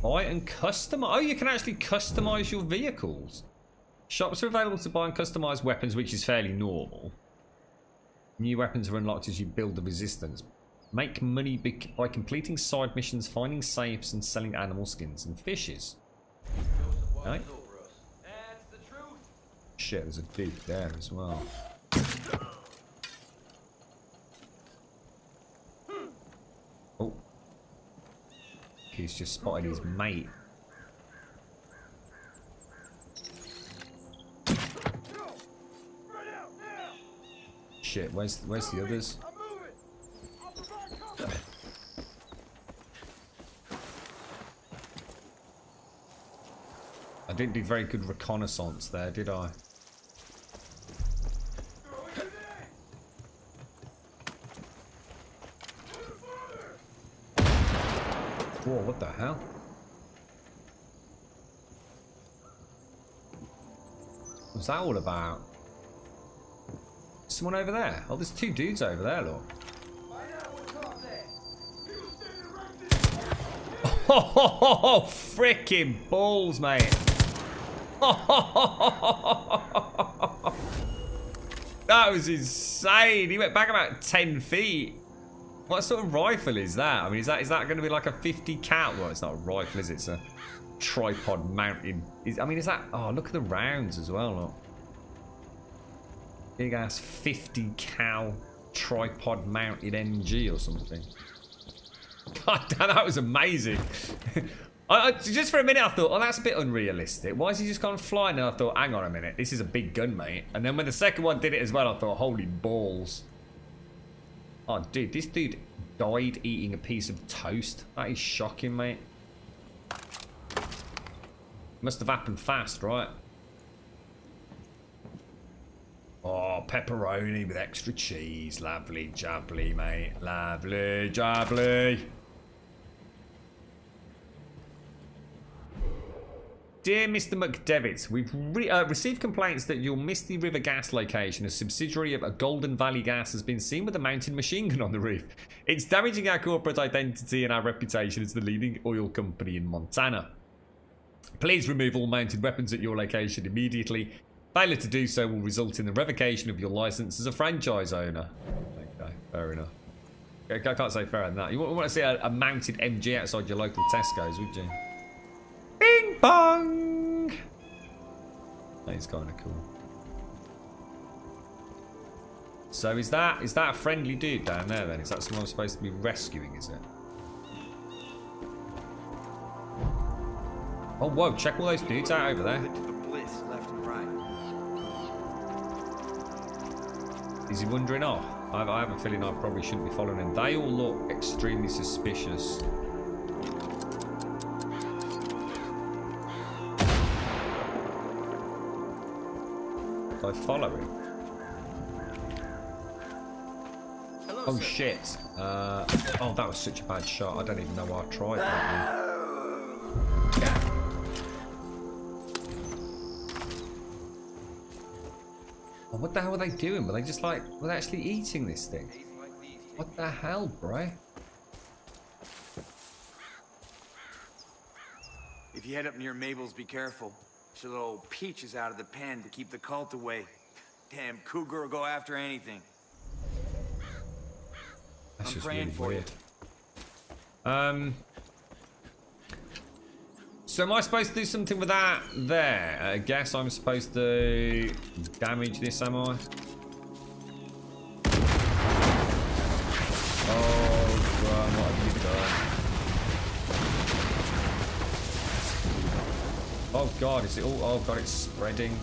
Buy and customize. Oh, you can actually customize your vehicles. Shops are available to buy and customize weapons, which is fairly normal. New weapons are unlocked as you build the resistance. Make money by completing side missions, finding safes, and selling animal skins and fishes. Okay. Shit, there's a dude there as well. Oh. He's just spotted his mate. Shit, where's the others? I didn't do very good reconnaissance there, did I? Whoa, what the hell? What's that all about? Someone over there? Oh, there's two dudes over there, look. Oh, freaking balls, mate. That was insane. He went back about 10 feet. What sort of rifle is that? I mean, is that going to be like a 50 cal? Well, it's not a rifle, is it? It's a tripod mounted. I mean, is that? Oh, look at the rounds as well. Look. Big ass 50 cal tripod mounted MG or something. God damn, that was amazing. Just for a minute I thought, oh, that's a bit unrealistic. Why is he just gone flying? And I thought, hang on a minute, this is a big gun, mate. And then when the second one did it as well, I thought, holy balls. Oh, dude, this dude died eating a piece of toast. That is shocking, mate. Must have happened fast, right? Oh, pepperoni with extra cheese. Lovely jubbly, mate. Lovely jubbly. Dear Mr. McDevitt, we've received complaints that your Misty River gas location, a subsidiary of a Golden Valley Gas, has been seen with a mounted machine gun on the roof. It's damaging our corporate identity and our reputation as the leading oil company in Montana. Please remove all mounted weapons at your location immediately. Failure to do so will result in the revocation of your license as a franchise owner. Okay, fair enough. I can't say fairer than that. You want to see a mounted MG outside your local Tesco's, would you? Bing bong! That is kind of cool. So is that a friendly dude down there then? Is that someone I'm supposed to be rescuing, is it? Oh, whoa, check all those dudes out over there. Left and right. Is he wandering off? I have a feeling I probably shouldn't be following him. They all look extremely suspicious. Do I follow him? Hello, oh sir. shit. Oh, that was such a bad shot. I don't even know why I tried that. Oh, what the hell were they doing? Were they just like, were they actually eating this thing? What the hell, bro? If you head up near Mabel's, be careful. She little Peach is out of the pen to keep the cult away. Damn, cougar will go after anything. That's I'm just praying really for weird. you. So am I supposed to do something with that there? I guess I'm supposed to damage this, am I? Oh, God, what have you done? Oh, God, is it all... Oh, God, it's spreading.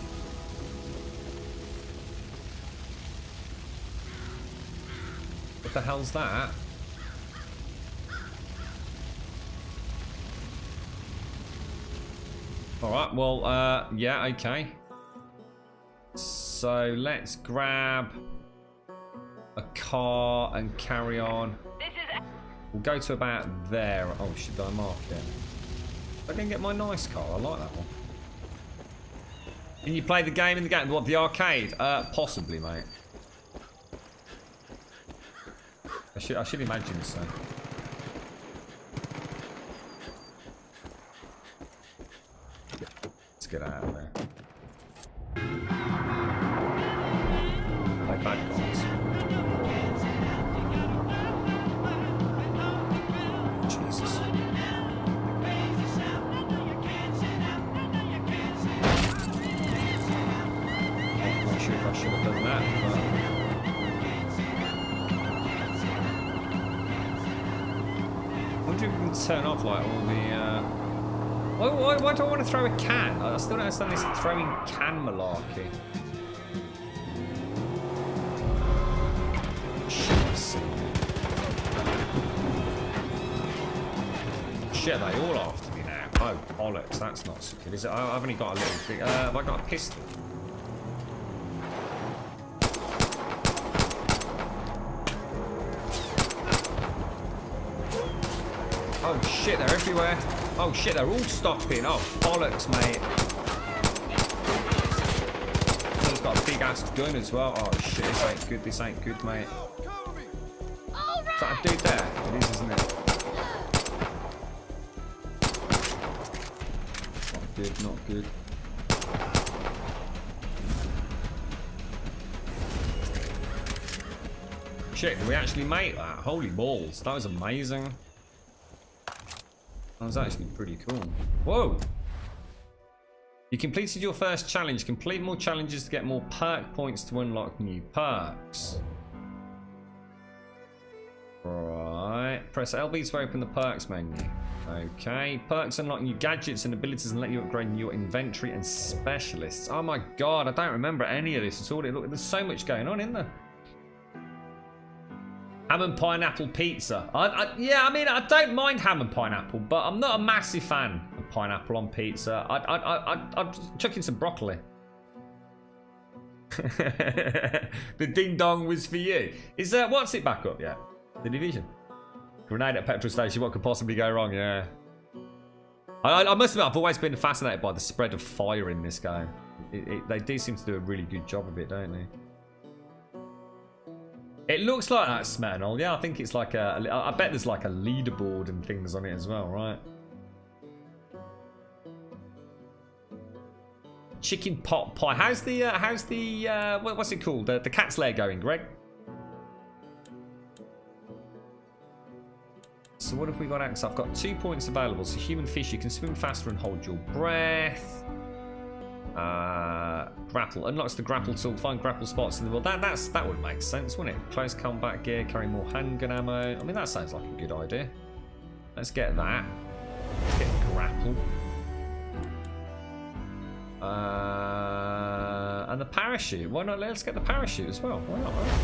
What the hell's that? Alright, well, yeah, okay. So, let's grab a car and carry on. We'll go to about there. Oh, should I mark it? I can get my nice car. I like that one. Can you play the game in the game? What, the arcade? Possibly, mate. I should imagine so. Let's get out of there. My bad guys. Jesus. I'm not sure if I should have done that, but... I wonder if we can turn off like all the why do I want to throw a can? I still don't understand this throwing can malarkey. Should have seen it. Shit, they all after me now. Oh, bollocks, that's not so good, is it? I've only got a little bit. Have I got a pistol? Oh shit, they're everywhere. Oh shit, they're all stopping. Oh, bollocks, mate. He's got a big ass gun as well. Oh shit, this ain't good, mate. Is that a dude there? It is, isn't it? Not good, not good. Shit, did we actually make that? Holy balls, that was amazing. That was actually pretty cool. Whoa! You completed your first challenge. Complete more challenges to get more perk points to unlock new perks. Right. Press LB to open the perks menu. Okay. Perks unlock new gadgets and abilities and let you upgrade your inventory and specialists. Oh my god, I don't remember any of this at all. Look, there's so much going on, isn't there? Ham and pineapple pizza. Yeah, I mean, I don't mind ham and pineapple, but I'm not a massive fan of pineapple on pizza. I'd chuck in some broccoli. The ding dong was for you. Is what's it back up yet? The Division. Grenade at petrol station. What could possibly go wrong? Yeah. I must admit, I've always been fascinated by the spread of fire in this game. They do seem to do a really good job of it, don't they? It looks like that, Smetanold. Yeah, I think it's like I bet there's like a leaderboard and things on it as well, right? Chicken pot pie. How's the what's it called? The cat's lair going, Greg? So what have we got access? I've got 2 points available. So human fish, you can swim faster and hold your breath. Grapple unlocks the grapple tool. Find grapple spots in the world. That would make sense, wouldn't it? Close combat gear, carry more handgun ammo. I mean, that sounds like a good idea. Let's get that. Let's get grapple. And the parachute. Why not? Let's get the parachute as well. Why not? Right?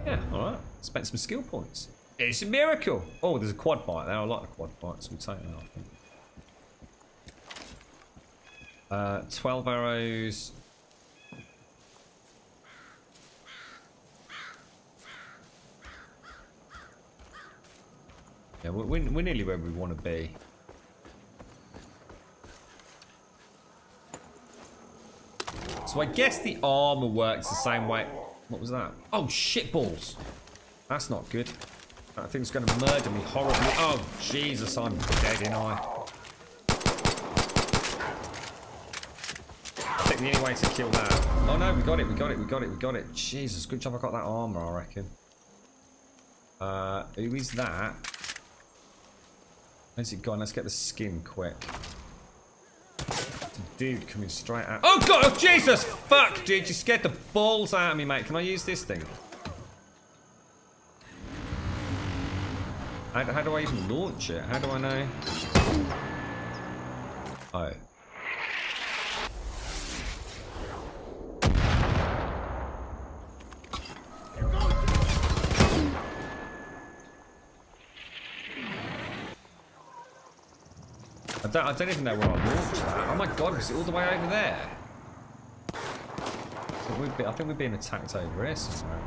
Yeah, all right. Spent some skill points. It's a miracle. Oh, there's a quad bite there. I like the quad bites. We'll take that, I think. 12 arrows. Yeah, we're nearly where we want to be. So I guess the armor works the same way. What was that? Oh, shit balls. That's not good. That thing's going to murder me horribly. Oh, Jesus, I'm dead, ain't I? I think the only way to kill that. Oh no, we got it. Jesus, good job I got that armor, I reckon. Who is that? Where's it gone? Let's get the skin quick. It's a dude coming straight out. Oh god, oh Jesus! Fuck, dude, you scared the balls out of me, mate. Can I use this thing? How do I even launch it? How do I know? Oh. I don't even know where I launched that. Oh my god, was it all the way over there? I think we're being attacked over here somewhere.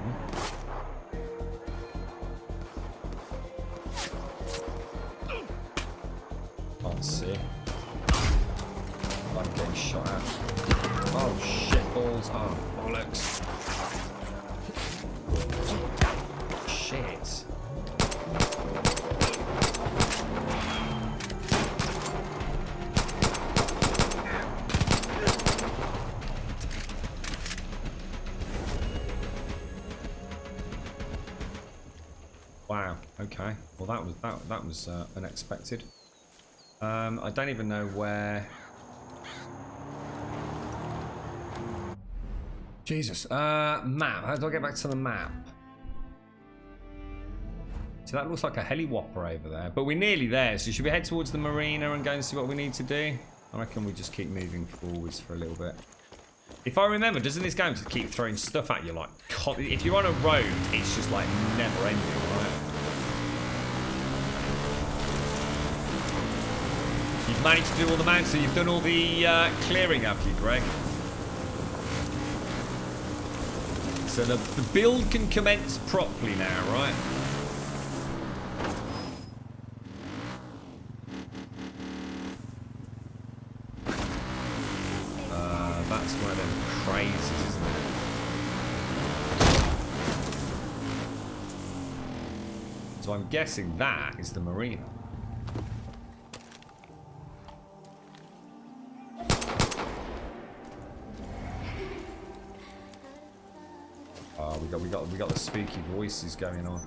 Can't see. I'm getting shot at. Oh shit balls. Oh bollocks. Shit. Wow. Okay. Well, that was unexpected. I don't even know where. Jesus. Map. How do I get back to the map? So that looks like a heli-whopper over there, but we're nearly there. So should we head towards the marina and go and see what we need to do? I reckon we just keep moving forwards for a little bit. If I remember, doesn't this game just keep throwing stuff at you? Like, if you're on a road, it's just like never ending, right? You've managed to do all the mountains, you've done all the clearing, have you, Greg? So the build can commence properly now, right? That's one of them crazes, isn't it? So I'm guessing that is the marina. Oh, we got the spooky voices going on.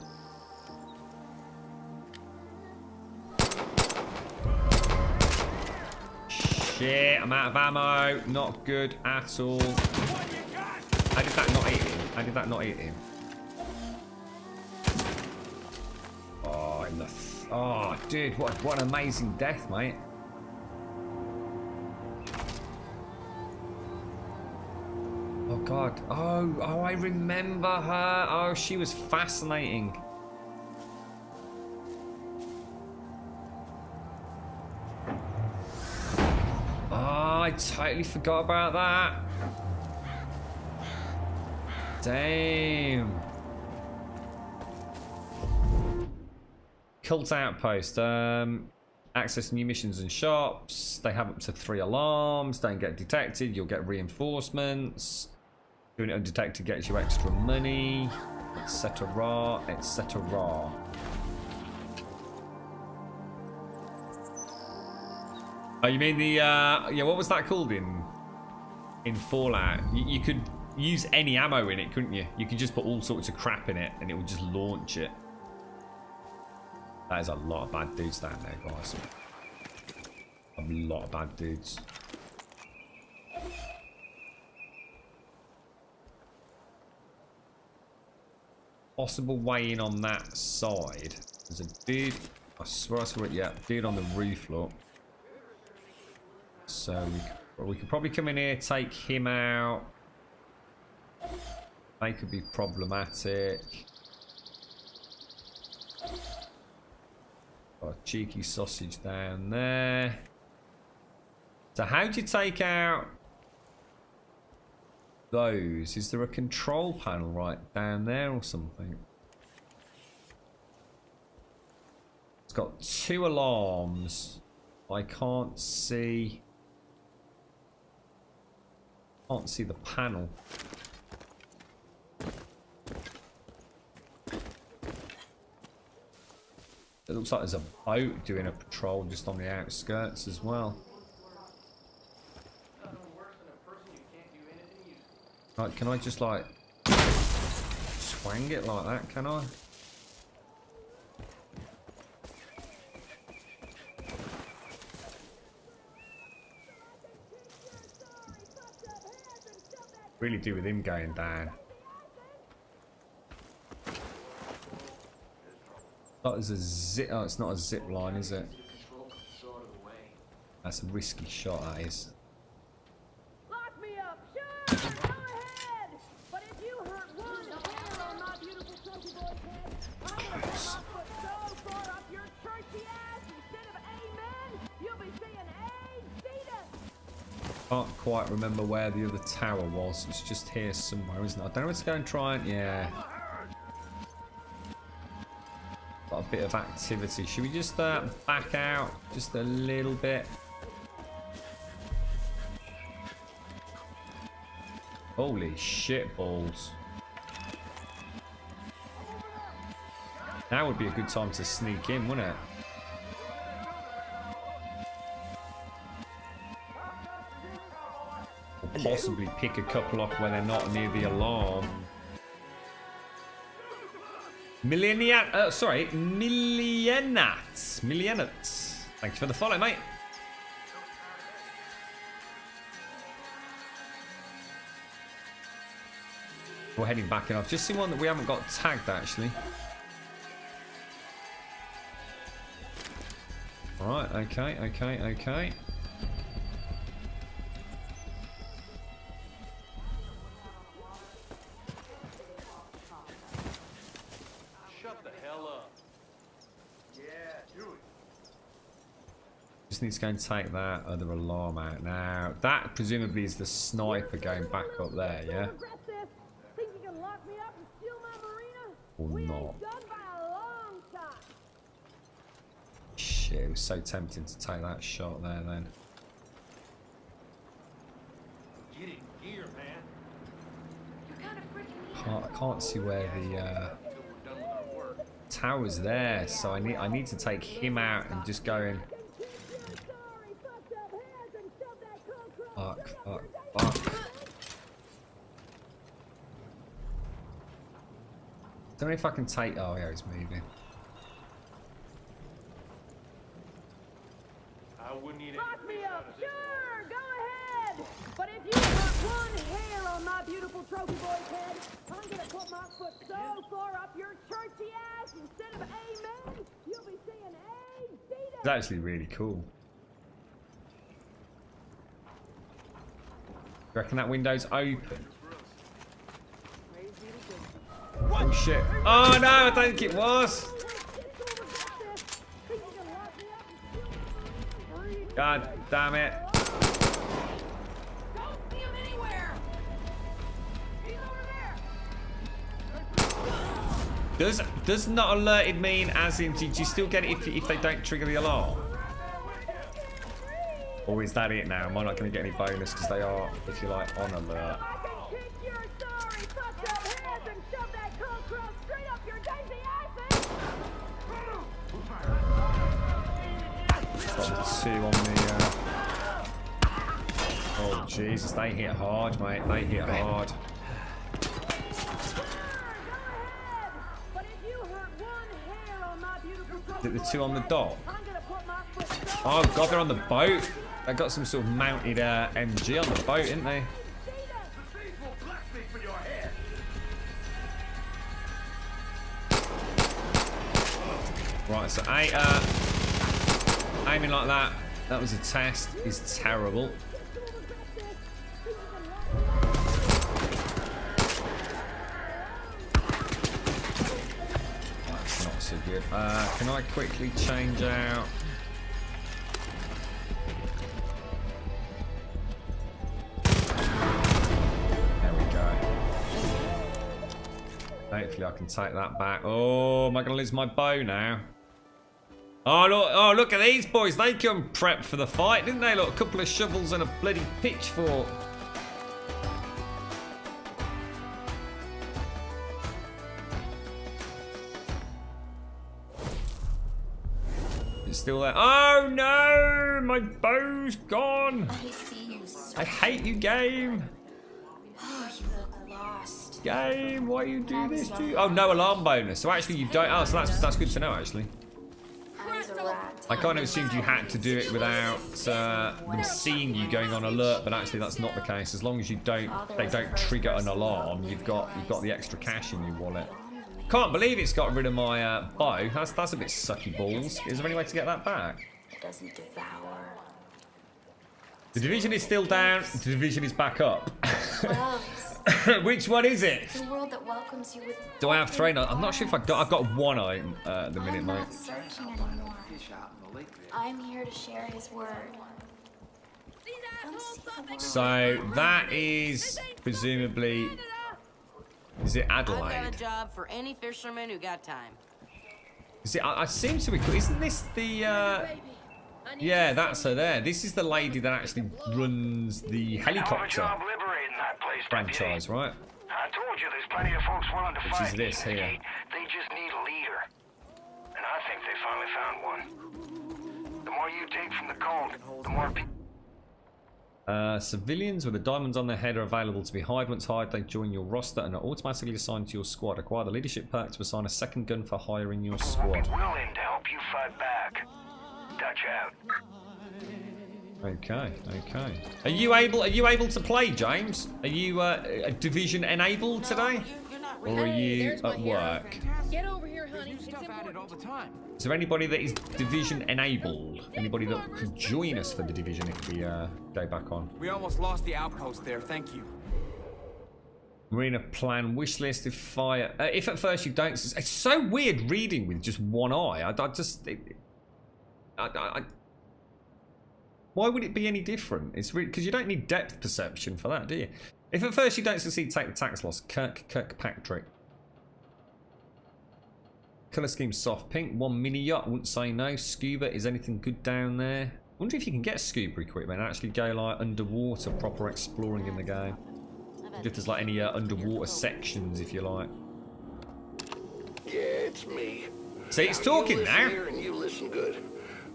Shit, I'm out of ammo. Not good at all. How did that not hit him? How did that not hit him? the... Oh, dude, what an amazing death, mate. Oh, God. Oh, I remember her. Oh, she was fascinating. Oh, I totally forgot about that. Damn. Cult Outpost. Access new missions and shops. They have up to 3 alarms. Don't get detected. You'll get reinforcements. Doing it undetected gets you extra money. Etc. Etc. Oh, you mean the yeah? What was that called in Fallout? You could use any ammo in it, couldn't you? You could just put all sorts of crap in it, and it would just launch it. That is a lot of bad dudes down there, guys. A lot of bad dudes. Possible way in on that side. There's a dude. I swear I saw it. Yeah, dude on the roof. Look. So we could probably come in here, take him out. They could be problematic. Got a cheeky sausage down there. So how do you take out those? Is there a control panel right down there or something? It's got 2 alarms. I can't see the panel. It looks like there's a boat doing a patrol just on the outskirts as well. Right, can I just like twang it like that, can I? Really do with him going down. Oh, there's a zip. Oh, it's not a zip line, is it? That's a risky shot, that is. Lock me up, sure, go ahead. But if you hurt one hair on my beautiful trophy boy's head, I'm gonna put my foot so far up your churchy ass instead of amen, you'll be saying hey, Can't quite remember where the other tower was. It's just here somewhere, isn't it? I don't know where to go and try it. Yeah. Got a bit of activity. Should we just back out just a little bit? Holy shit balls. Now would be a good time to sneak in, wouldn't it? Or possibly pick a couple off when they're not near the alarm. Millienats. Thanks for the follow, mate. We're heading back in. I've just seen one that we haven't got tagged, actually. Alright, okay. Just need to go and take that other alarm out now. That presumably is the sniper going back up there, yeah? think you can lock me up and steal my marina? Or We not. ain't done by a long time. Shit, it was so tempting to take that shot there then. Get in gear, man. I can't see where the tower's there, so I need to take him out and just go in. Fuck. Don't know if I can take. Oh yeah, he's moving. I wouldn't need it. Lock me up, sure, go ahead. But if you hurt one hair on my beautiful trophy boy's head, I'm gonna put my foot so far up your churchy ass instead of amen, you'll be It's actually really cool. Reckon that window's open? Oh shit. Oh no, I don't think it was. God damn it. Does not alerted mean as in did you still get it if they don't trigger the alarm? Or is that it now? Am I not going to get any bonus because they are, if you like, on alert? Got the 2 on the... Oh Jesus, they hit hard, mate. They hit hard. Is it the 2 on the dock? Oh god, they're on the boat. They got some sort of mounted MG on the boat, didn't they? Right, so aiming like that. That was a test. Is terrible. That's not so good. Can I quickly change out? Hopefully I can take that back. Oh, am I going to lose my bow now? Oh, look at these boys. They come prepped for the fight, didn't they? Look, a couple of shovels and a bloody pitchfork. It's still there. Oh, no! My bow's gone. I hate you, game. Game, why you do this to you? Oh, no alarm bonus. So actually you don't. Oh, so that's good to know actually. I kind of assumed you had to do it without them seeing you going on alert, but actually that's not the case. As long as they don't trigger an alarm, you've got the extra cash in your wallet. Can't believe it's got rid of my bow. That's a bit sucky balls. Is there any way to get that back? It doesn't devour. The division is still down. The division is back up. Which one is it? It's a world that welcomes you with. Do I have 3? I've not sure if I've got 1 item at the minute, I'm mate. not searching anymore. I'm here to share his word. So that is presumably. Is it I've got a Adelaide? job for any fisherman who got time. Is it? I seem to recall. Isn't this the? Yeah, that's her there. This is the lady that actually runs the helicopter franchise, right? I told you there's plenty of folks willing to Which fight. is this here. They just need a leader. And I think they finally found one. The more you take from the cult, the more people... Civilians with the diamonds on their head are available to be hired. Once hired, they join your roster and are automatically assigned to your squad. Acquire the leadership perk to assign a second gun for hire in your squad. willing to help you fight back. Dutch out. Okay. Are you able to play, James? Are you division enabled today? Or are you at work? Get over here, honey. New stuff added all the time. Is there anybody that is division enabled? Anybody that could join us for the division if we go back on? We almost lost the outpost there. Thank you. Marina plan wish list if fire. If at first you don't. It's so weird reading with just one eye. Why would it be any different? It's because you don't need depth perception for that, do you? If at first you don't succeed, take the tax loss. Kirkpatrick. Colour scheme soft pink. 1 mini yacht. Wouldn't say no. Scuba. Is anything good down there? Wonder if you can get scuba equipment and actually go like underwater, proper exploring in the game. If there's like any underwater sections, if you like. Yeah, it's me. See, it's talking now. Here and you listen good.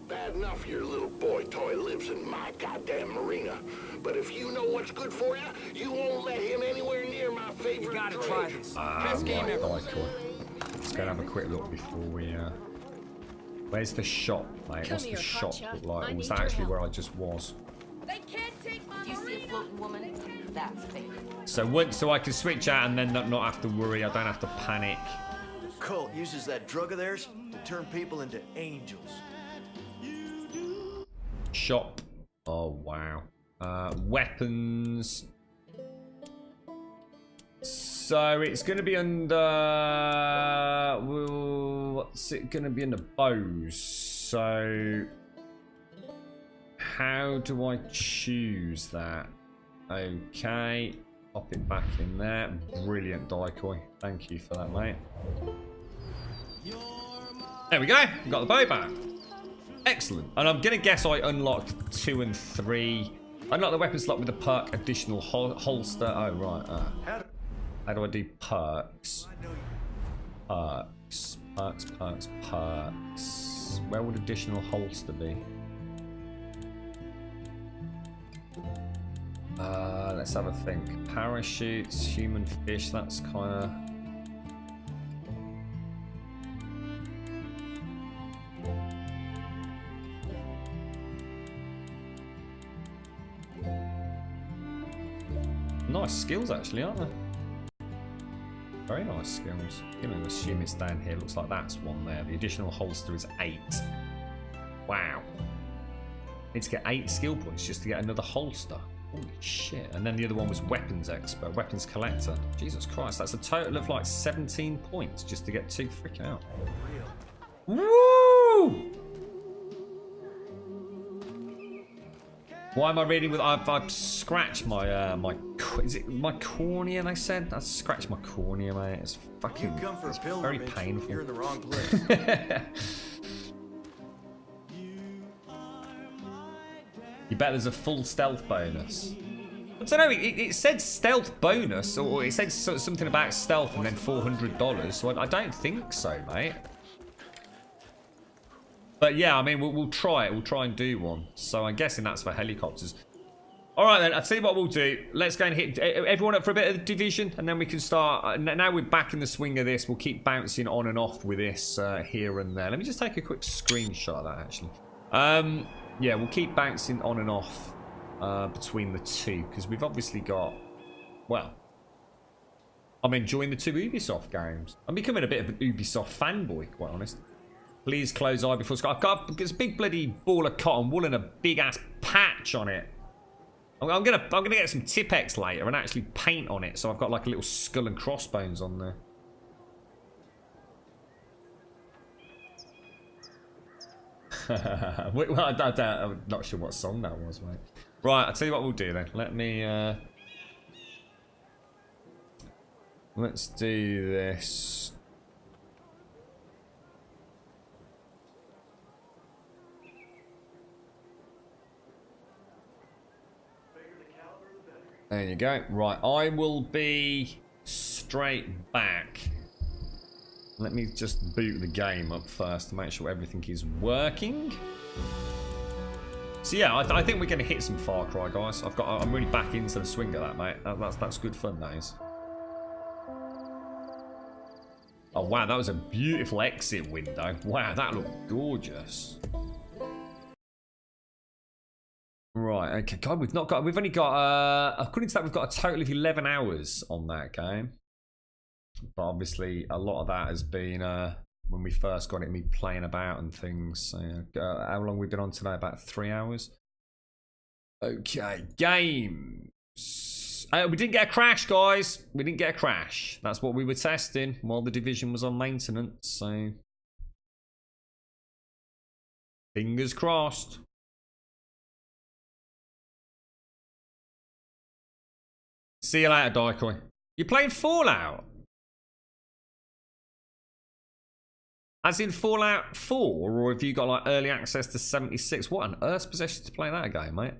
Bad enough your little boy toy lives in my goddamn marina. But if you know what's good for you, you won't let him anywhere near my favorite. You gotta try this. Best game ever. Let's go and have a quick look before we. Where's the shop, mate? What's the shop look like? Or was that actually where I just was? They can't take my You see a floating woman? That's fake. So I can switch out and then not have to worry. I don't have to panic. The cult uses that drug of theirs to turn people into angels. Shop. Oh, wow. Weapons. So it's going to be under... what's it going to be under? Bows. So... how do I choose that? Okay. Pop it back in there. Brilliant, Decoy. Thank you for that, mate. There we go. We got the bow back. Excellent. And I'm going to guess I unlocked 2 and 3. Unlock the weapon slot with the perk additional holster. Oh, right. How do I do perks? Perks. Perks, perks, perks. Where would additional holster be? Let's have a think. Parachutes, human fish, that's kind of... nice skills, actually, aren't they? Very nice skills. You know, assume it's down here. Looks like that's one there. The additional holster is 8. Wow. Need to get 8 skill points just to get another holster. Holy shit. And then the other one was weapons expert, weapons collector. Jesus Christ, that's a total of like 17 points just to get 2 frick out. Woo! Why am I reading with... I've scratched my, is it my cornea, they said? I scratched my cornea, mate. It's fucking... You come for a it's pilgrimage, very painful. You're in the wrong place. You bet there's a full stealth bonus. I don't know, it said stealth bonus, or it said something about stealth and then $400, so I don't think so, mate. But yeah, I mean, we'll try it. We'll try and do one. So I'm guessing that's for helicopters. All right, then. I'll tell you what we'll do. Let's go and hit everyone up for a bit of the division, and then we can start. Now we're back in the swing of this. We'll keep bouncing on and off with this here and there. Let me just take a quick screenshot of that, actually. Yeah, we'll keep bouncing on and off between the two, because we've obviously got... well, I'm enjoying the 2 Ubisoft games. I'm becoming a bit of an Ubisoft fanboy, quite honest. Please close eye before Scott. I've got this big bloody ball of cotton wool and a big ass patch on it. I'm gonna get some Tipex later and actually paint on it, so I've got like a little skull and crossbones on there. Well, I'm not sure what song that was, mate. Right, I'll tell you what we'll do then. Let me let's do this. There you go. Right, I will be straight back. Let me just boot the game up first to make sure everything is working. So yeah, I think we're going to hit some Far Cry, guys. I'm really back into the swing of that, mate. That's good fun, that is. Oh wow, that was a beautiful exit window. Wow, that looked gorgeous. Right, okay, God, we've only got, according to that, we've got a total of 11 hours on that game. But obviously, a lot of that has been, when we first got it, me playing about and things. So, how long we've been on today? About 3 hours. Okay, games. We didn't get a crash, guys. We didn't get a crash. That's what we were testing while the Division was on maintenance, so... fingers crossed. See you later, Decoy. You playing Fallout? As in Fallout 4, or have you got like early access to 76? What on earth's possession to play that game, mate?